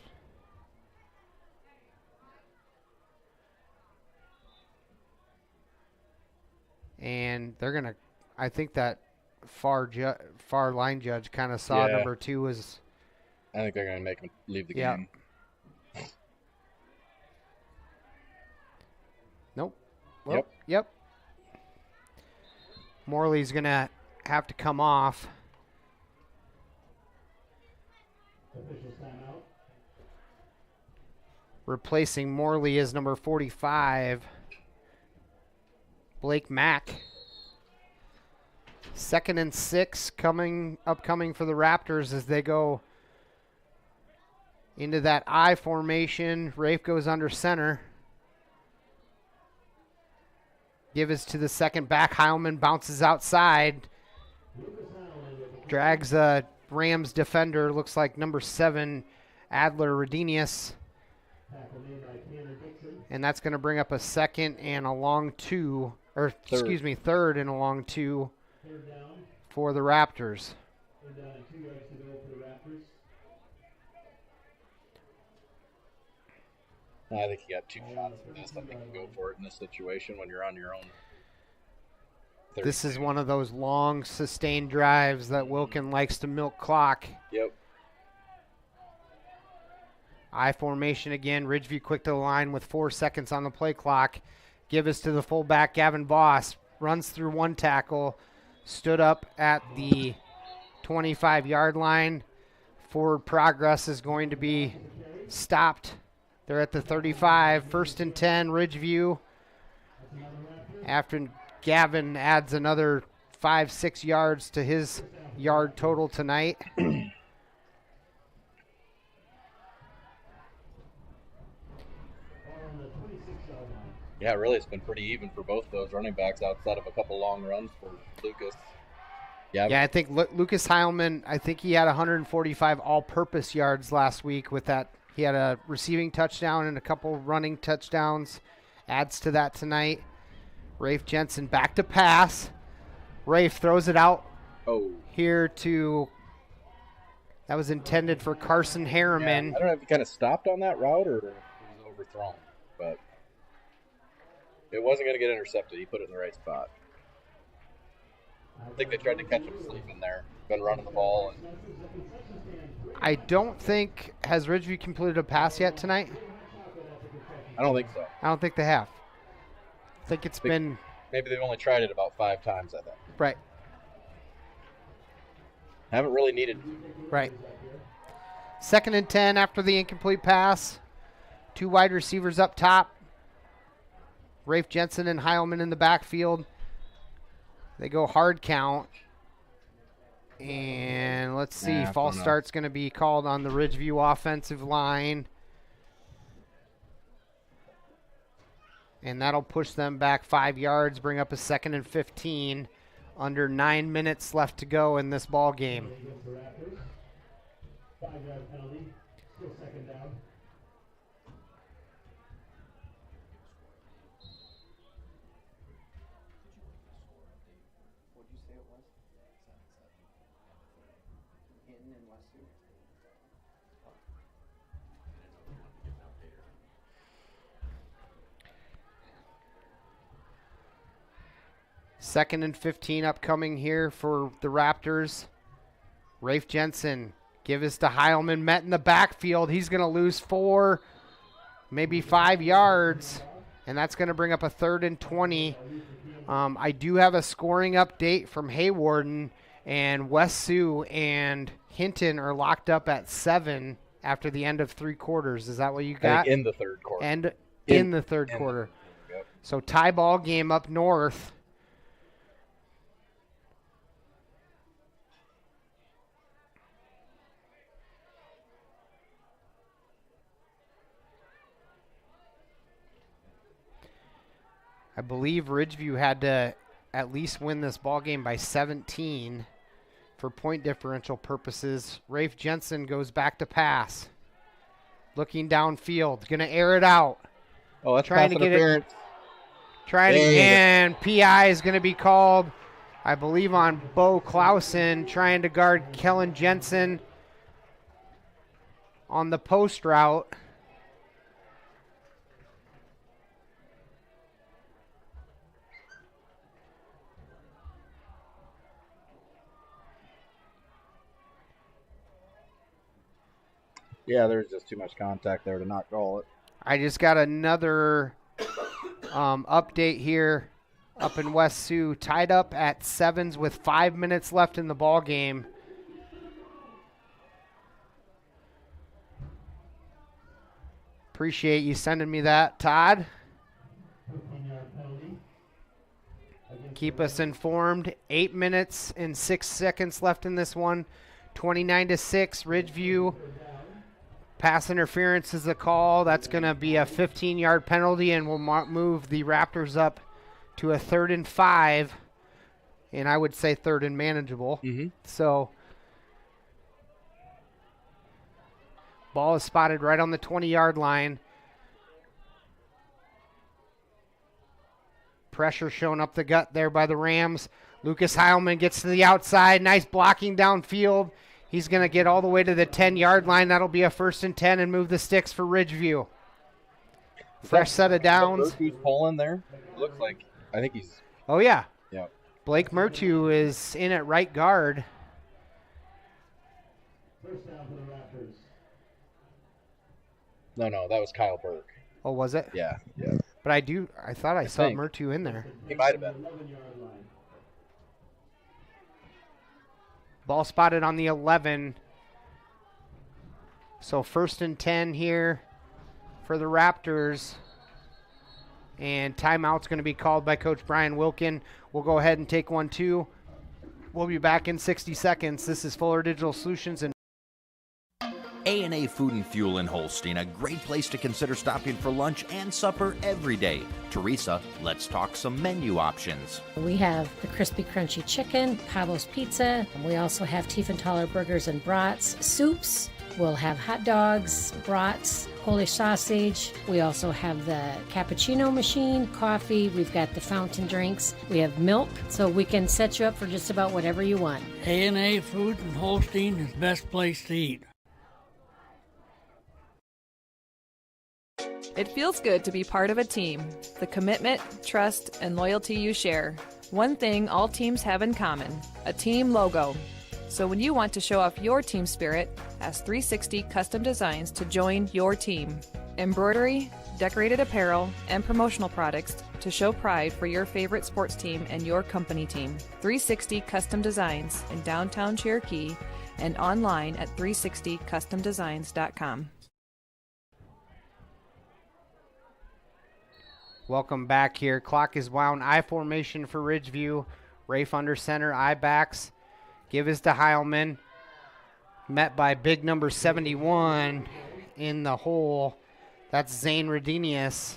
And they're going to, I think that far line judge kind of saw number 2 was. I think they're going to make him leave the game. Nope. Well, yep. Morley's going to have to come off. Replacing Morley is number 45, Blake Mack. 2nd and 6 upcoming for the Raptors as they go into that I formation. Rafe goes under center. Give us to the second back. Heilman bounces outside. Drags a Rams defender. Looks like number 7, Adler Redenius. And that's going to bring up a 2nd and a long 2. Or, excuse me, 3rd and a long 2 for the Raptors. I think you got 2 shots for this. I think you go for it in this situation when you're on your own. This is one of those long, sustained drives that Wilkin likes to milk clock. Yep. I formation again. Ridgeview quick to the line with 4 seconds on the play clock. Give us to the fullback, Gavin Voss. Runs through 1 tackle. Stood up at the 25-yard line. Forward progress is going to be stopped. They're at the 35, 1st and 10, Ridgeview. After Gavin adds another 5-6 yards to his yard total tonight. Yeah, really, it's been pretty even for both those running backs outside of a couple long runs for Lucas. Yeah, I think Lucas Heilman, I think he had 145 all-purpose yards last week with that. He had a receiving touchdown and a couple running touchdowns. Adds to that tonight. Rafe Jensen back to pass. Rafe throws it out here to, that was intended for Carson Harriman. Yeah, I don't know if he kind of stopped on that route or if it was overthrown, but it wasn't going to get intercepted. He put it in the right spot. I think they tried to catch him sleeping there. Been running the ball. And I don't think, has Ridgeview completed a pass yet tonight? I don't think so. I don't think they have. I think it's been... Maybe they've only tried it about 5 times, I think. Right. Haven't really needed... Right. 2nd and 10 after the incomplete pass. 2 wide receivers up top. Rafe Jensen and Heilman in the backfield. They go hard count. And let's see, Nah, false no. start's going to be called on the Ridgeview offensive line. And that'll push them back 5 yards, bring up a 2nd and 15. Under 9 minutes left to go in this ball game. 5-yard penalty. Still second down. What'd you say it was? 7-7. Hinton and Weston. Second and 15 upcoming here for the Raptors. Rafe Jensen, give us to Heilman, met in the backfield. He's going to lose 4, maybe 5 yards, and that's going to bring up a 3rd and 20. I do have a scoring update from Haywarden, and West Sioux and Hinton are locked up at 7 after the end of 3 quarters. Is that what you got? In the third quarter. And in the third quarter. Yep. So tie ball game up north. I believe Ridgeview had to at least win this ball game by 17 for point differential purposes. Rafe Jensen goes back to pass. Looking downfield, going to air it out. Oh, that's trying to get it. And PI is going to be called, I believe, on Bo Clausen, trying to guard Kellen Jensen on the post route. Yeah, there's just too much contact there to not call it. I just got another update here up in West Sioux. Tied up at 7s with 5 minutes left in the ball game. Appreciate you sending me that, Todd. Keep us informed. 8 minutes and 6 seconds left in this one. 29-6, Ridgeview. Pass interference is a call. That's going to be a 15-yard penalty, and will move the Raptors up to a 3rd and 5, and I would say 3rd and manageable. So ball is spotted right on the 20-yard line. Pressure shown up the gut there by the Rams. Lucas Heilman gets to the outside. Nice blocking downfield. He's going to get all the way to the 10-yard line. That'll be a 1st and 10 and move the sticks for Ridgeview. Fresh set of downs. Who's pulling there? Looks like, I think he's. Oh, yeah. Yeah. Blake Mertu is in at right guard. First down for the Raptors. No, that was Kyle Burke. Oh, was it? Yeah. But I thought I saw Mertu in there. He might have been. 11-yard line. Ball spotted on the 11. So 1st and 10 here for the Raptors. And timeout's going to be called by Coach Brian Wilkin. We'll go ahead and take 1, 2. We'll be back in 60 seconds. This is Fuller Digital Solutions. And A&A Food and Fuel in Holstein, a great place to consider stopping for lunch and supper every day. Teresa, let's talk some menu options. We have the crispy crunchy chicken, Pablo's Pizza, and we also have Tiefenthaler burgers and brats, soups. We'll have hot dogs, brats, Polish sausage. We also have the cappuccino machine, coffee. We've got the fountain drinks. We have milk, so we can set you up for just about whatever you want. A&A Food in Holstein is the best place to eat. It feels good to be part of a team. The commitment, trust, and loyalty you share. One thing all teams have in common, a team logo. So when you want to show off your team spirit, ask 360 Custom Designs to join your team. Embroidery, decorated apparel, and promotional products to show pride for your favorite sports team and your company team. 360 Custom Designs in downtown Cherokee and online at 360customdesigns.com. welcome back here. Clock is wound. I formation for Ridgeview. Rafe under center. I backs. Give is to Heilman. Met by big number 71 in the hole. That's Zane Redenius,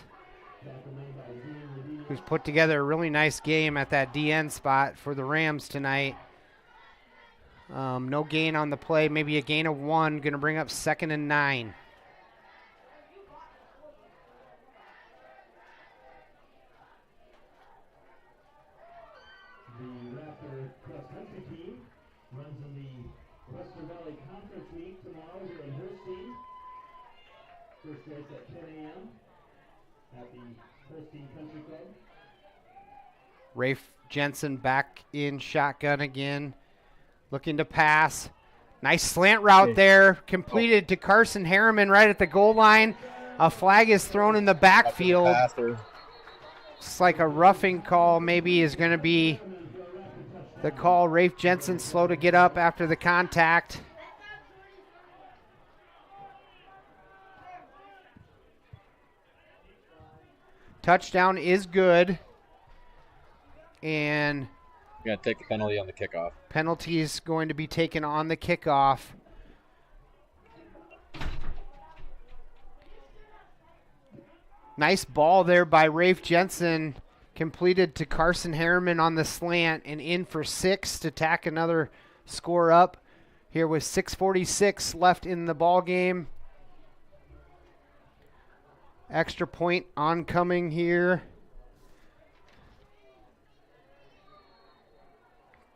who's put together a really nice game at that DN spot for the Rams tonight. No gain on the play, maybe a gain of 1. Going to bring up 2nd and 9. The Raptor cross-country team runs in the Western Valley Conference Meet tomorrow here in Holstein. First race at 10 a.m. at the Holstein Country Club. Rafe Jensen back in shotgun again, looking to pass. Nice slant route there, completed to Carson Harriman right at the goal line. A flag is thrown in the backfield. It's like a roughing call maybe is going to be the call. Rafe Jensen slow to get up after the contact. Touchdown is good. And You're going to take the penalty on the kickoff. Penalty is going to be taken on the kickoff. Nice ball there by Rafe Jensen. Completed to Carson Harriman on the slant and in for 6 to tack another score up. Here with 6:46 left in the ball game. Extra point oncoming here.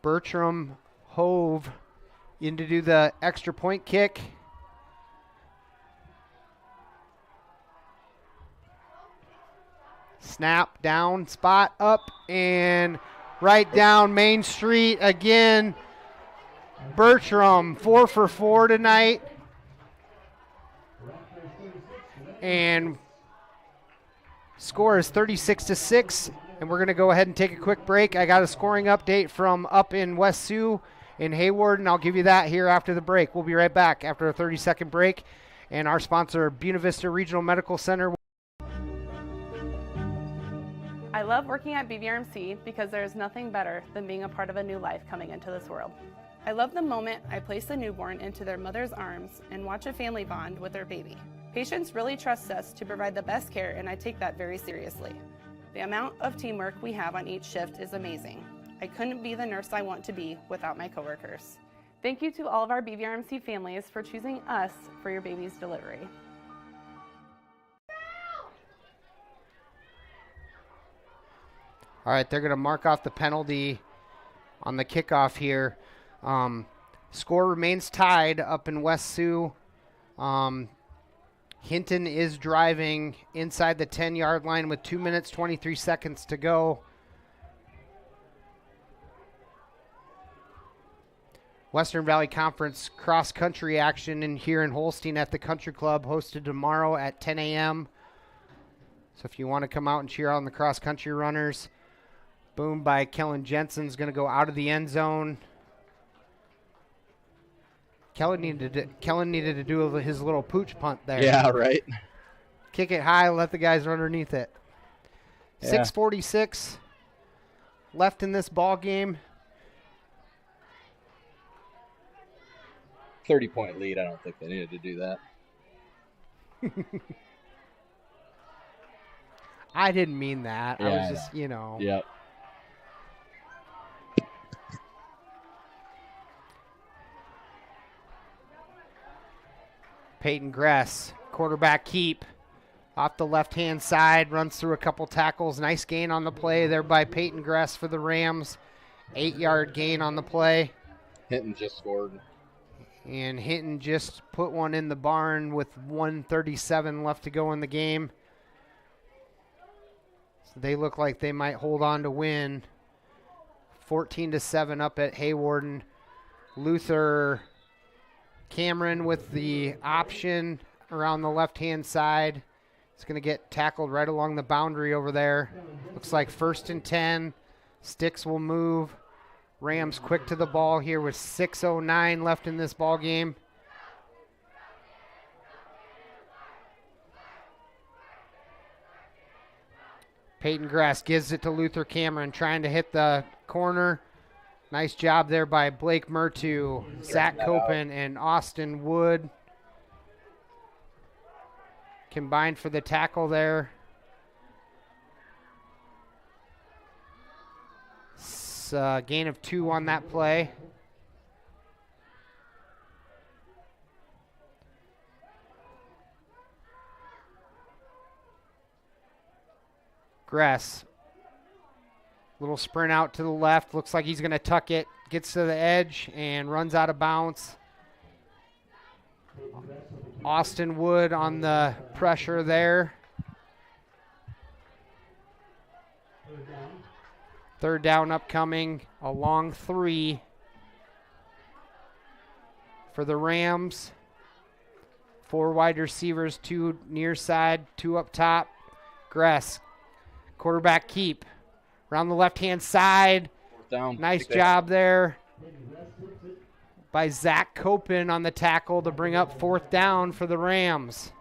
Bertram Hove in to do the extra point kick. Snap, down, spot, up, and right down Main Street again. Bertram, 4 for 4 tonight. And score is 36-6. And we're going to go ahead and take a quick break. I got a scoring update from up in West Sioux in Hayward, and I'll give you that here after the break. We'll be right back after a 30-second break. And our sponsor, Buena Vista Regional Medical Center. I love working at BVRMC because there is nothing better than being a part of a new life coming into this world. I love the moment I place a newborn into their mother's arms and watch a family bond with their baby. Patients really trust us to provide the best care, and I take that very seriously. The amount of teamwork we have on each shift is amazing. I couldn't be the nurse I want to be without my coworkers. Thank you to all of our BVRMC families for choosing us for your baby's delivery. All right, they're going to mark off the penalty on the kickoff here. Score remains tied up in West Sioux. Hinton is driving inside the 10-yard line with 2 minutes, 23 seconds to go. Western Valley Conference cross-country action here in Holstein at the Country Club, hosted tomorrow at 10 a.m. So if you want to come out and cheer on the cross-country runners. Boom by Kellen Jensen's going to go out of the end zone. Kellen needed to do his little pooch punt there. Yeah, right. Kick it high, let the guys run underneath it. Yeah. 6:46 left in this ball game. 30-point lead. I don't think they needed to do that. I didn't mean that. Yeah, I was just, Yep. Peyton Gress, quarterback keep. Off the left-hand side, runs through a couple tackles. Nice gain on the play there by Peyton Gress for the Rams. 8-yard gain on the play. Hinton just scored. And Hinton just put one in the barn with 1:37 left to go in the game. So they look like they might hold on to win. 14-7 up at Haywarden. Luther Cameron with the option around the left-hand side. It's going to get tackled right along the boundary over there. Looks like 1st and 10. Sticks will move. Rams quick to the ball here with 6:09 left in this ball game. Peyton Grass gives it to Luther Cameron, trying to hit the corner. Nice job there by Blake Murtu, Zach Copen, and Austin Wood. Combined for the tackle there. Gain of 2 on that play. Gress. Little sprint out to the left. Looks like he's going to tuck it. Gets to the edge and runs out of bounds. Austin Wood on the pressure there. Third down upcoming. A long 3 for the Rams. 4 wide receivers, 2 near side, 2 up top. Gress. Quarterback keep. Around the left-hand side. Down. Nice job there by Zach Copen on the tackle to bring up 4th down for the Rams.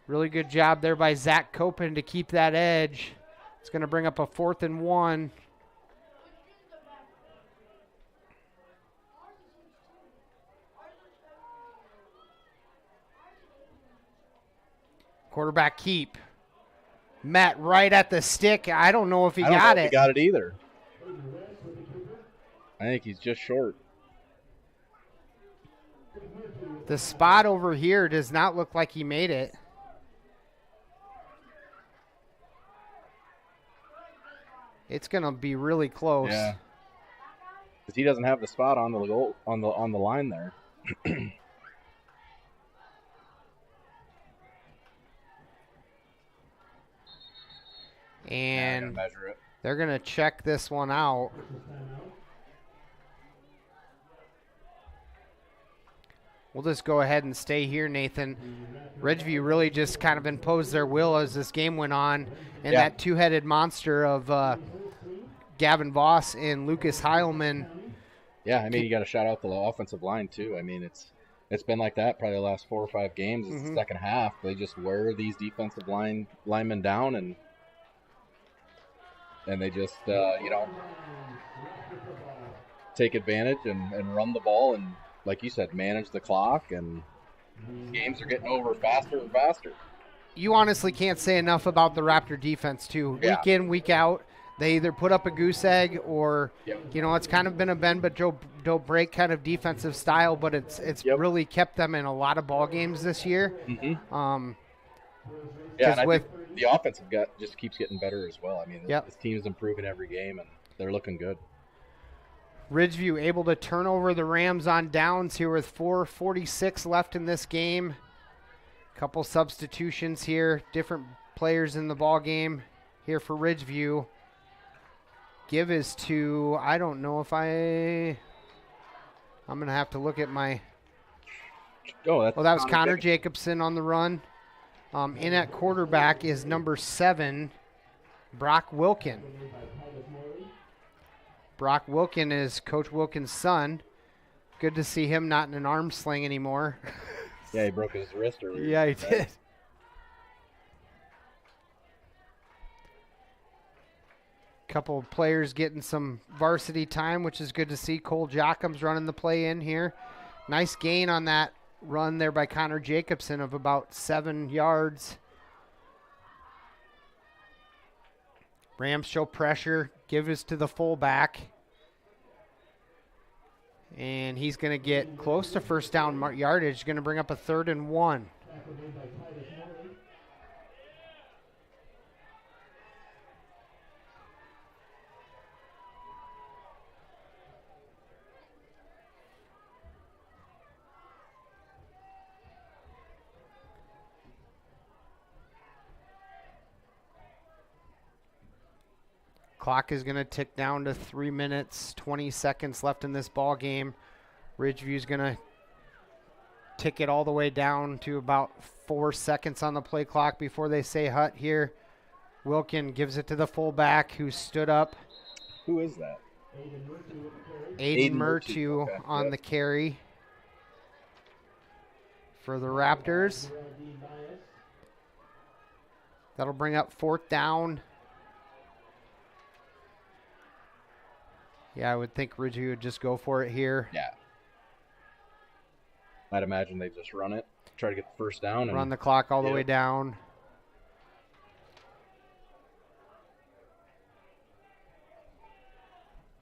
Really good job there by Zach Copen to keep that edge. It's going to bring up a 4th and 1. Quarterback keep. Met right at the stick. I don't know if he got it. He got it either. I think he's just short. The spot over here does not look like he made it. It's going to be really close. Yeah. Because he doesn't have the spot on the goal, on the line there. And measure it. They're going to check this one out. We'll just go ahead and stay here, Nathan. Ridgeview really just kind of imposed their will as this game went on. And that two-headed monster of Gavin Voss and Lucas Heilman. Yeah, I mean, you got to shout out the offensive line, too. I mean, it's been like that probably the last 4 or 5 games. It's the second half. They just wear these defensive linemen down, and they just, take advantage and run the ball and, like you said, manage the clock, and games are getting over faster and faster. You honestly can't say enough about the Raptor defense, too. Yeah. Week in, week out, they either put up a goose egg or, it's kind of been a bend but don't break kind of defensive style, but it's really kept them in a lot of ball games this year. Mm-hmm. And I think the offensive just keeps getting better as well. I mean, this team is improving every game, and they're looking good. Ridgeview able to turn over the Rams on downs here with 4:46 left in this game. Couple substitutions here, different players in the ball game here for Ridgeview. Give is to, I don't know if I'm going to have to look at my. That was Connor Jacobson on the run. In at quarterback is number 7, Brock Wilkin. Brock Wilkin is Coach Wilkin's son. Good to see him not in an arm sling anymore. Yeah, he broke his wrist earlier. Yeah, he did. Couple of players getting some varsity time, which is good to see. Cole Jockham's running the play in here. Nice gain on that run there by Connor Jacobson of about 7 yards. Rams show pressure. Give us to the fullback. And he's going to get close to first down yardage. Going to bring up a 3rd and 1. Clock is going to tick down to 3 minutes, 20 seconds left in this ball game. Ridgeview's going to tick it all the way down to about 4 seconds on the play clock before they say hut here. Wilkin gives it to the fullback who stood up. Who is that? Aiden Murtu on the carry for the Raptors. That'll bring up 4th down. Yeah, I would think Ridgeview would just go for it here. Yeah. I'd imagine they just run it, try to get the first down. And run the clock all the way down.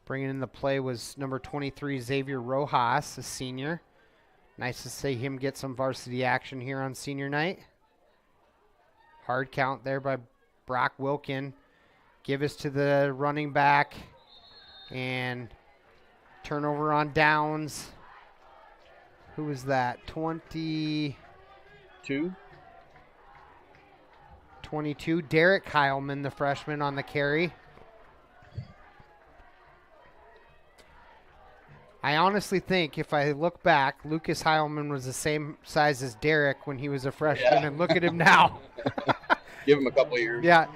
Bringing in the play was number 23, Xavier Rojas, a senior. Nice to see him get some varsity action here on senior night. Hard count there by Brock Wilkin. Give us to the running back. And turnover on downs. Who is that? 22? 22. Derek Heilman, the freshman, on the carry. I honestly think if I look back, Lucas Heilman was the same size as Derek when he was a freshman, and look at him now. Give him a couple of years. Yeah.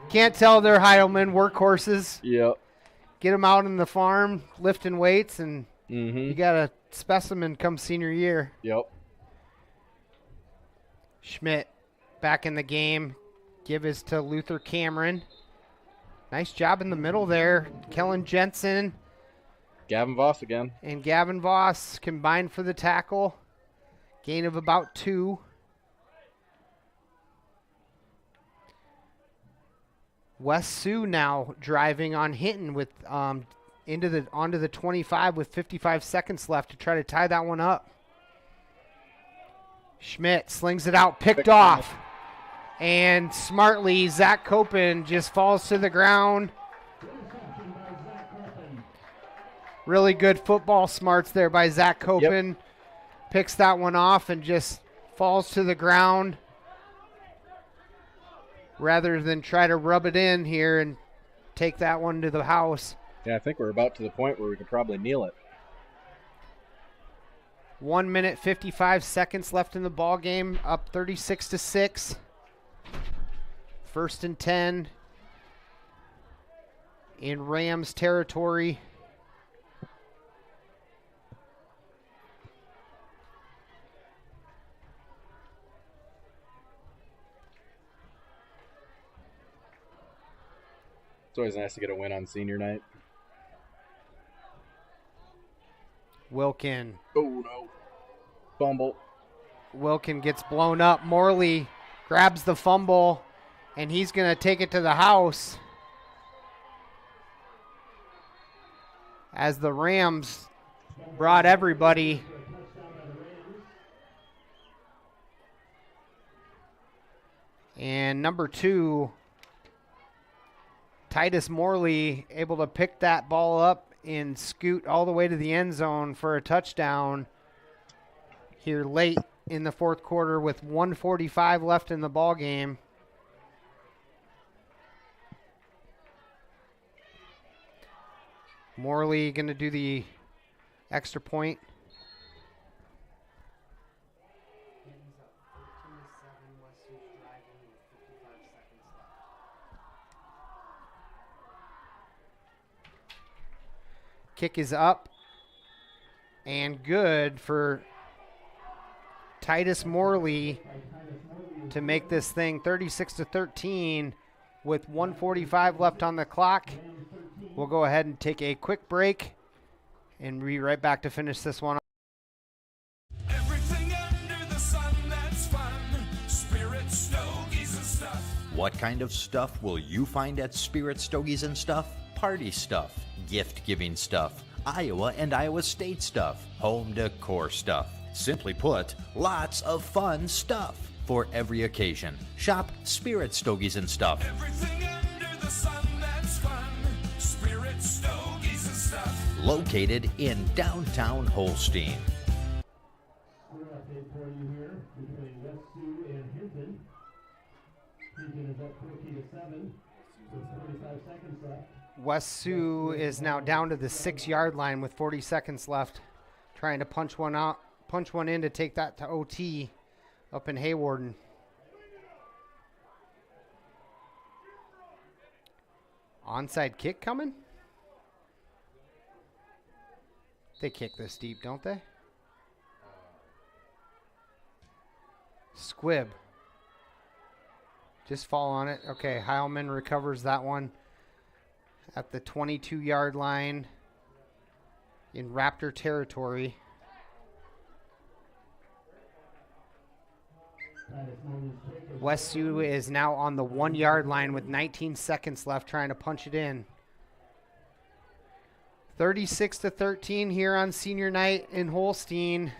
Can't tell they're Heilman workhorses. Yep. Get them out in the farm, lifting weights, and you got a specimen come senior year. Yep. Schmidt back in the game. Give us to Luther Cameron. Nice job in the middle there. Kellen Jensen. Gavin Voss again. And Gavin Voss combined for the tackle. Gain of about 2. Wes Sioux now driving on Hinton with onto the 25 with 55 seconds left to try to tie that one up. Schmidt slings it out, picked off. And smartly, Zach Copen just falls to the ground. Really good football smarts there by Zach Copen. Yep. Picks that one off and just falls to the ground rather than try to rub it in here and take that one to the house. Yeah, I think we're about to the point where we could probably kneel it. 1 minute, 55 seconds left in the ball game, up 36-6. 1st and 10 in Rams territory. It's always nice to get a win on senior night. Wilkin. Oh, no. Fumble. Wilkin gets blown up. Morley grabs the fumble, and he's going to take it to the house as the Rams brought everybody. And number 2, Titus Morley, able to pick that ball up and scoot all the way to the end zone for a touchdown here late in the 4th quarter with 1:45 left in the ball game. Morley going to do the extra point. Kick is up and good for Titus Morley to make this thing 36-13 with 1:45 left on the clock. We'll go ahead and take a quick break and be right back to finish this one. Everything under the sun that's fun. Spirit Stogies and stuff. What kind of stuff will you find at Spirit Stogies and Stuff? Party stuff, gift-giving stuff, Iowa and Iowa State stuff, home decor stuff. Simply put, lots of fun stuff for every occasion. Shop Spirit Stogies and Stuff. Everything under the sun that's fun. Spirit Stogies and stuff. Located in downtown Holstein. Score update for you here between West Sioux and Hinton. Hinton is up 14-7 with 45 seconds left. West Sioux is now down to the 6-yard line with 40 seconds left, trying to punch one in to take that to OT up in Haywarden. Onside kick coming? They kick this deep, don't they? Squibb. Just fall on it. Okay, Heilman recovers that one at the 22-yard line. in Raptor territory. Westview is now on the 1 yard line with 19 seconds left, trying to punch it in. 36-13 here on senior night in Holstein.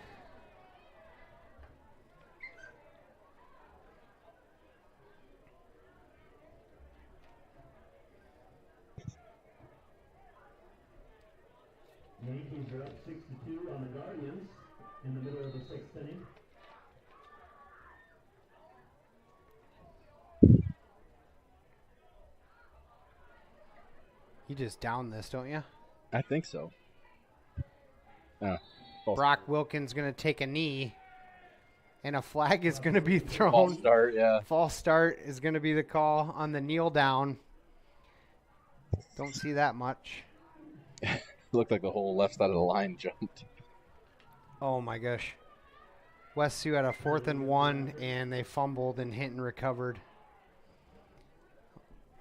Yankees are up 6-2 on the Guardians in the middle of the 6th inning. You just down this, don't you? I think so. Brock Wilkins going to take a knee, and a flag is going to be thrown. False start, yeah. False start is going to be the call on the kneel down. Don't see that much. Looked like the whole left side of the line jumped. Oh my gosh. Westview had a 4th and 1, and they fumbled, and Hinton recovered.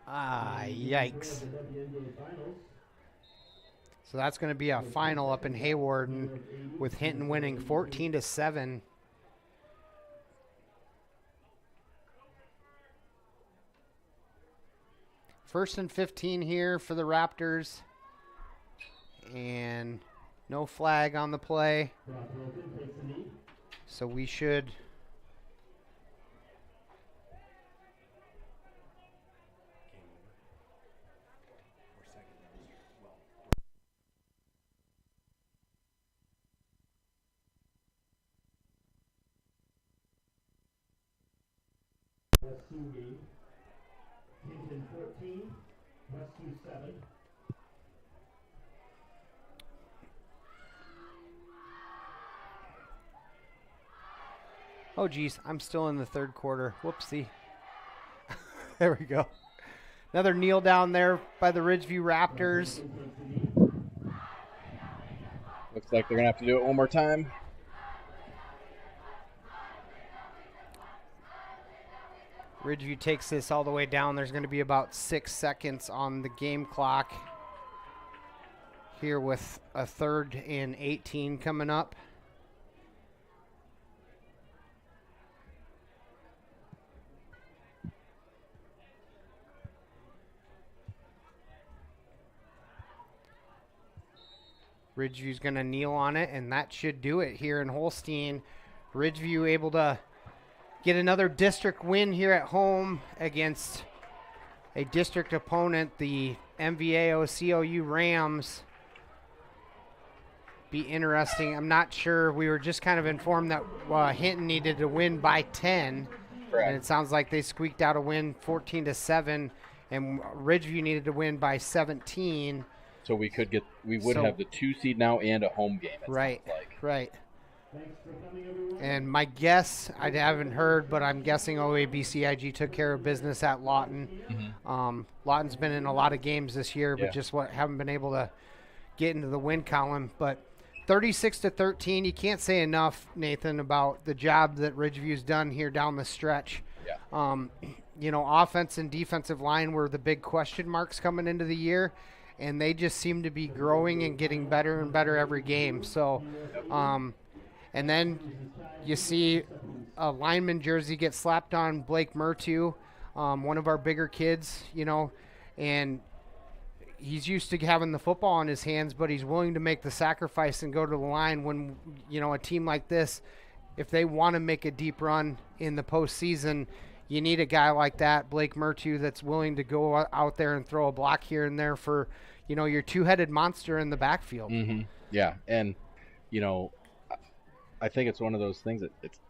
Ah, yikes. So that's going to be a final up in Hayward, with Hinton winning 14-7. First and 15 here for the Raptors. And no flag on the play. So we should... Westview game. Hinton 14, Westview 7. Oh, geez, I'm still in the third quarter. Whoopsie. There we go. Another kneel down there by the Ridgeview Raptors. Looks like they're going to have to do it one more time. Ridgeview takes this all the way down. There's going to be about 6 seconds on the game clock here with a 3rd and 18 coming up. Ridgeview's going to kneel on it, and that should do it here in Holstein. Ridgeview able to get another district win here at home against a district opponent, the MVAOCOU Rams. Be interesting. I'm not sure. We were just kind of informed that Hinton needed to win by 10. Correct. And it sounds like they squeaked out a win 14-7, and Ridgeview needed to win by 17. So we would have the 2 seed now and a home game. Right, right. And my guess, I haven't heard, but I'm guessing OABCIG took care of business at Lawton. Mm-hmm. Lawton's been in a lot of games this year, but just haven't been able to get into the win column. But 36-13, you can't say enough, Nathan, about the job that Ridgeview's done here down the stretch. Yeah. Offense and defensive line were the big question marks coming into the year, and they just seem to be growing and getting better and better every game. So, and then you see a lineman jersey get slapped on Blake Murtu, one of our bigger kids, and he's used to having the football in his hands, but he's willing to make the sacrifice and go to the line when, a team like this, if they want to make a deep run in the postseason, you need a guy like that, Blake Murtu, that's willing to go out there and throw a block here and there for, your two-headed monster in the backfield. Mm-hmm. Yeah, and, I think it's one of those things that it's,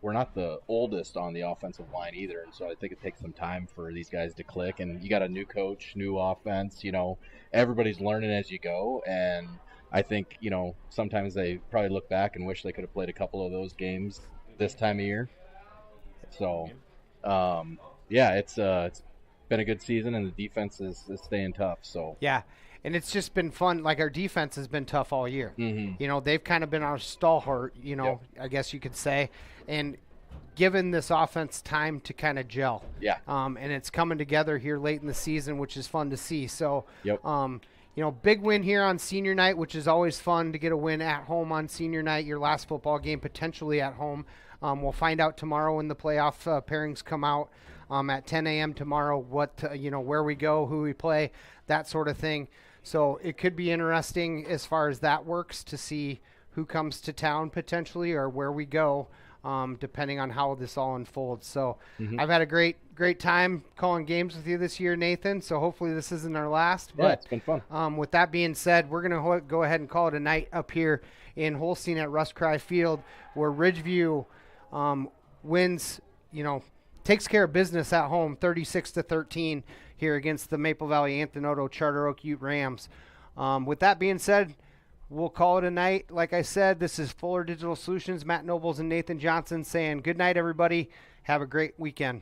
we're not the oldest on the offensive line either, and so I think it takes some time for these guys to click, and you got a new coach, new offense, everybody's learning as you go, and I think, sometimes they probably look back and wish they could have played a couple of those games this time of year. So, it's been a good season, and the defense is staying tough. So yeah, and it's just been fun. Like, our defense has been tough all year. Mm-hmm. They've kind of been our stalwart, I guess you could say, and given this offense time to kind of gel. Yeah. And it's coming together here late in the season, which is fun to see. So, yep. big win here on senior night, which is always fun to get a win at home on senior night, your last football game potentially at home. We'll find out tomorrow when the playoff pairings come out at 10 a.m. tomorrow where we go, who we play, that sort of thing. So it could be interesting as far as that works to see who comes to town potentially or where we go, depending on how this all unfolds. So I've had a great time calling games with you this year, Nathan. So hopefully this isn't our last. Yeah, it's been fun. With that being said, we're going to go ahead and call it a night up here in Holstein at Russ Cry Field, where Ridgeview wins, takes care of business at home 36-13 here against the Maple Valley Anthenoto Charter Oak Ute Rams. With that being said, we'll call it a night. Like I said, this is Fuller Digital Solutions, Matt Nobles and Nathan Johnson saying good night, everybody. Have a great weekend.